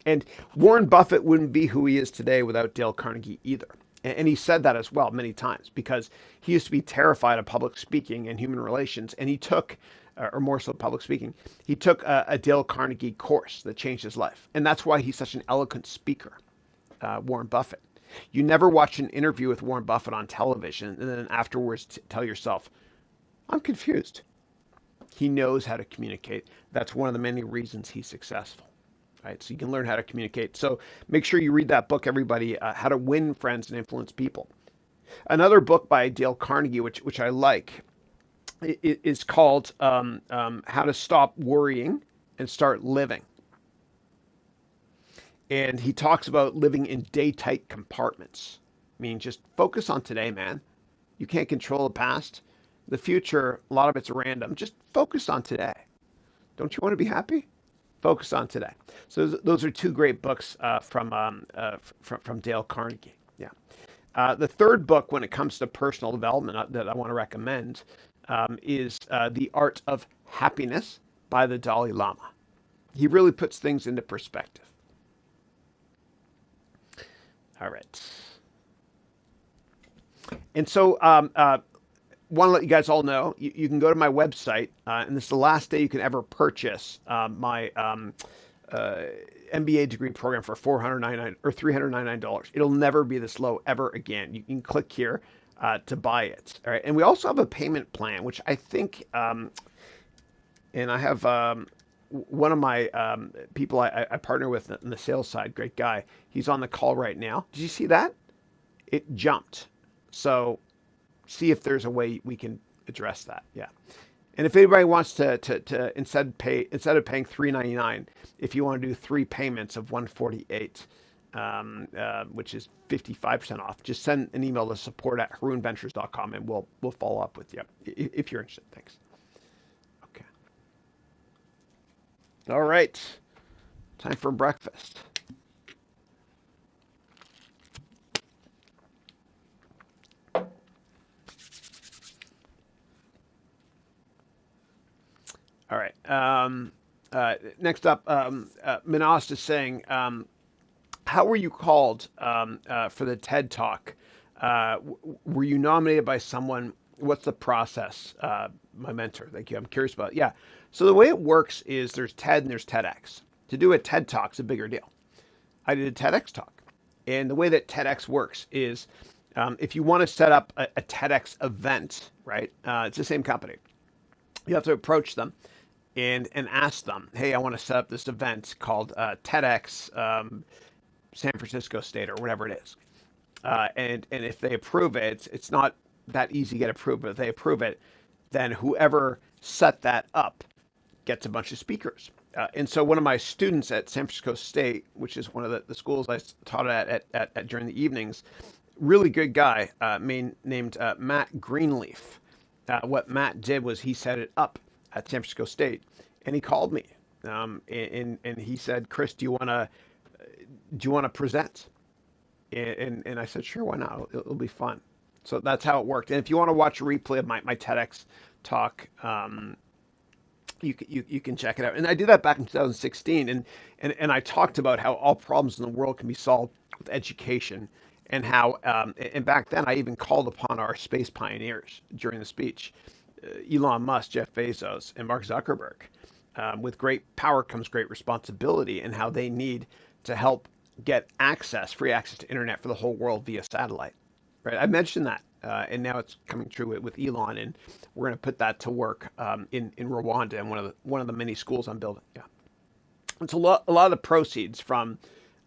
And Warren Buffett wouldn't be who he is today without Dale Carnegie either. And he said that as well many times, because he used to be terrified of public speaking and human relations. And he took, or more so public speaking, he took a Dale Carnegie course that changed his life. And that's why he's such an eloquent speaker, Warren Buffett. You never watch an interview with Warren Buffett on television and then afterwards tell yourself, I'm confused. He knows how to communicate. That's one of the many reasons he's successful. Right? So you can learn how to communicate. So make sure you read that book, everybody, How to Win Friends and Influence People. Another book by Dale Carnegie, which I like, is called How to Stop Worrying and Start Living. And he talks about living in day-tight compartments. I mean, just focus on today, man. You can't control the past. The future, a lot of it's random. Just focus on today. Don't you want to be happy? Focus on today. So those are two great books from Dale Carnegie. Yeah. The third book, when it comes to personal development, that I want to recommend is The Art of Happiness by the Dalai Lama. He really puts things into perspective. All right. And so want to let you guys all know, you can go to my website, and this is the last day you can ever purchase my MBA degree program for $499 or $399. It'll never be this low ever again. You can click here to buy it. All right, and we also have a payment plan, which I think, and I have one of my people I partner with on the sales side, great guy. He's on the call right now. Did you see that? It jumped. So see if there's a way we can address that. Yeah. And if anybody wants to instead of paying $399, if you want to do 3 payments of $148, which is 55% off, just send an email to support@HarounVentures.com and we'll follow up with you if you're interested. Thanks. Okay. All right. Time for breakfast. All right. Next up, Minas is saying, how were you called for the TED Talk? Were you nominated by someone? What's the process? My mentor. Thank you. I'm curious about it. Yeah. So the way it works is there's TED and there's TEDx. To do a TED Talk is a bigger deal. I did a TEDx talk. And the way that TEDx works is if you want to set up a TEDx event, right? It's the same company. You have to approach them and ask them, hey, I want to set up this event called TEDx San Francisco State or whatever it is. And if they approve it, it's not that easy to get approved, but if they approve it, then whoever set that up gets a bunch of speakers. And so one of my students at San Francisco State, which is one of the schools I taught at during the evenings, really good guy named Matt Greenleaf. What Matt did was he set it up at San Francisco State, and he called me, and he said, "Chris, do you want to present?" And I said, "Sure, why not? It'll be fun." So that's how it worked. And if you want to watch a replay of my TEDx talk, you can check it out. And I did that back in 2016, and I talked about how all problems in the world can be solved with education. And how, and back then I even called upon our space pioneers during the speech, Elon Musk, Jeff Bezos, and Mark Zuckerberg. With great power comes great responsibility, and how they need to help get free access to internet for the whole world via satellite. Right? I mentioned that and now it's coming true with Elon, and we're going to put that to work in Rwanda, and one of the many schools I'm building. Yeah, it's a lot of the proceeds from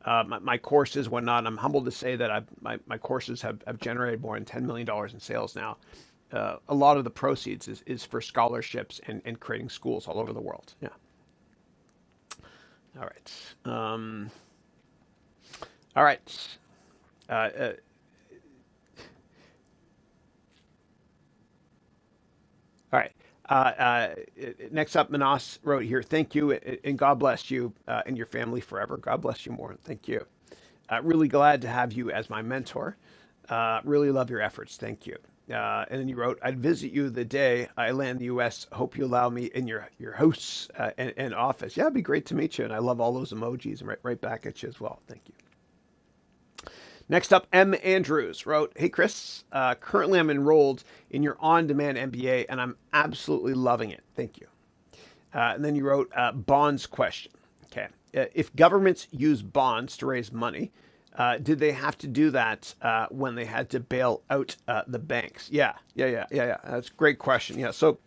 my courses, whatnot. I'm humbled to say that my courses have generated more than $10 million in sales now. A lot of the proceeds is for scholarships and creating schools all over the world. Yeah. All right. All right. All right. Next up, Manas wrote here, thank you, and God bless you and your family forever. God bless you more. Thank you. Really glad to have you as my mentor. Really love your efforts. Thank you. And then you wrote, I'd visit you the day I land in the U.S. Hope you allow me in your house and office. Yeah, it'd be great to meet you. And I love all those emojis, and right back at you as well. Thank you. Next up, M. Andrews wrote, hey, Chris, currently I'm enrolled in your on-demand MBA, and I'm absolutely loving it. Thank you. And then you wrote, bonds question. Okay. If governments use bonds to raise money, did they have to do that when they had to bail out the banks? Yeah. That's a great question. Yeah. So,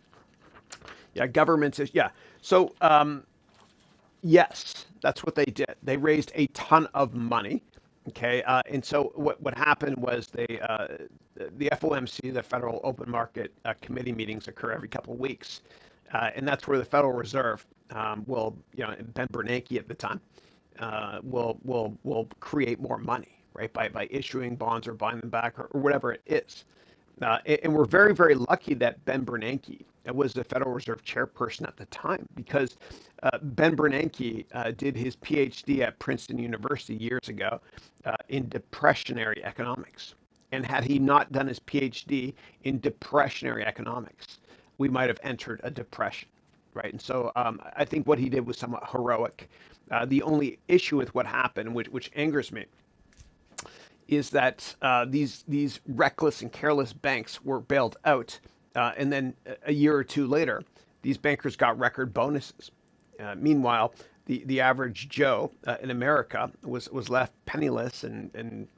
yeah, governments is, yeah. So, yes, that's what they did. They raised a ton of money. Okay, and so what happened was the FOMC, the Federal Open Market Committee meetings occur every couple of weeks, and that's where the Federal Reserve will, Ben Bernanke at the time, will create more money, right, by issuing bonds or buying them back or whatever it is. And we're very, very lucky that Ben Bernanke was the Federal Reserve chairperson at the time, because Ben Bernanke did his PhD at Princeton University years ago in depressionary economics. And had he not done his PhD in depressionary economics, we might have entered a depression, right? And so I think what he did was somewhat heroic. The only issue with what happened, which angers me, is that these reckless and careless banks were bailed out, and then a year or two later, these bankers got record bonuses. Meanwhile, the average Joe in America was left penniless and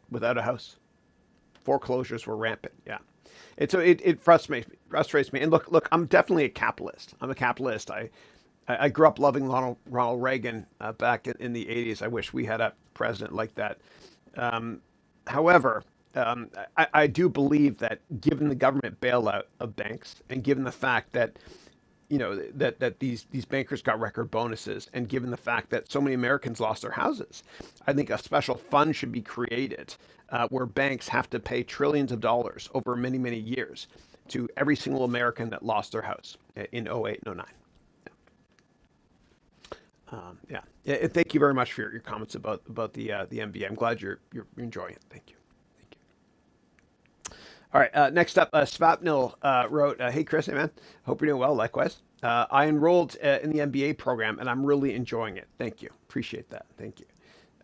without a house. Foreclosures were rampant. Yeah, and so it frustrates me. And look, I'm definitely a capitalist. I'm a capitalist. I grew up loving Ronald Reagan back in the 80s. I wish we had a president like that. However, I do believe that given the government bailout of banks, and given the fact that that these bankers got record bonuses, and given the fact that so many Americans lost their houses, I think a special fund should be created where banks have to pay trillions of dollars over many, many years to every single American that lost their house in 08 and 09. Thank you very much for your comments about the MBA. I'm glad you're enjoying it. Thank you. All right. Next up, Svapnil wrote, "Hey Chris, hey man, hope you're doing well. Likewise, I enrolled in the MBA program and I'm really enjoying it. Thank you. Appreciate that. Thank you.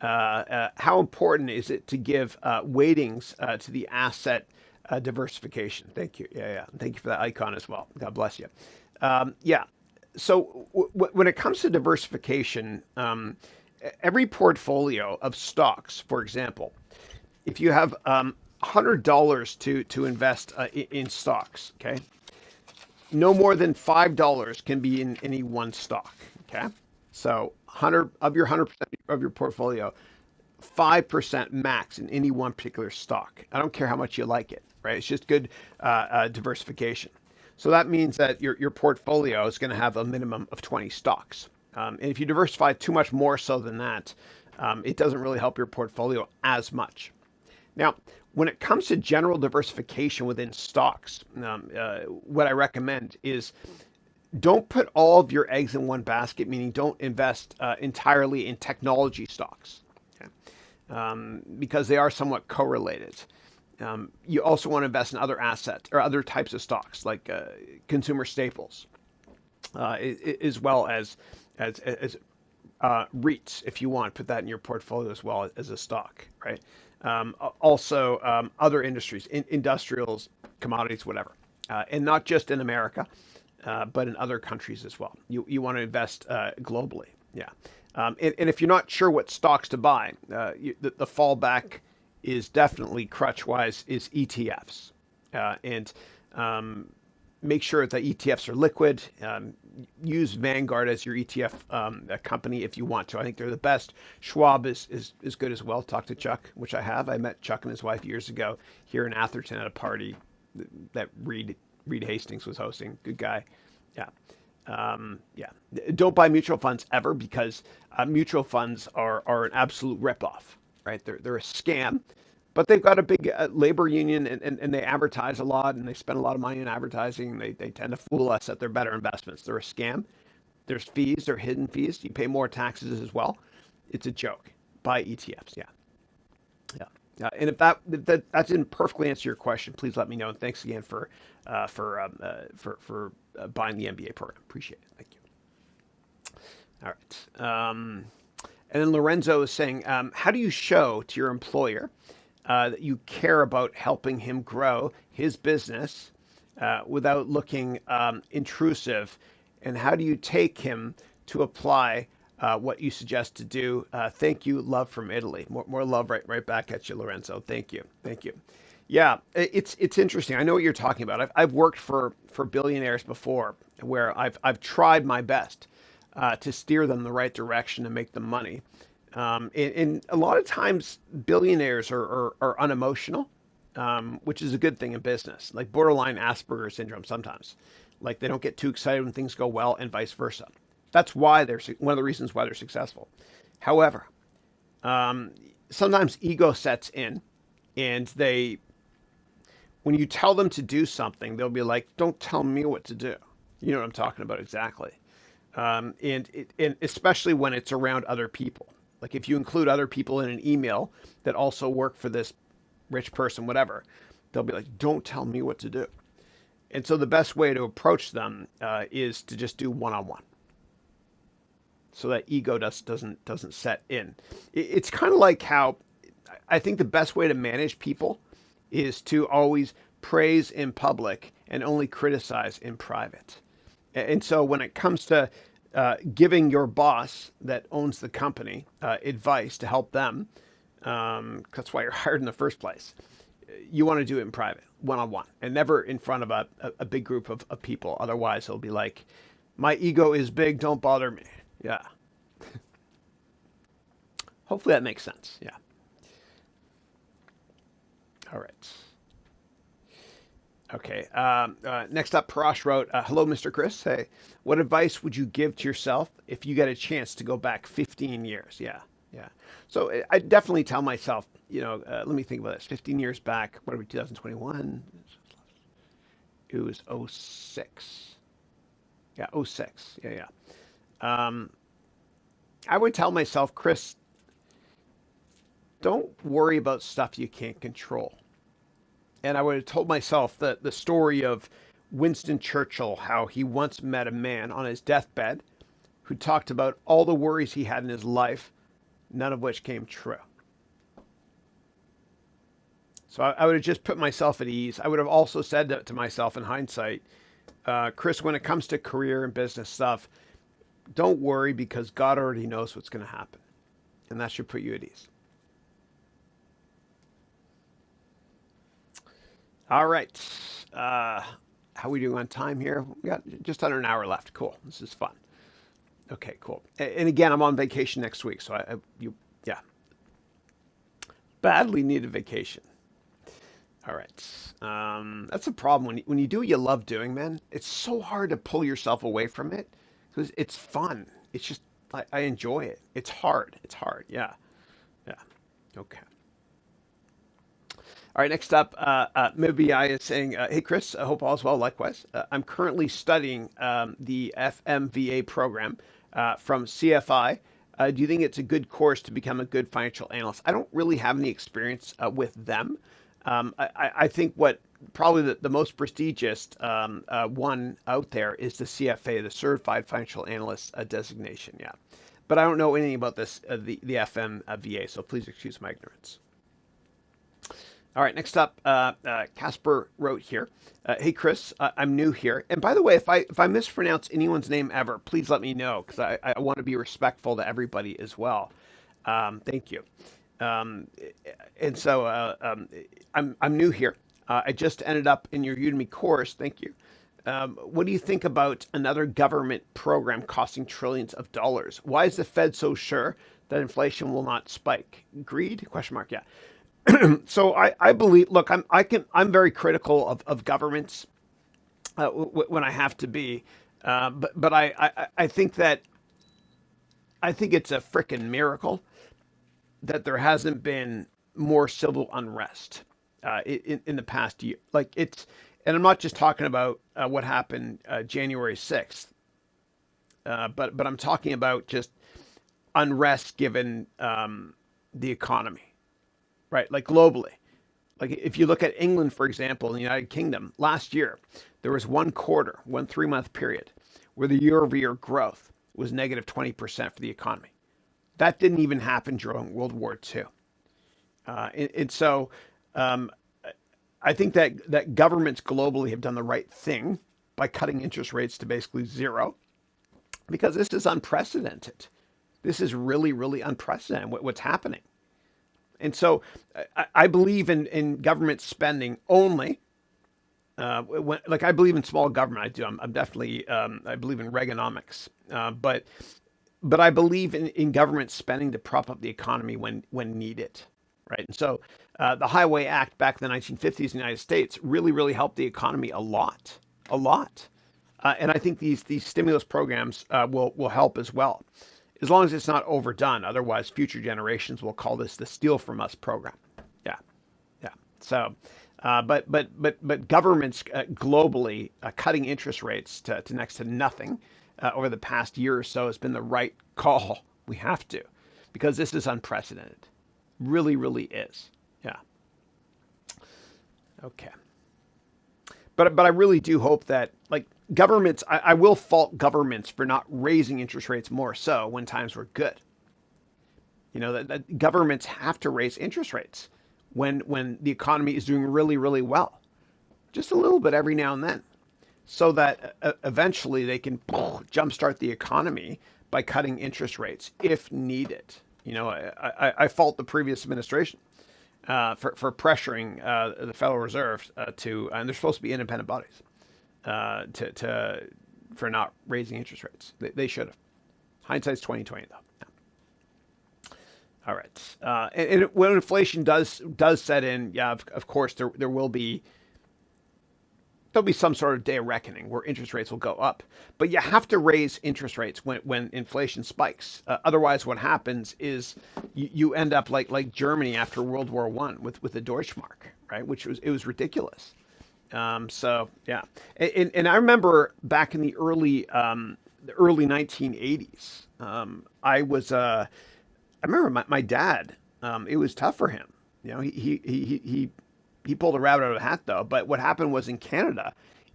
How important is it to give weightings to the asset diversification? Thank you. Yeah. Thank you for that icon as well. God bless you. So when it comes to diversification, every portfolio of stocks, for example, if you have $100 to invest in stocks, okay, no more than $5 can be in any one stock, okay? So 100 of your 100% of your portfolio, 5% max in any one particular stock. I don't care how much you like it, right? It's just good diversification. So that means that your portfolio is going to have a minimum of 20 stocks. And if you diversify too much more so than that, it doesn't really help your portfolio as much. Now, when it comes to general diversification within stocks, what I recommend is don't put all of your eggs in one basket, meaning don't invest entirely in technology stocks, okay? Because they are somewhat correlated. You also want to invest in other assets or other types of stocks like consumer staples, as well as REITs, if you want, put that in your portfolio as well as a stock, right? Also, other industries, industrials, commodities, whatever, and not just in America, but in other countries as well. You want to invest globally, yeah. And if you're not sure what stocks to buy, the fallback is definitely crutch-wise is ETFs. And make sure that ETFs are liquid. Use Vanguard as your ETF company if you want to. I think they're the best. Schwab is good as well. Talk to Chuck, which I have. I met Chuck and his wife years ago here in Atherton at a party that Reed Hastings was hosting. Good guy. Yeah. Yeah. Don't buy mutual funds ever, because mutual funds are an absolute ripoff, right? They're a scam. But they've got a big labor union, and they advertise a lot, and they spend a lot of money in advertising. They tend to fool us that they're better investments. They're a scam. There's fees. They're hidden fees. You pay more taxes as well. It's a joke. Buy ETFs. Yeah. Yeah. And if that didn't perfectly answer your question, please let me know. And thanks again for buying the MBA program. Appreciate it. Thank you. All right. And then Lorenzo is saying, how do you show to your employer that you care about helping him grow his business without looking intrusive? And how do you take him to apply what you suggest to do? Thank you. Love from Italy. More love right back at you, Lorenzo. Thank you. Thank you. Yeah, it's interesting. I know what you're talking about. I've worked for billionaires before, where I've tried my best to steer them in the right direction and make them money. And a lot of times billionaires are unemotional, which is a good thing in business, like borderline Asperger's syndrome sometimes. Like they don't get too excited when things go well, and vice versa. That's why they're one of the reasons why they're successful. However, sometimes ego sets in, and when you tell them to do something, they'll be like, "Don't tell me what to do." You know what I'm talking about exactly. And especially when it's around other people. Like if you include other people in an email that also work for this rich person, whatever, they'll be like, "Don't tell me what to do." And so the best way to approach them is to just do one-on-one, so that ego doesn't set in. It's kind of like how I think the best way to manage people is to always praise in public and only criticize in private. And so when it comes to giving your boss that owns the company advice to help them, that's why you're hired in the first place, you want to do it in private, one-on-one, and never in front of a big group of people. Otherwise, it'll be like, "My ego is big, don't bother me." Yeah. Hopefully that makes sense. Yeah. All right. Okay. Next up, Parash wrote, "Hello, Mr. Chris. Hey, what advice would you give to yourself if you get a chance to go back 15 years?" Yeah. Yeah. So I definitely tell myself, let me think about this. 15 years back, what are we, 2021? It was '06. Yeah, '06. Yeah. I would tell myself, Chris, don't worry about stuff you can't control. And I would have told myself that the story of Winston Churchill, how he once met a man on his deathbed who talked about all the worries he had in his life, none of which came true. So I would have just put myself at ease. I would have also said that to myself in hindsight, Chris, when it comes to career and business stuff, don't worry, because God already knows what's going to happen. And that should put you at ease. All right. How are we doing on time here? We got just under an hour left. Cool. This is fun. Okay, cool. And again, I'm on vacation next week. So yeah. Badly needed vacation. All right. That's a problem. When you do what you love doing, man, it's so hard to pull yourself away from it, because it's fun. It's just, I enjoy it. It's hard. Yeah. Yeah. Okay. All right, next up, maybe I is saying, "Hey, Chris, I hope all's well. Likewise. I'm currently studying the FMVA program from CFI. Do you think it's a good course to become a good financial analyst?" I don't really have any experience with them. I think what probably the most prestigious one out there is the CFA, the Certified Financial Analyst designation. Yeah. But I don't know anything about this, the FMVA, so please excuse my ignorance. All right, next up, Casper wrote here, "Hey, Chris, I'm new here. And by the way, if I mispronounce anyone's name ever, please let me know, because I want to be respectful to everybody as well. Thank you. Um, and so I'm new here. I just ended up in your Udemy course. Thank you. What do you think about another government program costing trillions of dollars? Why is the Fed so sure that inflation will not spike? Greed? Question mark. Yeah. So I believe. Look, I'm very critical of governments when I have to be, but I think that I think it's a frickin' miracle that there hasn't been more civil unrest in the past year. Like it's, and I'm not just talking about what happened January 6th, but I'm talking about just unrest given the economy, right? Like globally. Like if you look at England, for example, in the United Kingdom, last year, there was one quarter, 1 3-month period, where the year-over-year growth was negative 20% for the economy. That didn't even happen during World War II. And so I think that governments globally have done the right thing by cutting interest rates to basically zero, because this is unprecedented. This is really, really unprecedented what's happening. And so I believe in government spending only. Like I believe in small government. I do. I'm definitely, I believe in Reaganomics. But I believe in government spending to prop up the economy when needed, right? And so the Highway Act back in the 1950s in the United States really, really helped the economy a lot, a lot. And I think these stimulus programs will help as well, as long as it's not overdone. Otherwise, future generations will call this the "steal from us" program. Yeah, yeah. So, but governments globally cutting interest rates to next to nothing over the past year or so has been the right call. We have to, because this is unprecedented. Really, really is. Yeah. Okay. But I really do hope that, like, governments, I will fault governments for not raising interest rates more so when times were good. You know, that governments have to raise interest rates when the economy is doing really, really well. Just a little bit every now and then, so that eventually they can jumpstart the economy by cutting interest rates if needed. You know, I fault the previous administration for pressuring the Federal Reserve to, and they're supposed to be independent bodies, for not raising interest rates. They should have. Hindsight's 2020 though. Yeah. All right. And when inflation does set in, yeah, of course there will be. There'll be some sort of day of reckoning where interest rates will go up, but you have to raise interest rates when inflation spikes. Otherwise, what happens is you end up like Germany after World War I with the Deutschmark, right? It was ridiculous. So yeah, and I remember back in the early 1980s, I remember my dad. It was tough for him. You know, he pulled a rabbit out of a hat, though. But what happened was in Canada,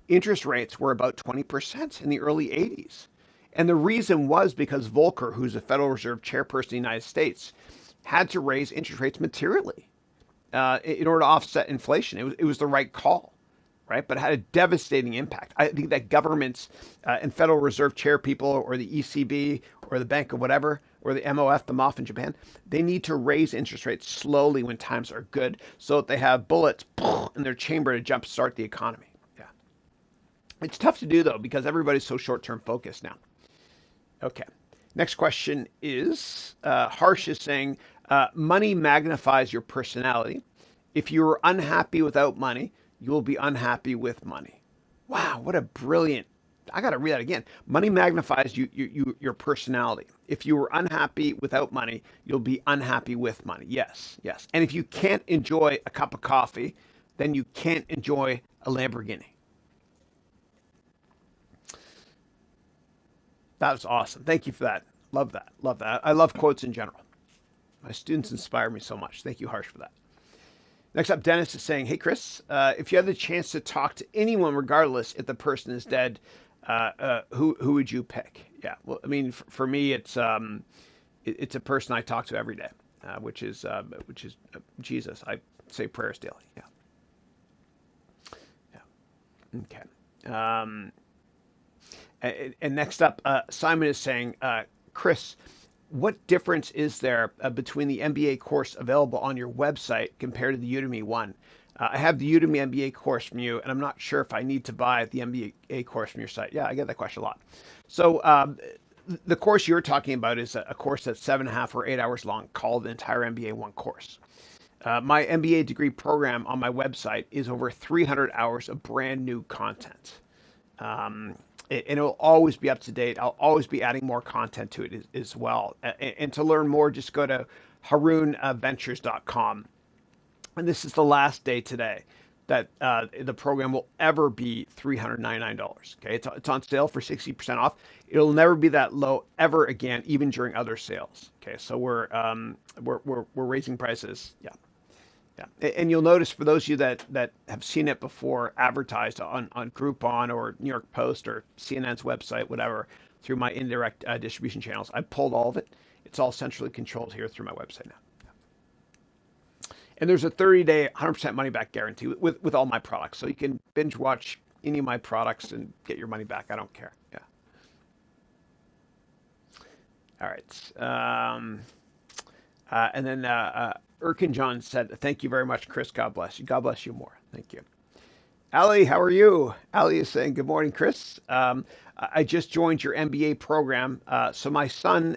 interest rates were about 20% in the early 80s. And the reason was because Volcker, who's the Federal Reserve chairperson of the United States, had to raise interest rates materially in order to offset inflation. It was the right call, right? But it had a devastating impact. I think that governments and Federal Reserve chair people, or the ECB or the Bank of whatever, or the MOF in Japan, they need to raise interest rates slowly when times are good, so that they have bullets in their chamber to jumpstart the economy. Yeah, it's tough to do though because everybody's so short-term focused now. Okay, next question is Harsh is saying money magnifies your personality. If you are unhappy without money, you will be unhappy with money. Wow, what a brilliant. I got to read that again. Money magnifies your personality. If you were unhappy without money, you'll be unhappy with money. Yes, yes. And if you can't enjoy a cup of coffee, then you can't enjoy a Lamborghini. That was awesome. Thank you for that. Love that. Love that. I love quotes in general. My students inspire me so much. Thank you, Harsh, for that. Next up, Dennis is saying, hey, Chris, if you had the chance to talk to anyone, regardless if the person is dead, who would you pick? Yeah, well, I mean, for me, it's a person I talk to every day, which is Jesus. I say prayers daily. Yeah. Yeah. Okay. And next up, Simon is saying, Chris, what difference is there between the MBA course available on your website compared to the Udemy one? I have the Udemy MBA course from you, and I'm not sure if I need to buy the MBA course from your site. Yeah, I get that question a lot. So the course you're talking about is a course that's 7.5 or 8 hours long, called the entire MBA one course. My MBA degree program on my website is over 300 hours of brand new content. And it'll always be up to date. I'll always be adding more content to it as well. And to learn more, just go to HarounVentures.com. And this is the last day today that the program will ever be $399. Okay, it's on sale for 60% off. It'll never be that low ever again, even during other sales. Okay, so we're raising prices. Yeah. Yeah, and you'll notice, for those of you that have seen it before advertised on Groupon or New York Post or CNN's website, whatever, through my indirect distribution channels, I pulled all of it. It's all centrally controlled here through my website now. Yeah. And there's a 30-day, 100% money back guarantee with all my products. So you can binge watch any of my products and get your money back. I don't care. Yeah. All right. And then Erkin John said, thank you very much, Chris. God bless you. God bless you more. Thank you. Ali, how are you? Ali is saying, good morning, Chris. I just joined your MBA program. So my son,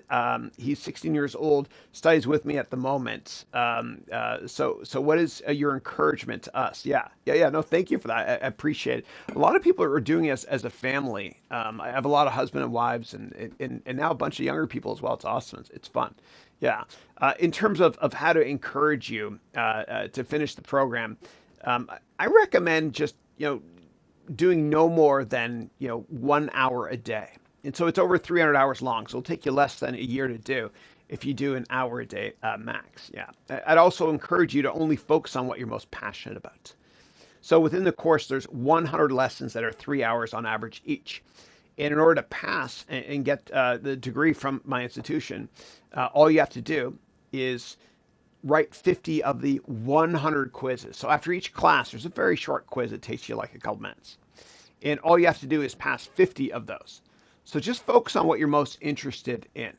he's 16 years old, studies with me at the moment. So what is your encouragement to us? Yeah. No, thank you for that. I appreciate it. A lot of people are doing this as a family. I have a lot of husband and wives and now a bunch of younger people as well. It's awesome. It's fun. Yeah. In terms of how to encourage you to finish the program, I recommend just, doing no more than, 1 hour a day. And so it's over 300 hours long. So it'll take you less than a year to do if you do an hour a day max. Yeah. I'd also encourage you to only focus on what you're most passionate about. So within the course, there's 100 lessons that are 3 hours on average each. And in order to pass and get the degree from my institution, all you have to do is write 50 of the 100 quizzes. So after each class, there's a very short quiz. It takes you like a couple minutes. And all you have to do is pass 50 of those. So just focus on what you're most interested in.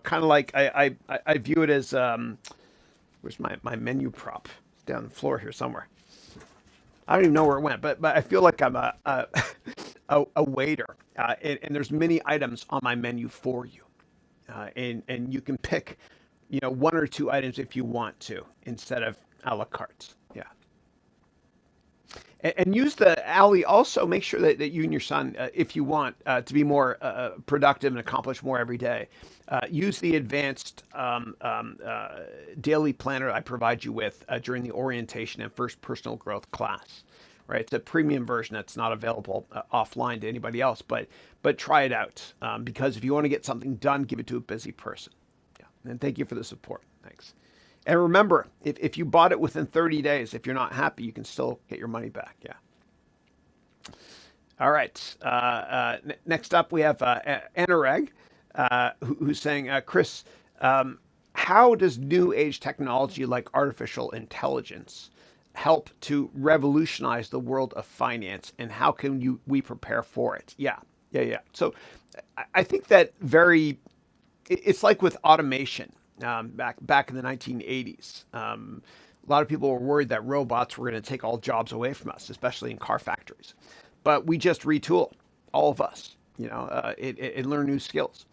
Kind of like I view it as, where's my menu prop? It's down the floor here somewhere. I don't even know where it went, but I feel like I'm a waiter. And there's many items on my menu for you. And you can pick, 1 or 2 items if you want to, instead of a la carte. Yeah. And use the Ali. Also, make sure that you and your son, if you want to be more productive and accomplish more every day, use the advanced daily planner I provide you with during the orientation and first personal growth class. Right, it's a premium version that's not available offline to anybody else, but try it out because if you want to get something done, give it to a busy person. Yeah, and thank you for the support. Thanks. And remember, if you bought it within 30 days, if you're not happy, you can still get your money back. Yeah. All right. Next up, we have Anurag, who's saying, Chris, how does new age technology like artificial intelligence help to revolutionize the world of finance, and how can we prepare for it? Yeah. So I think that it's like with automation back in the 1980s. A lot of people were worried that robots were going to take all jobs away from us, especially in car factories. But we just retool, all of us, and learn new skills.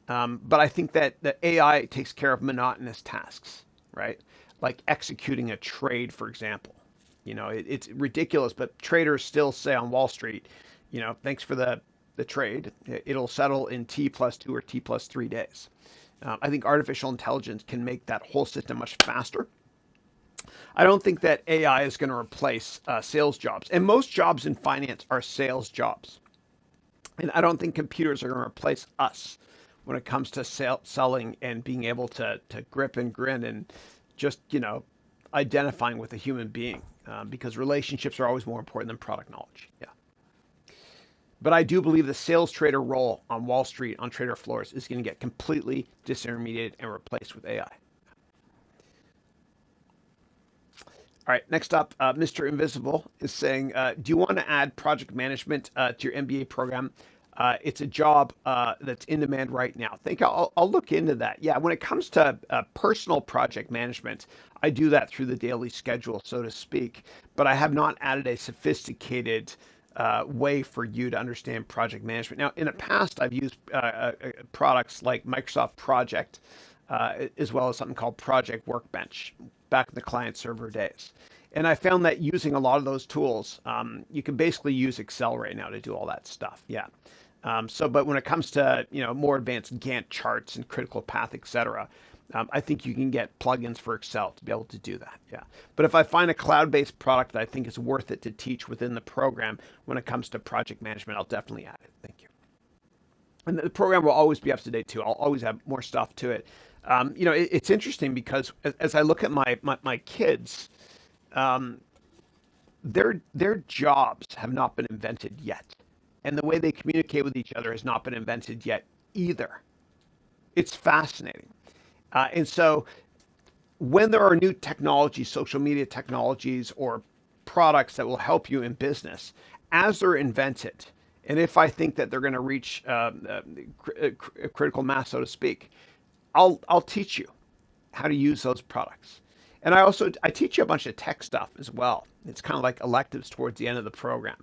But I think that the AI takes care of monotonous tasks, right? Like executing a trade, for example. It's ridiculous, but traders still say on Wall Street, thanks for the trade. It'll settle in T+2 or T+3 days. I think artificial intelligence can make that whole system much faster. I don't think that AI is going to replace sales jobs. And most jobs in finance are sales jobs. And I don't think computers are going to replace us when it comes to selling and being able to grip and grin and just, identifying with a human being, because relationships are always more important than product knowledge. Yeah. But I do believe the sales trader role on Wall Street, on trader floors, is going to get completely disintermediated and replaced with AI. All right, next up, Mr. Invisible is saying, do you want to add project management to your MBA program? It's a job that's in demand right now. I'll look into that. Yeah, when it comes to personal project management, I do that through the daily schedule, so to speak. But I have not added a sophisticated way for you to understand project management. Now, in the past, I've used products like Microsoft Project, as well as something called Project Workbench back in the client server days. And I found that using a lot of those tools, you can basically use Excel right now to do all that stuff. Yeah. But when it comes to more advanced Gantt charts and critical path, etc., I think you can get plugins for Excel to be able to do that. Yeah. But if I find a cloud-based product that I think is worth it to teach within the program when it comes to project management, I'll definitely add it. Thank you. And the program will always be up to date too. I'll always have more stuff to it. It's interesting because as I look at my kids, their jobs have not been invented yet, and the way they communicate with each other has not been invented yet either. It's fascinating, and so when there are new technologies, social media technologies, or products that will help you in business, as they're invented, and if I think that they're going to reach critical mass, so to speak, I'll teach you how to use those products. And I teach you a bunch of tech stuff as well. It's kind of like electives towards the end of the program,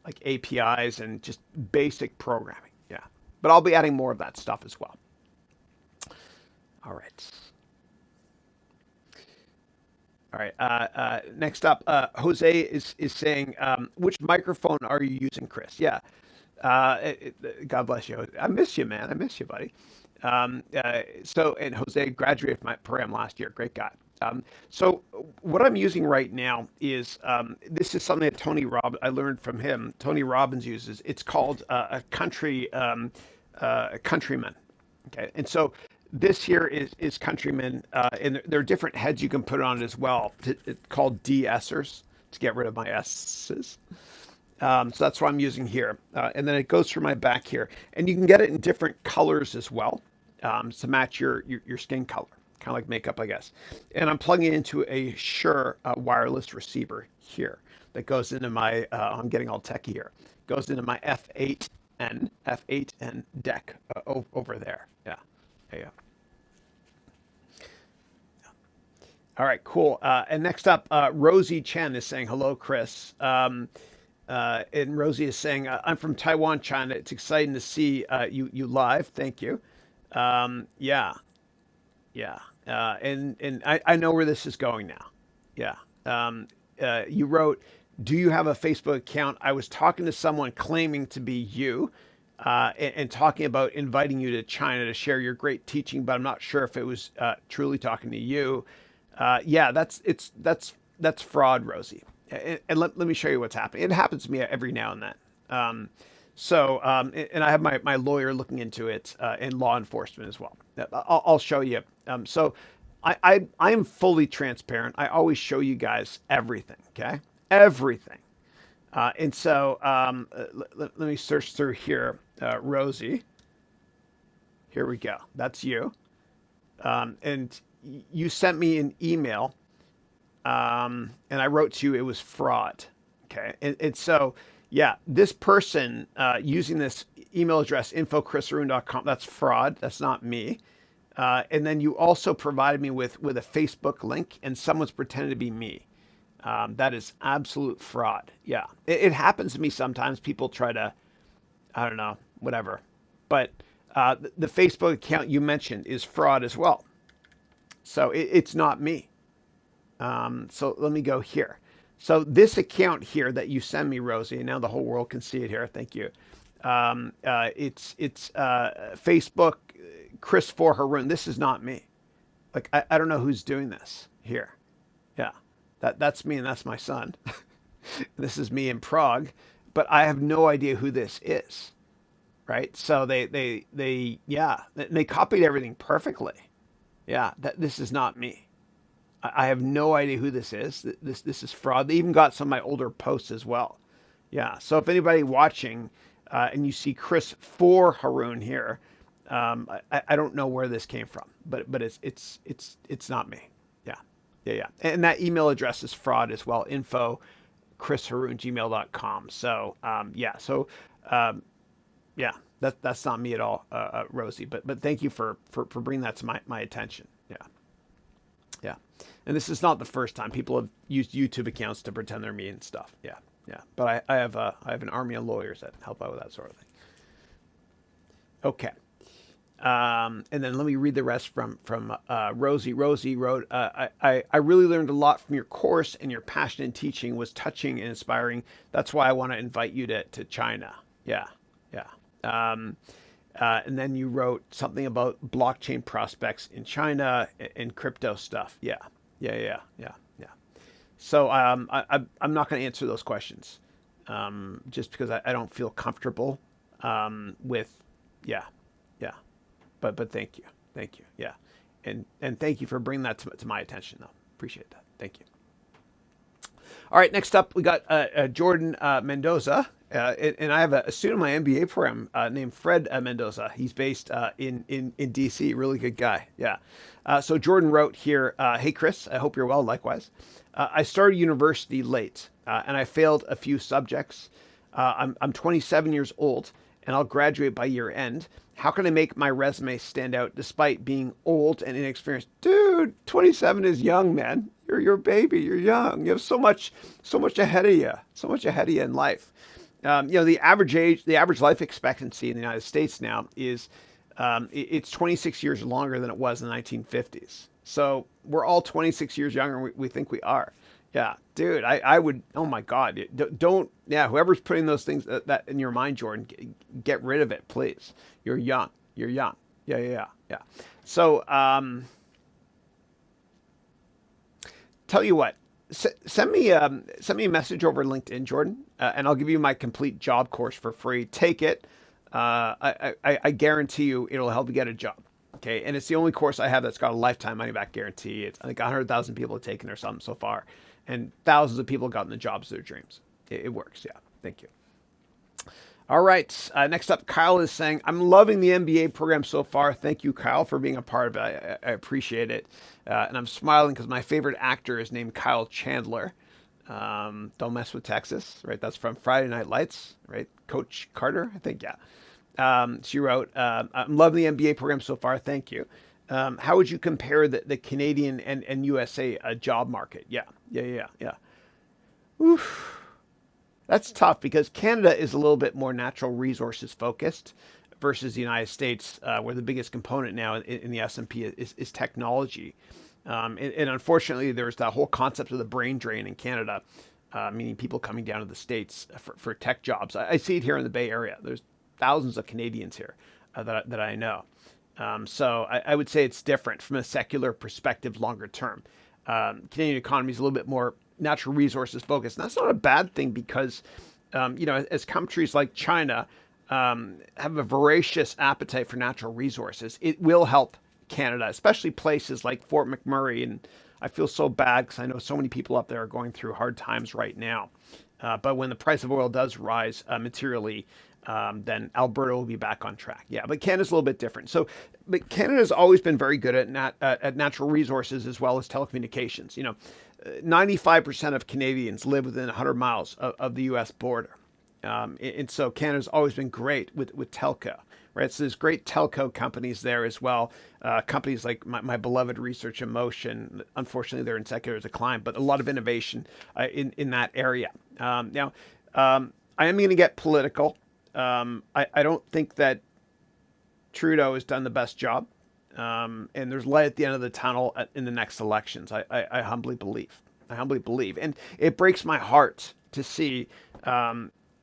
like APIs and just basic programming. Yeah. But I'll be adding more of that stuff as well. All right. All right. Next up, Jose is saying, which microphone are you using, Chris? Yeah. God bless you. I miss you, man. I miss you, buddy. And Jose graduated from my program last year. Great guy. So what I'm using right now is this is something that I learned from him. Tony Robbins uses. It's called a countryman. Okay, and so this here is countryman, and there are different heads you can put on it as well. It's called de-essers to get rid of my S's. So that's what I'm using here, and then it goes through my back here, and you can get it in different colors as well to match your skin color. Kind of like makeup, I guess. And I'm plugging it into a Shure wireless receiver here that goes into my, I'm getting all techie here, goes into my F8N deck over there. Yeah. There you go. All right, cool. And next up, Rosie Chen is saying, hello, Chris. And Rosie is saying, I'm from Taiwan, China. It's exciting to see you live. Thank you. Yeah. And I know where this is going now. Yeah. You wrote, do you have a Facebook account? I was talking to someone claiming to be you and talking about inviting you to China to share your great teaching, but I'm not sure if it was truly talking to you. Yeah, that's fraud, Rosie. And let me show you what's happening. It happens to me every now and then. And I have my lawyer looking into it and law enforcement as well. I'll show you. So I am fully transparent. I always show you guys everything, okay? Everything. And so let me search through here. Rosie. Here we go. That's you. And you sent me an email, and I wrote to you it was fraud, okay? And so... yeah, this person using this email address, info@chrisharoun.com, that's fraud. That's not me. And then you also provided me with a Facebook link, and someone's pretending to be me. That is absolute fraud. Yeah, it happens to me sometimes. People try to, I don't know, whatever. But the Facebook account you mentioned is fraud as well. So it's not me. So let me go here. So this account here that you send me, Rosie, and now the whole world can see it here. Thank you. It's Facebook, Chris for Haroun. This is not me. Like I don't know who's doing this here. Yeah, that's me and that's my son. This is me in Prague, but I have no idea who this is. Right? So they copied everything perfectly. Yeah, this is not me. I have no idea who this is. This is fraud. They even got some of my older posts as well. Yeah. So if anybody watching and you see Chris for Haroun here, I don't know where this came from, but it's not me. Yeah. And that email address is fraud as well. info@chrisharoun@gmail.com. So yeah. So Yeah, that's not me at all, Rosie. But thank you for bringing that to my attention. Yeah, yeah. And this is not the first time people have used YouTube accounts to pretend they're me and stuff. Yeah, yeah. But I have an army of lawyers that help out with that sort of thing. Okay. And then let me read the rest from Rosie. Rosie wrote, I really learned a lot from your course, and your passion in teaching was touching and inspiring. That's why I want to invite you to China. Yeah, yeah. And then you wrote something about blockchain prospects in China and crypto stuff. Yeah, yeah, yeah, yeah, yeah. So I'm not going to answer those questions just because I don't feel comfortable with, yeah, yeah. But thank you, yeah, and thank you for bringing that to my attention, though. Appreciate that. Thank you. All right, next up we got Jordan Mendoza, and I have a student in my MBA program named Fred Mendoza. He's based in DC. Really good guy. Yeah. So Jordan wrote here, "Hey Chris, I hope you're well. Likewise, I started university late, and I failed a few subjects. I'm 27 years old, and I'll graduate by year end. How can I make my resume stand out despite being old and inexperienced?" Dude, 27 is young, man. You're a baby. You're young. You have so much ahead of you. So much ahead of you in life. The average life expectancy in the United States now is it's 26 years longer than it was in the 1950s. So we're all 26 years younger. We think we are. Yeah, dude, I would, oh my God, don't, yeah, whoever's putting those things that in your mind, Jordan, get rid of it, please. You're young. You're young. Yeah, yeah, yeah, yeah. So, tell you what, send me a message over LinkedIn, Jordan, and I'll give you my complete job course for free. Take it. I guarantee you it'll help you get a job. Okay, and it's the only course I have that's got a lifetime money back guarantee. It's, I think, 100,000 people have taken it or something so far, and thousands of people have gotten the jobs of their dreams. It works. Yeah. Thank you. All right. Next up, Kyle is saying, "I'm loving the MBA program so far. Thank you, Kyle, for being a part of it. I appreciate it. And I'm smiling because my favorite actor is named Kyle Chandler. Don't Mess with Texas, right? That's from Friday Night Lights, right? Coach Carter, I think, yeah. She wrote, "I'm loving the MBA program so far. Thank you. How would you compare the Canadian and USA job market?" Yeah, yeah, yeah, yeah. Oof. That's tough because Canada is a little bit more natural resources focused versus the United States, where the biggest component now in the S&P is technology. And unfortunately, there's that whole concept of the brain drain in Canada, meaning people coming down to the States for tech jobs. I see it here in the Bay Area. There's thousands of Canadians here that I know. So I would say it's different from a secular perspective longer term. Canadian economy is a little bit more natural resources focused. And that's not a bad thing because, as countries like China have a voracious appetite for natural resources, it will help Canada, especially places like Fort McMurray. And I feel so bad because I know so many people up there are going through hard times right now. But when the price of oil does rise materially, then Alberta will be back on track. Yeah, but Canada's a little bit different. But Canada's always been very good at natural resources as well as telecommunications. 95% of Canadians live within 100 miles of the U.S. border. And so Canada's always been great with telco, right? So there's great telco companies there as well. Companies like my beloved Research in Motion. Unfortunately, they're in secular decline, but a lot of innovation in that area. Now, I am going to get political. I don't think that Trudeau has done the best job. And there's light at the end of the tunnel in the next elections. I humbly believe. And it breaks my heart to see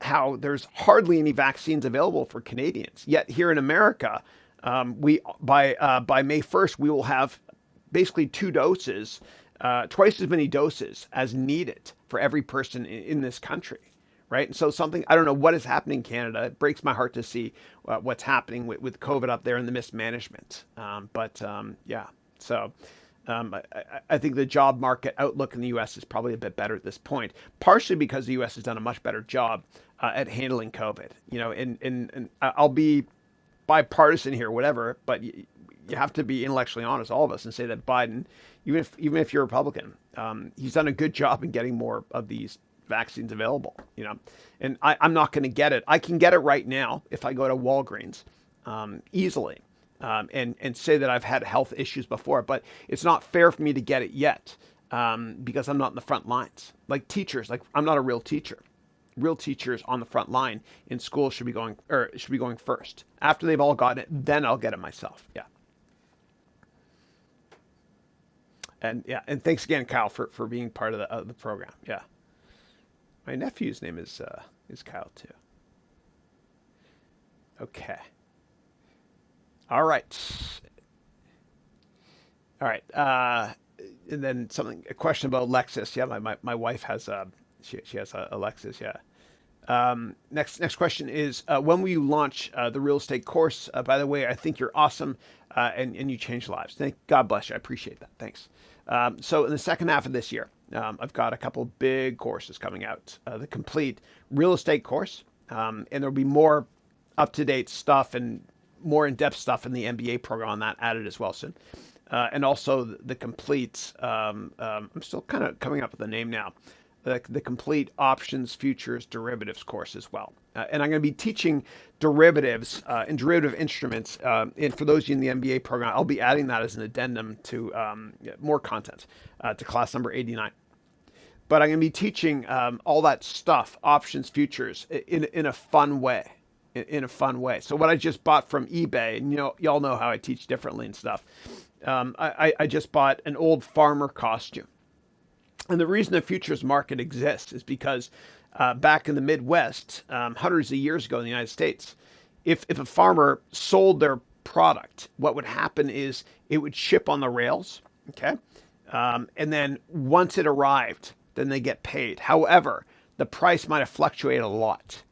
how there's hardly any vaccines available for Canadians. Yet here in America, by May 1st, we will have basically 2 doses, twice as many doses as needed for every person in this country. Right. And so I don't know what is happening in Canada. It breaks my heart to see what's happening with COVID up there and the mismanagement. Yeah. So I think the job market outlook in the U.S. is probably a bit better at this point, partially because the U.S. has done a much better job at handling COVID. And I'll be bipartisan here, whatever, but you have to be intellectually honest, all of us, and say that Biden, even if you're a Republican, he's done a good job in getting more of these vaccines available, and I'm not going to get it. I can get it right now if I go to Walgreens easily and say that I've had health issues before, but it's not fair for me to get it yet because I'm not in the front lines. Like teachers, like I'm not a real teacher. Real teachers on the front line in school should be going first. After they've all gotten it, then I'll get it myself. Yeah. And thanks again, Kyle, for being part of the program. Yeah. My nephew's name is Kyle too. Okay. All right. And then a question about Lexus. Yeah, my wife has she has a Lexus. Yeah. Next question is when will you launch the real estate course? By the way, I think you're awesome and you change lives. God bless you. I appreciate that. Thanks. So in the second half of this year, I've got a couple big courses coming out. The complete real estate course, and there'll be more up-to-date stuff and more in-depth stuff in the MBA program on that added as well soon. And also the complete, I'm still kind of coming up with the name now, the complete options, futures, derivatives course as well. And I'm going to be teaching derivatives and derivative instruments. And for those of you in the MBA program, I'll be adding that as an addendum to more content to class number 89. But I'm going to be teaching all that stuff, options, futures, in a fun way. In a fun way. So what I just bought from eBay, and y'all know how I teach differently and stuff. I just bought an old farmer costume. And the reason the futures market exists is because back in the Midwest, hundreds of years ago in the United States, if a farmer sold their product, what would happen is it would ship on the rails, okay? And then once it arrived, then they get paid. However, the price might have fluctuated a lot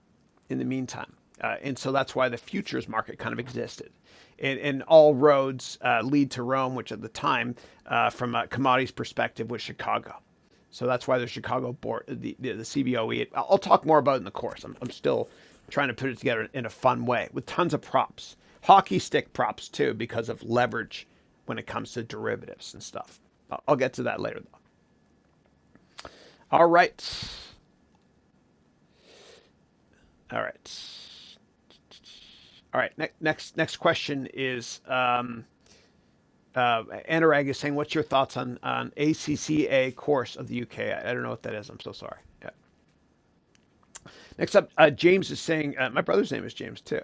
in the meantime. And so that's why the futures market kind of existed. And all roads lead to Rome, which at the time, from a commodities perspective, was Chicago. So that's why the Chicago board, the CBOE. I'll talk more about it in the course. I'm still trying to put it together in a fun way with tons of props, hockey stick props too, because of leverage when it comes to derivatives and stuff. I'll get to that later though. All right. Next question is Anurag is saying, what's your thoughts on ACCA course of the UK? I don't know what that is. I'm so sorry. Yeah. Next up, James is saying, my brother's name is James too.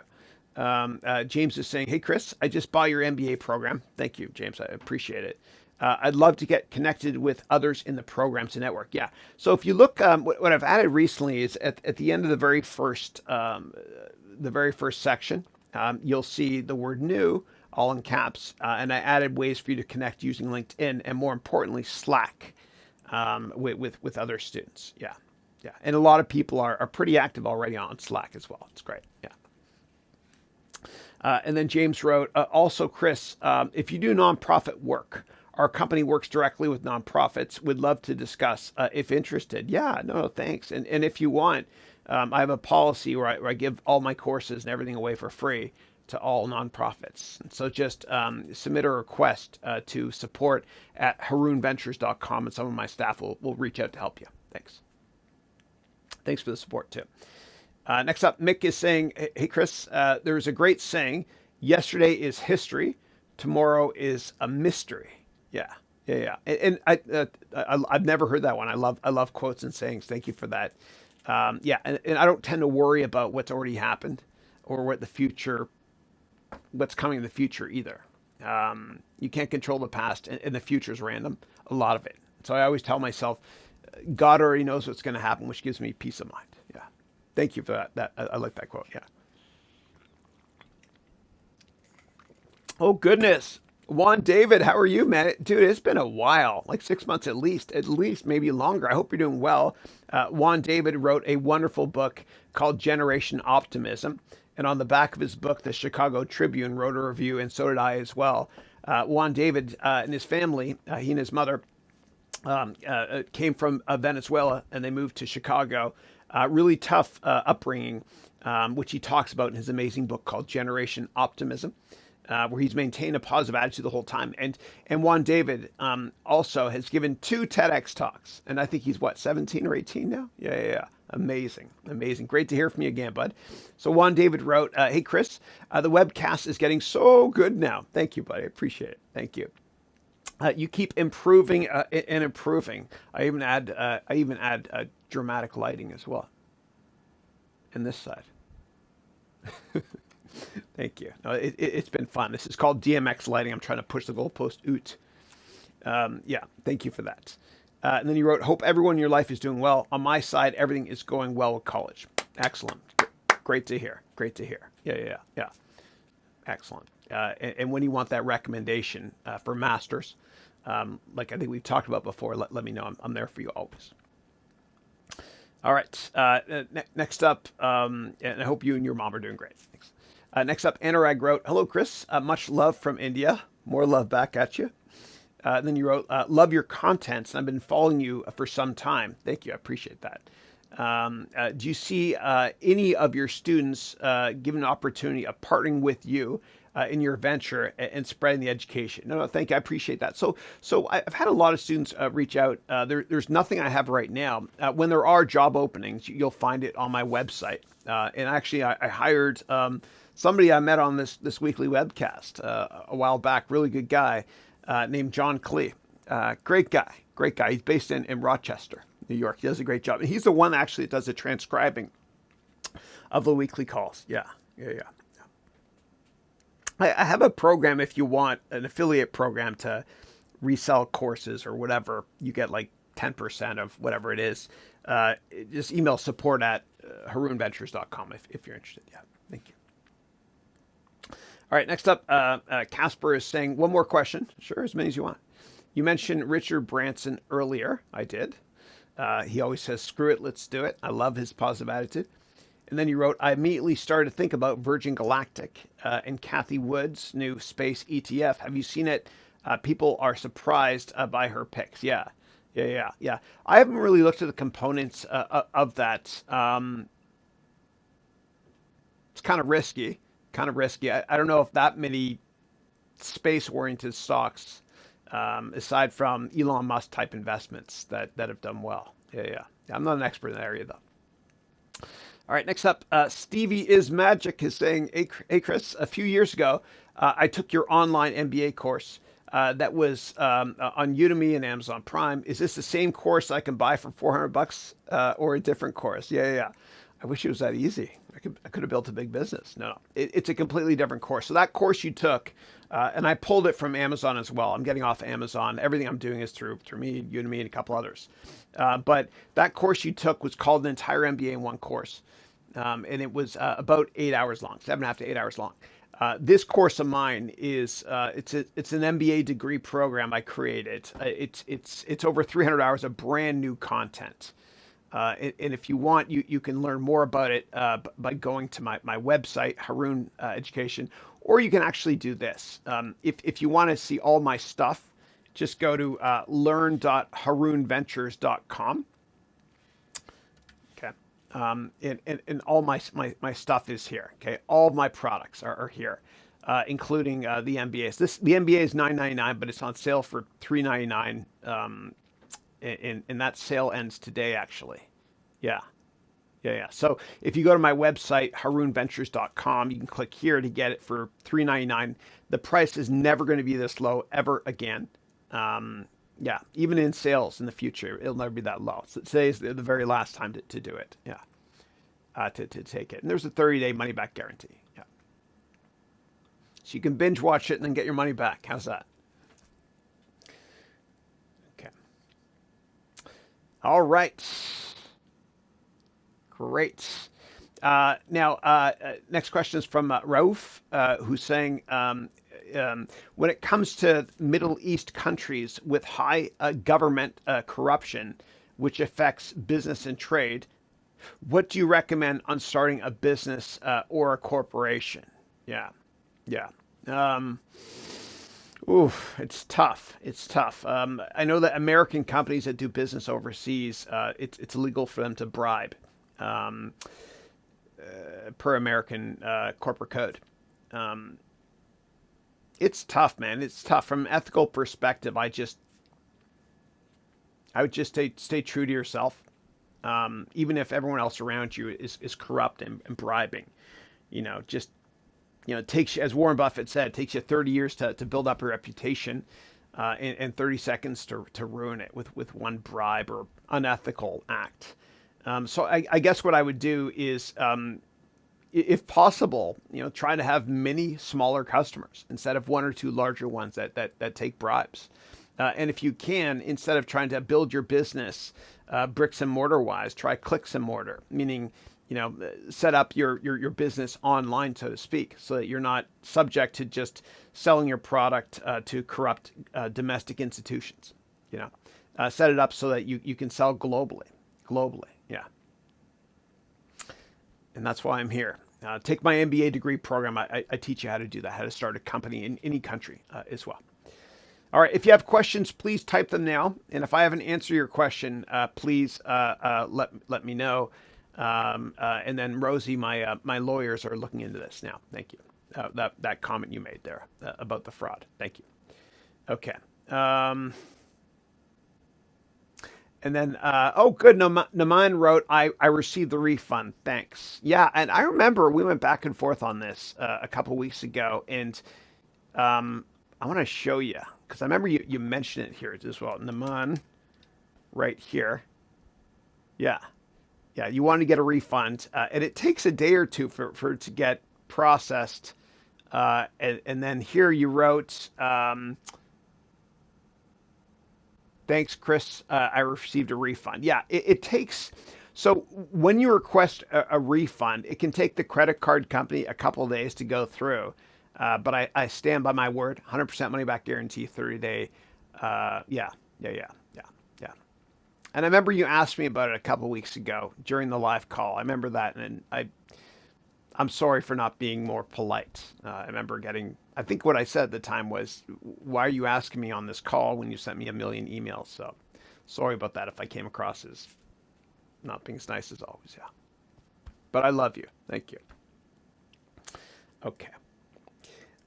James is saying, hey, Chris, I just bought your MBA program. Thank you, James. I appreciate it. I'd love to get connected with others in the program to network. Yeah. So if you look, what I've added recently is at the end of the very first section, you'll see the word new, all in caps, and I added ways for you to connect using LinkedIn and more importantly, Slack with other students. Yeah. And a lot of people are pretty active already on Slack as well. It's great. Yeah. And then James wrote, also, Chris, if you do nonprofit work, our company works directly with nonprofits. Would love to discuss if interested. Yeah, no, thanks. And if you want, I have a policy where I give all my courses and everything away for free to all nonprofits. And so just submit a request to support@HarounVentures.com, and some of my staff will reach out to help you. Thanks. Thanks for the support too. Next up, Mick is saying, hey, Chris, there's a great saying, yesterday is history, tomorrow is a mystery. Yeah. And I've never heard that one. I love quotes and sayings. Thank you for that. And I don't tend to worry about what's already happened or what's coming in the future either. You can't control the past, and the future is random, a lot of it. So I always tell myself, God already knows what's going to happen, which gives me peace of mind. Yeah. Thank you for that. I like that quote. Yeah. Oh, goodness. Juan David, how are you, man? Dude, it's been a while, like 6 months at least, maybe longer. I hope you're doing well. Juan David wrote a wonderful book called Generation Optimism. And on the back of his book, the Chicago Tribune wrote a review, and so did I as well. Juan David and his family, he and his mother, came from Venezuela, and they moved to Chicago. Really tough upbringing, which he talks about in his amazing book called Generation Optimism. where he's maintained a positive attitude the whole time. And Juan David also has given 2 TEDx talks, and I think he's 17 or 18 now. Yeah. Amazing. Great to hear from you again, bud. So Juan David wrote, "Hey Chris, the webcast is getting so good now. Thank you, buddy. I appreciate it. Thank you. You keep improving and improving. I even add dramatic lighting as well. And this side." Thank you. No, it's been fun. This is called DMX lighting. I'm trying to push the goalpost out. Yeah, thank you for that. And then you wrote, "Hope everyone in your life is doing well. On my side, everything is going well with college." Excellent. Great to hear. Yeah. Excellent. And when you want that recommendation for masters, like I think we've talked about before, let me know. I'm there for you always. All right. Next up, and I hope you and your mom are doing great. Thanks. Next up, Anurag wrote, "Hello, Chris. Much love from India. More love back at you." Then you wrote, "Love your contents. I've been following you for some time." Thank you. I appreciate that. Do you see any of your students given an opportunity of partnering with you in your venture and spreading the education? No, thank you. I appreciate that. So I've had a lot of students reach out. There's nothing I have right now. When there are job openings, you'll find it on my website. And actually, I hired somebody I met on this weekly webcast a while back. Really good guy named John Clee. Great guy. He's based in Rochester, New York. He does a great job. And he's the one actually that does the transcribing of the weekly calls. Yeah. I have a program if you want, an affiliate program to resell courses or whatever. You get like 10% of whatever it is. Just email support at HarounVentures.com if you're interested. Yeah, thank you. All right, next up, Casper is saying, "One more question." Sure, as many as you want. "You mentioned Richard Branson earlier." I did. He always says, "Screw it, let's do it." I love his positive attitude. And then you wrote, "I immediately started to think about Virgin Galactic and Cathie Wood's new space ETF. Have you seen it? People are surprised by her picks." Yeah. I haven't really looked at the components of that. It's kind of risky. I don't know if that many space-oriented stocks, aside from Elon Musk type investments, that have done well. Yeah. I'm not an expert in that area though. All right, next up, Stevie is Magic is saying, "Hey Chris, a few years ago, I took your online MBA course that was on Udemy and Amazon Prime. Is this the same course I can buy for $400 or a different course?" Yeah. I wish it was that easy. I could have built a big business. No. It's a completely different course. So that course you took, and I pulled it from Amazon as well. I'm getting off Amazon. Everything I'm doing is through me, Udemy, and a couple others. But that course you took was called an entire MBA in one course. And it was about 8 hours long, 7.5 to 8 hours long. This course of mine is it's an MBA degree program I created. It's over 300 hours of brand new content. And if you want, you can learn more about it by going to my website, Haroun Education, or you can actually do this. If you want to see all my stuff, just go to learn.harounventures.com. Okay. And all my stuff is here. Okay. All of my products are here, including the MBAs. The MBA is $9.99, but it's on sale for $3.99. And that sale ends today, actually. Yeah. So if you go to my website, HarounVentures.com, you can click here to get it for $3.99. The price is never going to be this low ever again. Yeah, even in sales in the future, it'll never be that low. So today is the very last time to do it. Yeah, to take it. And there's a 30-day money-back guarantee. Yeah. So you can binge watch it and then get your money back. How's that? Okay. All right. Great. Now, next question is from Rauf, who's saying, when it comes to Middle East countries with high government corruption, which affects business and trade, what do you recommend on starting a business or a corporation? Yeah. It's tough. I know that American companies that do business overseas, it's illegal for them to bribe, per American corporate code. It's tough, man. It's tough from an ethical perspective. I would just stay true to yourself. Even if everyone else around you is corrupt and bribing, just, it takes you, as Warren Buffett said, it takes you 30 years to build up a reputation, and 30 seconds to ruin it with one bribe or unethical act. So I guess what I would do is, if possible, try to have many smaller customers instead of one or two larger ones that take bribes. And if you can, instead of trying to build your business bricks and mortar wise, try clicks and mortar, meaning, set up your business online, so to speak, so that you're not subject to just selling your product to corrupt domestic institutions. Set it up so that you can sell globally. Yeah. And that's why I'm here. Take my MBA degree program. I teach you how to do that, how to start a company in any country as well. All right. If you have questions, please type them now. And if I haven't answered your question, please let me know. And then Rosie, my lawyers are looking into this now. Thank you. That comment you made there about the fraud. Thank you. Okay. And then, good. Naman wrote, I received the refund. Thanks. Yeah. And I remember we went back and forth on this a couple weeks ago. And I want to show you, because I remember you mentioned it here as well. Naman, right here. Yeah. Yeah. You want to get a refund. And it takes a day or two for it to get processed. And then here you wrote, thanks, Chris. I received a refund. Yeah, it takes. So when you request a refund, it can take the credit card company a couple of days to go through. But I stand by my word, 100% money back guarantee, 30-day. Yeah. And I remember you asked me about it a couple of weeks ago during the live call. I remember that, and I'm sorry for not being more polite. I remember I think what I said at the time was, why are you asking me on this call when you sent me a million emails? So sorry about that if I came across as not being as nice as always. Yeah. But I love you. Thank you. Okay.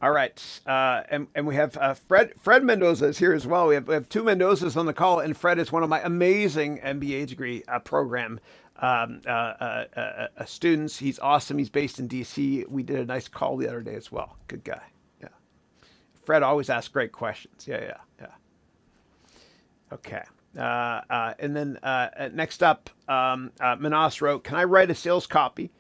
All right. And we have Fred Mendoza is here as well. We have two Mendozas on the call, and Fred is one of my amazing MBA degree program students. He's awesome. He's based in DC. We did a nice call the other day as well. Good guy. Yeah. Fred always asks great questions. Yeah. Okay. And then next up, Manas wrote, can I write a sales copy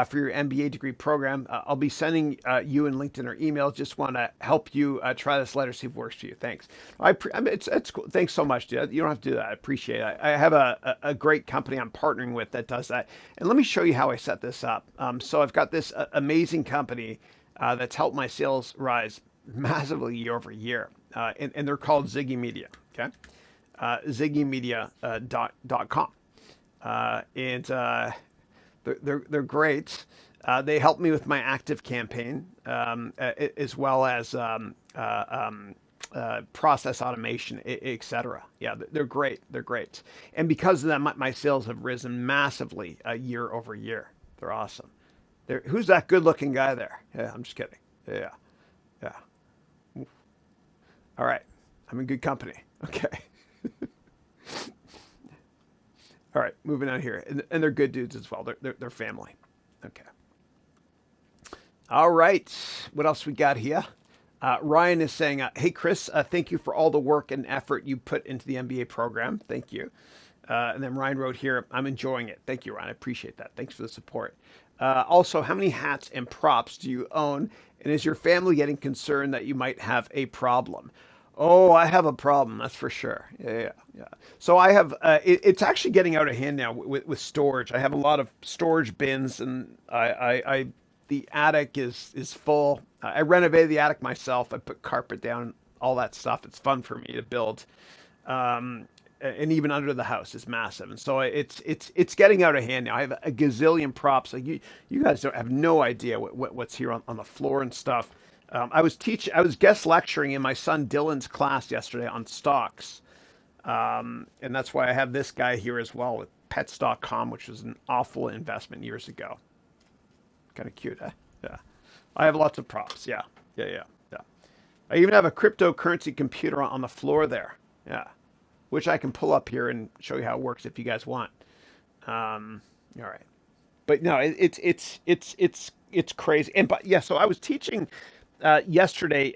for your MBA degree program? I'll be sending you in LinkedIn or email. Just want to help you try this letter, see if it works for you. Thanks. It's cool. Thanks so much, dude. You don't have to do that. I appreciate it. I have a great company I'm partnering with that does that. And let me show you how I set this up. So I've got this amazing company that's helped my sales rise massively year over year. And they're called Ziggy Media. Okay. ZiggyMedia.com. They're great. They help me with my active campaign, as well as process automation, etc. Yeah, they're great. They're great. And because of that, my sales have risen massively year over year. They're awesome. Who's that good-looking guy there? Yeah, I'm just kidding. Yeah. All right. I'm in good company. Okay. All right, moving on here, and they're good dudes as well. They're family. Okay. All right, what else we got here? Ryan is saying, "Hey Chris, thank you for all the work and effort you put into the MBA program. Thank you." And then Ryan wrote here, "I'm enjoying it. Thank you, Ryan. I appreciate that. Thanks for the support." Also, how many hats and props do you own? And is your family getting concerned that you might have a problem? Oh, I have a problem. That's for sure. Yeah. So I have. It's actually getting out of hand now with storage. I have a lot of storage bins, and the attic is full. I renovated the attic myself. I put carpet down, all that stuff. It's fun for me to build, and even under the house is massive. And so it's getting out of hand now. I have a gazillion props. Like you guys don't have no idea what's here on the floor and stuff. I was guest lecturing in my son Dylan's class yesterday on stocks. And that's why I have this guy here as well with pets.com, which was an awful investment years ago. Kind of cute, huh? Yeah. I have lots of props. Yeah. I even have a cryptocurrency computer on the floor there. Yeah, which I can pull up here and show you how it works if you guys want. All right, but no, it's crazy. And but yeah, so I was teaching yesterday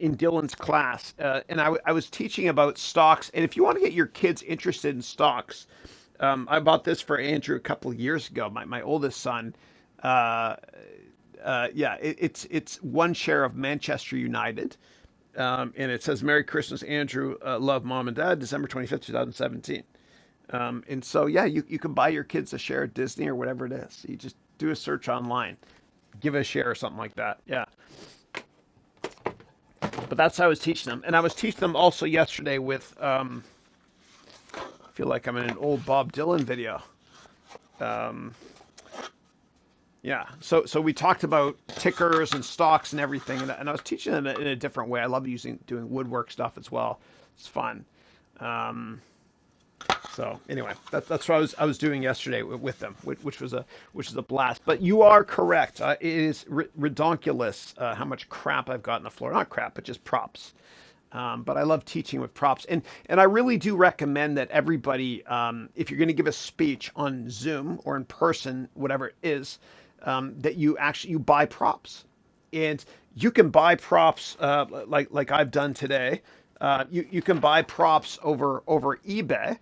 in Dylan's class, and I was teaching about stocks. And if you want to get your kids interested in stocks, I bought this for Andrew a couple of years ago. My oldest son. Uh, yeah, it's one share of Manchester United, and it says "Merry Christmas, Andrew. Love, Mom and Dad, December 25th, 2017." And so yeah, you can buy your kids a share at Disney or whatever it is. You just do a search online, give a share or something like that. Yeah. But that's how I was teaching them, and I was teaching them also yesterday with. I feel like I'm in an old Bob Dylan video. Yeah, so we talked about tickers and stocks and everything, and I was teaching them in a different way. I love doing woodwork stuff as well. It's fun. So anyway, that's what I was doing yesterday with them, which was a blast. But you are correct. It is redonkulous how much crap I've got on the floor. Not crap, but just props. But I love teaching with props, and I really do recommend that everybody, if you're going to give a speech on Zoom or in person, whatever it is, that you buy props, and you can buy props like I've done today. You can buy props over eBay,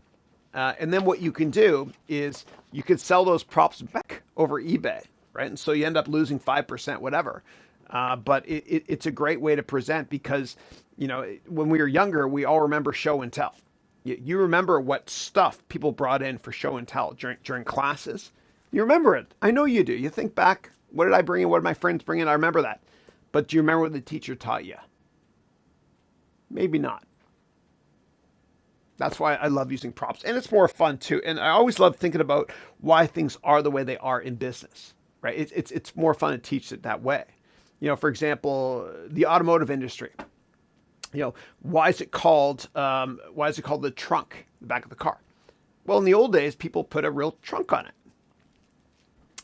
and then what you can do is you can sell those props back over eBay, right? And so you end up losing 5%, whatever. But it's a great way to present because, when we were younger, we all remember show and tell. You remember what stuff people brought in for show and tell during classes. You remember it. I know you do. You think back, what did I bring in? What did my friends bring in? I remember that. But do you remember what the teacher taught you? Maybe not. That's why I love using props. And it's more fun too. And I always love thinking about why things are the way they are in business, right? It's more fun to teach it that way. For example, the automotive industry. Why is it called the trunk, the back of the car? Well, in the old days, people put a real trunk on it.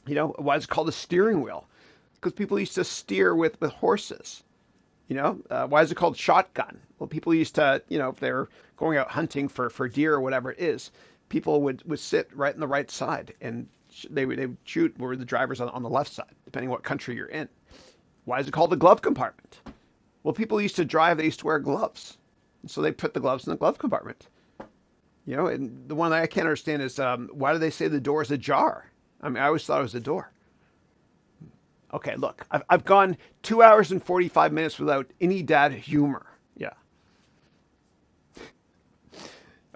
Why is it called a steering wheel? Because people used to steer with horses. Why is it called shotgun? Well, people used to, if they were going out hunting for deer or whatever it is, people would sit right on the right side and they would shoot where the driver's on the left side, depending what country you're in. Why is it called the glove compartment? Well, people used to drive, they used to wear gloves. And so they put the gloves in the glove compartment. And the one that I can't understand is why do they say the door is ajar? I mean, I always thought it was a door. Okay, look, I've gone 2 hours and 45 minutes without any dad humor. Yeah.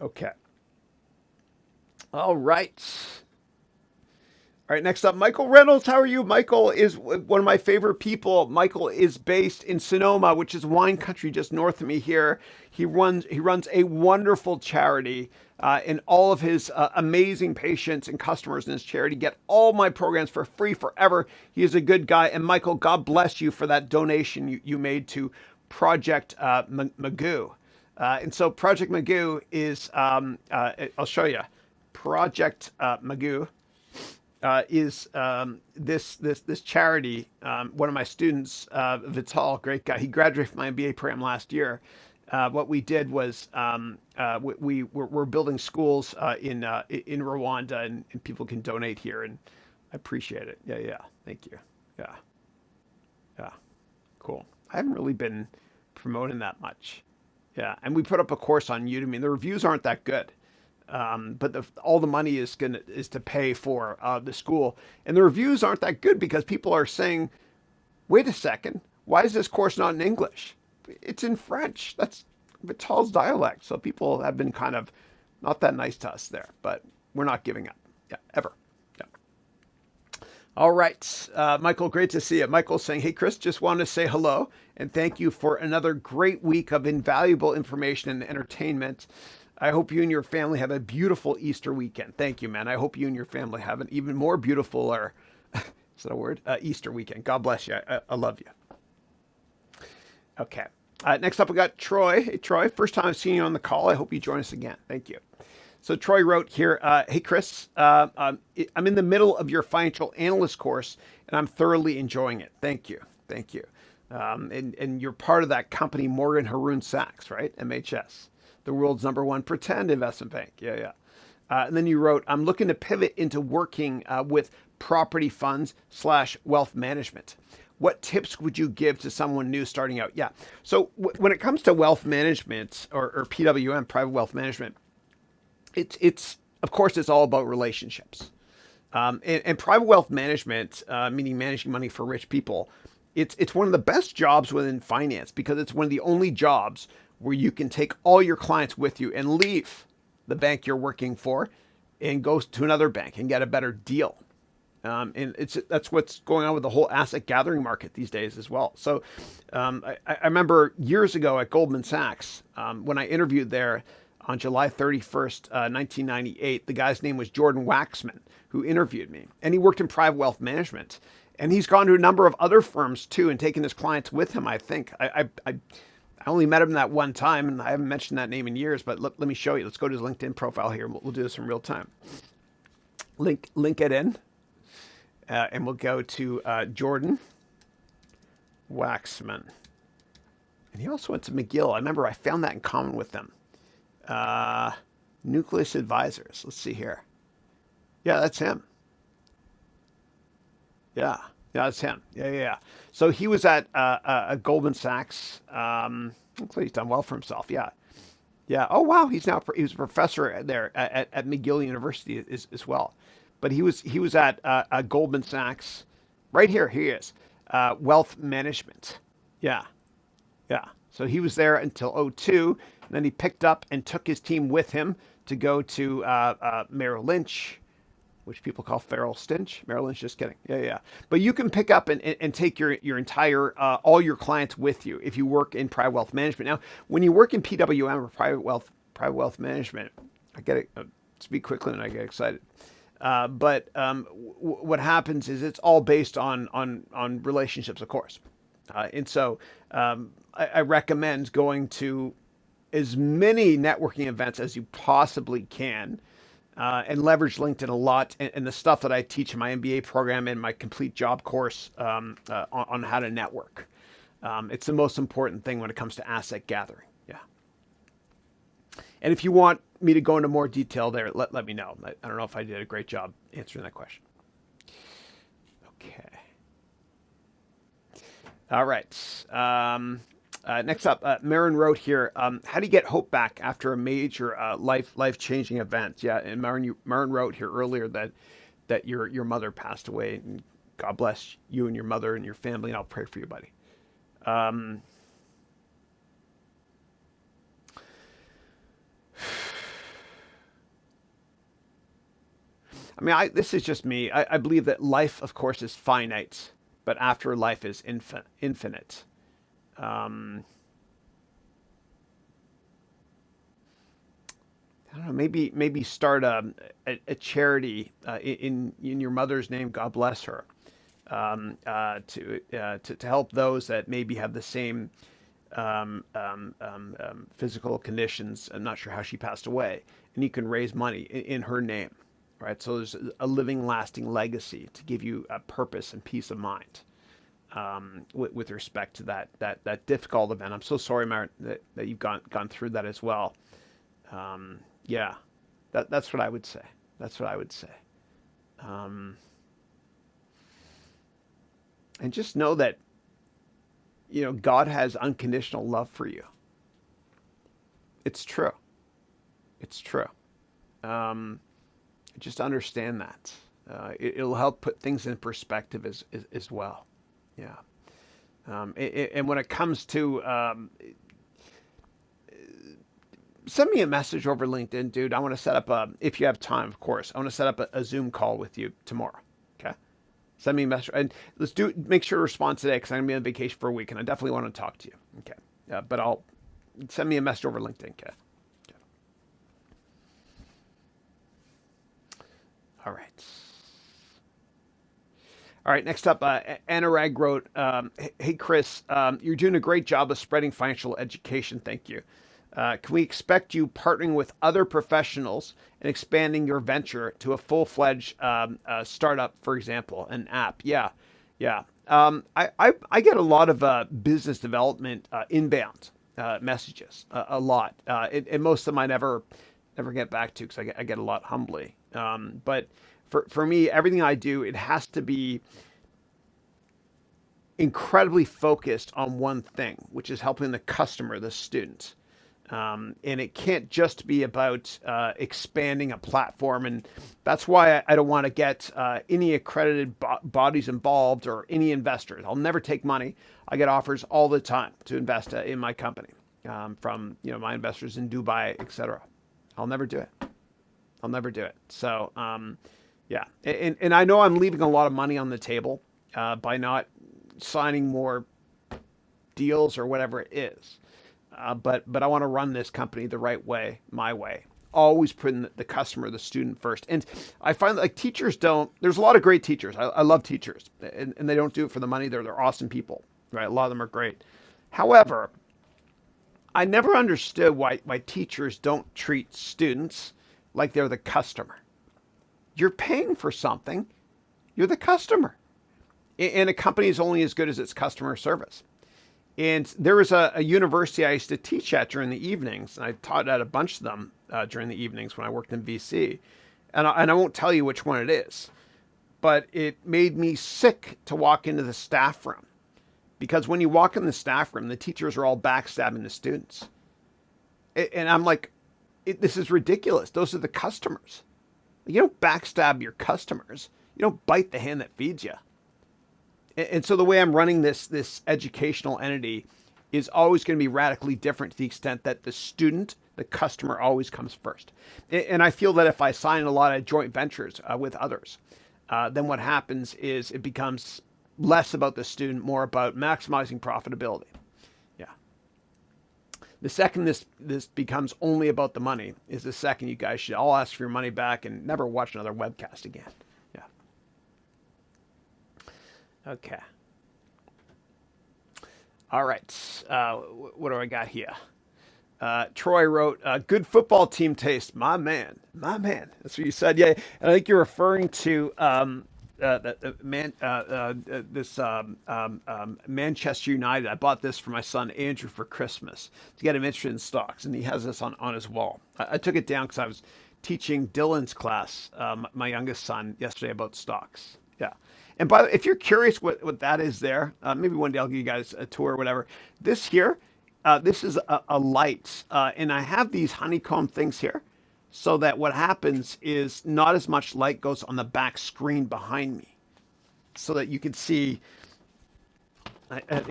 Okay. All right. All right, next up, Michael Reynolds. How are you? Michael is one of my favorite people. Michael is based in Sonoma, which is wine country just north of me here. He runs a wonderful charity, and all of his amazing patients and customers in his charity get all my programs for free forever. He is a good guy. And Michael, God bless you for that donation you made to Project Magoo. And so Project Magoo is, I'll show you, Project Magoo. Is this charity? One of my students, Vital, great guy. He graduated from my MBA program last year. What we did was we're building schools in Rwanda, and people can donate here, and I appreciate it. Yeah. Thank you. Yeah. Cool. I haven't really been promoting that much. Yeah, and we put up a course on Udemy, and the reviews aren't that good. But all the money is to pay for the school, and the reviews aren't that good because people are saying, "Wait a second, why is this course not in English? It's in French. That's Vital's dialect." So people have been kind of not that nice to us there, but we're not giving up. Yeah, ever. Yeah. All right, Michael, great to see you. Michael's saying, "Hey, Chris, just wanted to say hello and thank you for another great week of invaluable information and entertainment. I hope you and your family have a beautiful Easter weekend." Thank you, man. I hope you and your family have an even more beautiful, or is that a word? Easter weekend. God bless you. I love you. Okay. Next up, we got Troy. Hey, Troy. First time I've seen you on the call. I hope you join us again. Thank you. So Troy wrote here, "Hey, Chris, I'm in the middle of your financial analyst course, and I'm thoroughly enjoying it. Thank you. Thank you. And you're part of that company, Morgan Haroun Sachs, right? MHS, the world's #1 pretend investment bank. Yeah, yeah. And then you wrote, I'm looking to pivot into working with property funds / wealth management. What tips would you give to someone new starting out? Yeah. So when it comes to wealth management or PWM, private wealth management, it's of course it's all about relationships. And private wealth management, meaning managing money for rich people, it's one of the best jobs within finance because it's one of the only jobs where you can take all your clients with you and leave the bank you're working for and go to another bank and get a better deal. And that's what's going on with the whole asset gathering market these days as well. So I remember years ago at Goldman Sachs, when I interviewed there on July 31st, 1998, the guy's name was Jordan Waxman, who interviewed me. And he worked in private wealth management. And he's gone to a number of other firms too and taken his clients with him, I think. I only met him that one time, and I haven't mentioned that name in years, but let me show you. Let's go to his LinkedIn profile here. We'll do this in real time. Link it in. And we'll go to Jordan Waxman. And he also went to McGill. I remember I found that in common with them. Nucleus Advisors. Let's see here. Yeah, that's him. Yeah, that's him. Yeah. So he was at Goldman Sachs. Looks like he's done well for himself. Yeah. Oh, wow. He was a professor there at McGill University as well. But he was at Goldman Sachs. Right here, he is. Wealth management. Yeah. So he was there until '02. And then he picked up and took his team with him to go to Merrill Lynch, which people call Farrell Stinch. Merrill Lynch, just kidding. Yeah. But you can pick up and take your entire, all your clients with you if you work in private wealth management. Now, when you work in PWM or private wealth management, I get it. Speak quickly and I get excited. But what happens is it's all based on relationships, of course. And so I recommend going to as many networking events as you possibly can and leverage LinkedIn a lot. And the stuff that I teach in my MBA program and my complete job course on how to network. It's the most important thing when it comes to asset gathering. Yeah. And if you want me to go into more detail there, let me know. I don't know if I did a great job answering that question. Okay. All right. Next up, Marin wrote here, how do you get hope back after a major life-changing event? Yeah, and Marin wrote here earlier that your mother passed away, and God bless you and your mother and your family, and I'll pray for you, buddy. I mean, this is just me. I believe that life, of course, is finite, but after life is infinite. I don't know. Maybe start a charity in your mother's name. God bless her. To help those that maybe have the same physical conditions. I'm not sure how she passed away, and you can raise money in her name, right? So there's a living, lasting legacy to give you a purpose and peace of mind. With respect to that difficult event. I'm so sorry, Marin, that you've gone through that as well. Yeah, that's what I would say. And just know that, God has unconditional love for you. It's true. Just understand that. It'll help put things in perspective as well. Yeah. And when it comes to, send me a message over LinkedIn, dude. I want to set up if you have time, of course, I want to set up a Zoom call with you tomorrow. Okay. Send me a message and make sure to respond today because I'm going to be on vacation for a week and I definitely want to talk to you. Okay. But send me a message over LinkedIn. Okay. All right. All right, next up, Anurag wrote, hey, Chris, you're doing a great job of spreading financial education. Thank you. Can we expect you partnering with other professionals and expanding your venture to a full-fledged startup, for example, an app? Yeah. I get a lot of business development inbound messages, a lot, and most of them I never get back to because I get a lot humbly. But for me, everything I do, it has to be incredibly focused on one thing, which is helping the customer, the student. And it can't just be about expanding a platform. And that's why I don't want to get any accredited bodies involved or any investors. I'll never take money. I get offers all the time to invest in my company from my investors in Dubai, etc. I'll never do it. I'll never do it. So yeah, and I know I'm leaving a lot of money on the table by not signing more deals or whatever it is. But I want to run this company the right way, my way. Always putting the customer, the student first. And I find that, like, teachers don't. There's a lot of great teachers. I love teachers, and they don't do it for the money. They're awesome people, right? A lot of them are great. However, I never understood why teachers don't treat students like they're the customer. You're paying for something. You're the customer. And a company is only as good as its customer service. And there was a university I used to teach at during the evenings, and I taught at a bunch of them during the evenings when I worked in VC. And I won't tell you which one it is, but it made me sick to walk into the staff room. Because when you walk in the staff room, the teachers are all backstabbing the students. And I'm like, this is ridiculous. Those are the customers. You don't backstab your customers. You don't bite the hand that feeds you. And so the way I'm running this educational entity is always going to be radically different to the extent that the student, the customer, always comes first. And I feel that if I sign a lot of joint ventures with others, then what happens is it becomes less about the student, more about maximizing profitability. Yeah. The second this becomes only about the money is the second you guys should all ask for your money back and never watch another webcast again. Okay. All right. What do I got here? Troy wrote, good football team taste. My man. That's what you said. Yeah. And I think you're referring to Manchester United. I bought this for my son, Andrew, for Christmas to get him interested in stocks. And he has this on his wall. I took it down because I was teaching Dylan's class, my youngest son, yesterday about stocks. Yeah. And by the way, if you're curious what that is there, maybe one day I'll give you guys a tour or whatever. This here, this is a light. And I have these honeycomb things here so that what happens is not as much light goes on the back screen behind me so that you can see.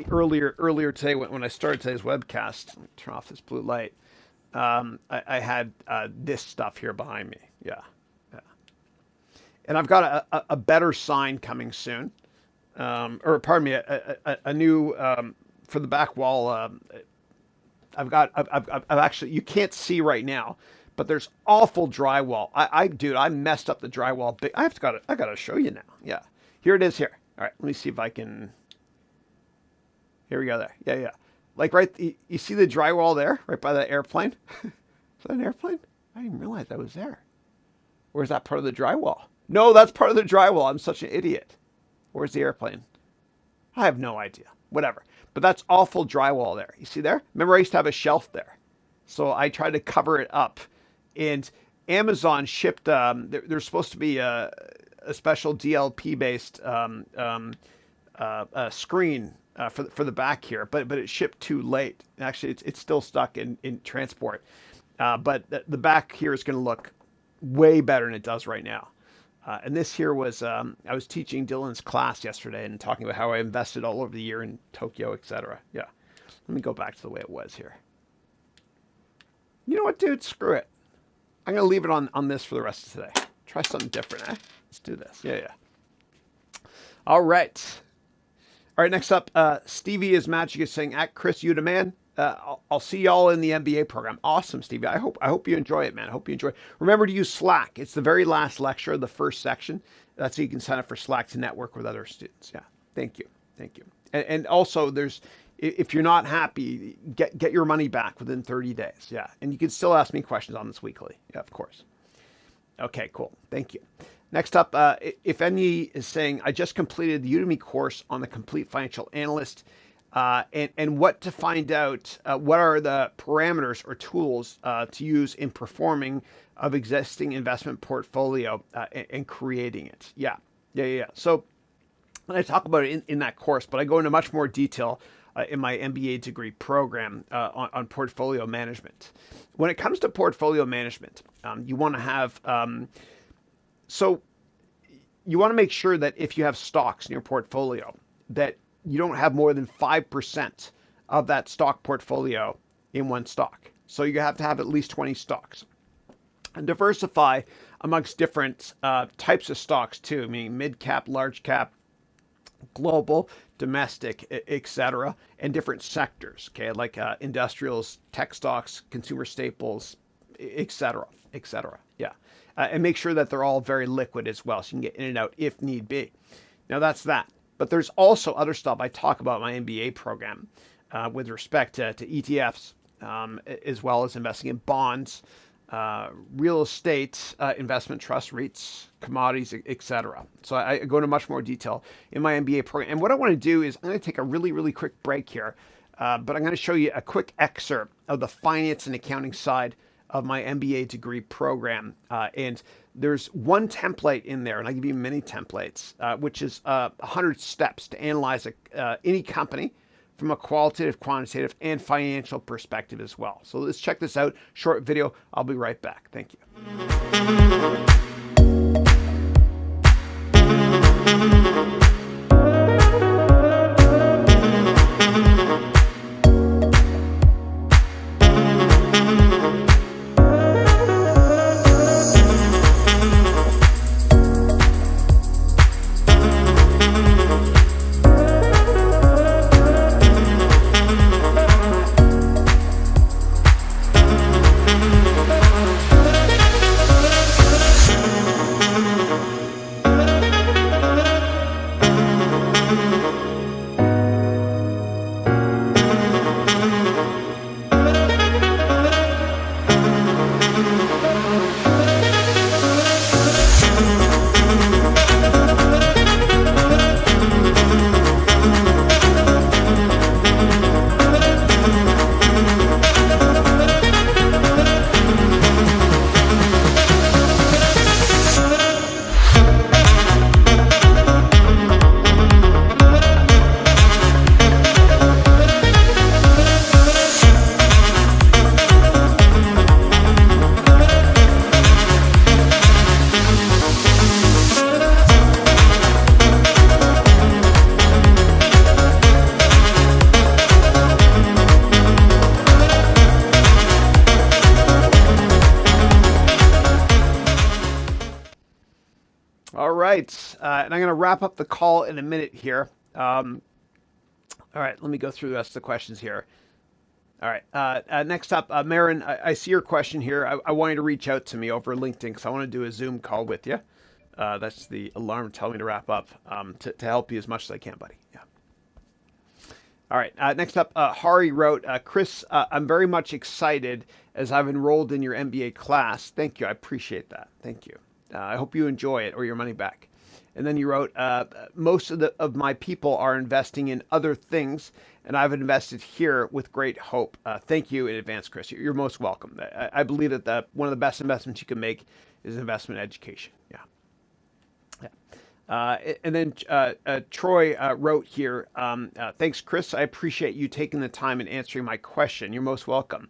Earlier today when I started today's webcast, let me turn off this blue light, I had this stuff here behind me. Yeah. And I've got a better sign coming soon, or pardon me, a new for the back wall. I've actually, you can't see right now, but there's awful drywall. I messed up the drywall. I gotta show you now. Yeah, here it is here. All right, let me see if I can. Here we go. There. Yeah. Like you see the drywall there, right by that airplane. Is that an airplane? I didn't realize that was there. Or is that part of the drywall? No, that's part of the drywall. I'm such an idiot. Where's the airplane? I have no idea. Whatever. But that's awful drywall there. You see there? Remember, I used to have a shelf there. So I tried to cover it up. And Amazon shipped, there's supposed to be a special DLP-based screen for the back here. But it shipped too late. Actually, it's still stuck in transport. But the back here is going to look way better than it does right now. And this here was, I was teaching Dylan's class yesterday and talking about how I invested all over the year in Tokyo, etc. Yeah. Let me go back to the way it was here. You know what, dude? Screw it. I'm going to leave it on this for the rest of today. Try something different, eh? Let's do this. Yeah. All right. All right, next up, Stevie is Magic is saying, at Chris Udaman, I'll see y'all in the MBA program. Awesome, Stevie. I hope you enjoy it, man. I hope you enjoy it. Remember to use Slack. It's the very last lecture of the first section. That's how you can sign up for Slack to network with other students. Yeah, thank you. And also, if you're not happy, get your money back within 30 days. Yeah, and you can still ask me questions on this weekly. Yeah, of course. Okay, cool. Thank you. Next up, if any is saying, I just completed the Udemy course on the complete financial analyst, and what to find out, what are the parameters or tools to use in performing of existing investment portfolio and creating it. Yeah. So I talk about it in that course, but I go into much more detail in my MBA degree program on portfolio management. When it comes to portfolio management, you want to have, so you want to make sure that if you have stocks in your portfolio, that you don't have more than 5% of that stock portfolio in one stock. So you have to have at least 20 stocks. And diversify amongst different types of stocks too, meaning mid cap, large cap, global, domestic, etc., and different sectors, okay, like industrials, tech stocks, consumer staples, etc., etc. Yeah, and make sure that they're all very liquid as well, so you can get in and out if need be. Now that's that. But there's also other stuff I talk about in my MBA program with respect to ETFs, as well as investing in bonds, real estate, investment trust, REITs, commodities, etc. So I go into much more detail in my MBA program. And what I want to do is I'm going to take a really, really quick break here, but I'm going to show you a quick excerpt of the finance and accounting side of my MBA degree program. And there's one template in there, and I give you many templates, which is 100 steps to analyze any company from a qualitative, quantitative, and financial perspective as well. So let's check this out. Short video. I'll be right back. Thank you. All right, and I'm going to wrap up the call in a minute here. All right, let me go through the rest of the questions here. All right, next up, Marin, I see your question here. I want you to reach out to me over LinkedIn because I want to do a Zoom call with you. That's the alarm telling me to wrap up to help you as much as I can, buddy. Yeah. All right, next up, Hari wrote, Chris, I'm very much excited as I've enrolled in your MBA class. Thank you. I appreciate that. Thank you. I hope you enjoy it or your money back. And then you wrote, most of my people are investing in other things, and I've invested here with great hope. Thank you in advance, Chris. You're most welcome. I believe that one of the best investments you can make is investment education. Yeah. And then Troy wrote here, thanks, Chris. I appreciate you taking the time and answering my question. You're most welcome.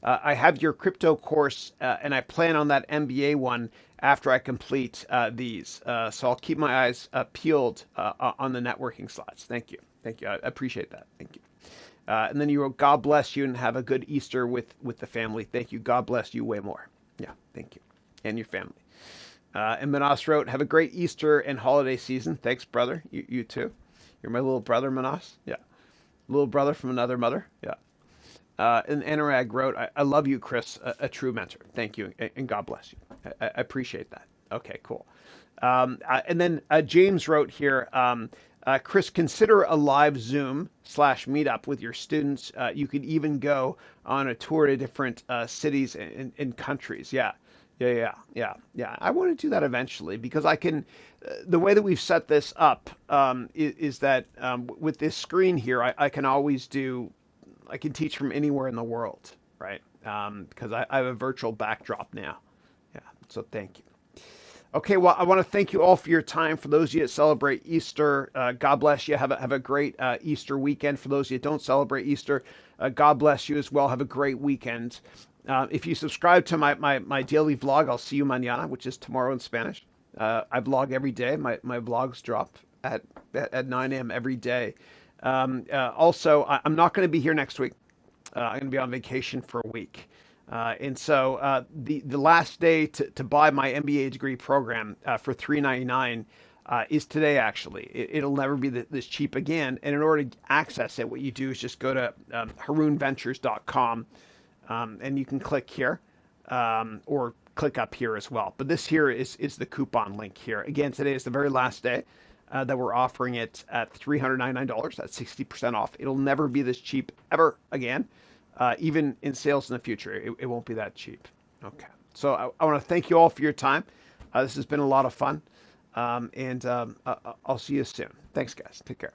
I have your crypto course, and I plan on that MBA one after I complete these. So I'll keep my eyes peeled on the networking slots. Thank you. Thank you. I appreciate that. Thank you. And then you wrote, God bless you and have a good Easter with the family. Thank you. God bless you way more. Yeah, thank you. And your family. And Manas wrote, have a great Easter and holiday season. Thanks, brother. You too. You're my little brother, Manas. Yeah. Little brother from another mother. Yeah. And Anurag wrote, I love you, Chris, a true mentor. Thank you, and God bless you. I appreciate that. Okay, cool. And then James wrote here, Chris, consider a live Zoom / meetup with your students. You could even go on a tour to different cities and countries. Yeah, Yeah. I want to do that eventually because I can. The way that we've set this up is that with this screen here, I can always do. I can teach from anywhere in the world, right? Because I have a virtual backdrop now. Yeah. So thank you. Okay, well, I want to thank you all for your time. For those of you that celebrate Easter, God bless you. Have a great Easter weekend. For those of you that don't celebrate Easter, God bless you as well. Have a great weekend. If you subscribe to my daily vlog, I'll see you mañana, which is tomorrow in Spanish. I vlog every day. My vlogs drop at 9 a.m. every day. Also, I'm not going to be here next week. I'm going to be on vacation for a week. And so the last day to buy my MBA degree program for $399 is today, actually. It'll never be this cheap again. And in order to access it, what you do is just go to HarounVentures.com and you can click here or click up here as well. But this here is the coupon link here. Again, today is the very last day that we're offering it at $399. That's 60% off. It'll never be this cheap ever again. Even in sales in the future, it won't be that cheap. Okay. So I want to thank you all for your time. This has been a lot of fun. And I'll see you soon. Thanks, guys. Take care.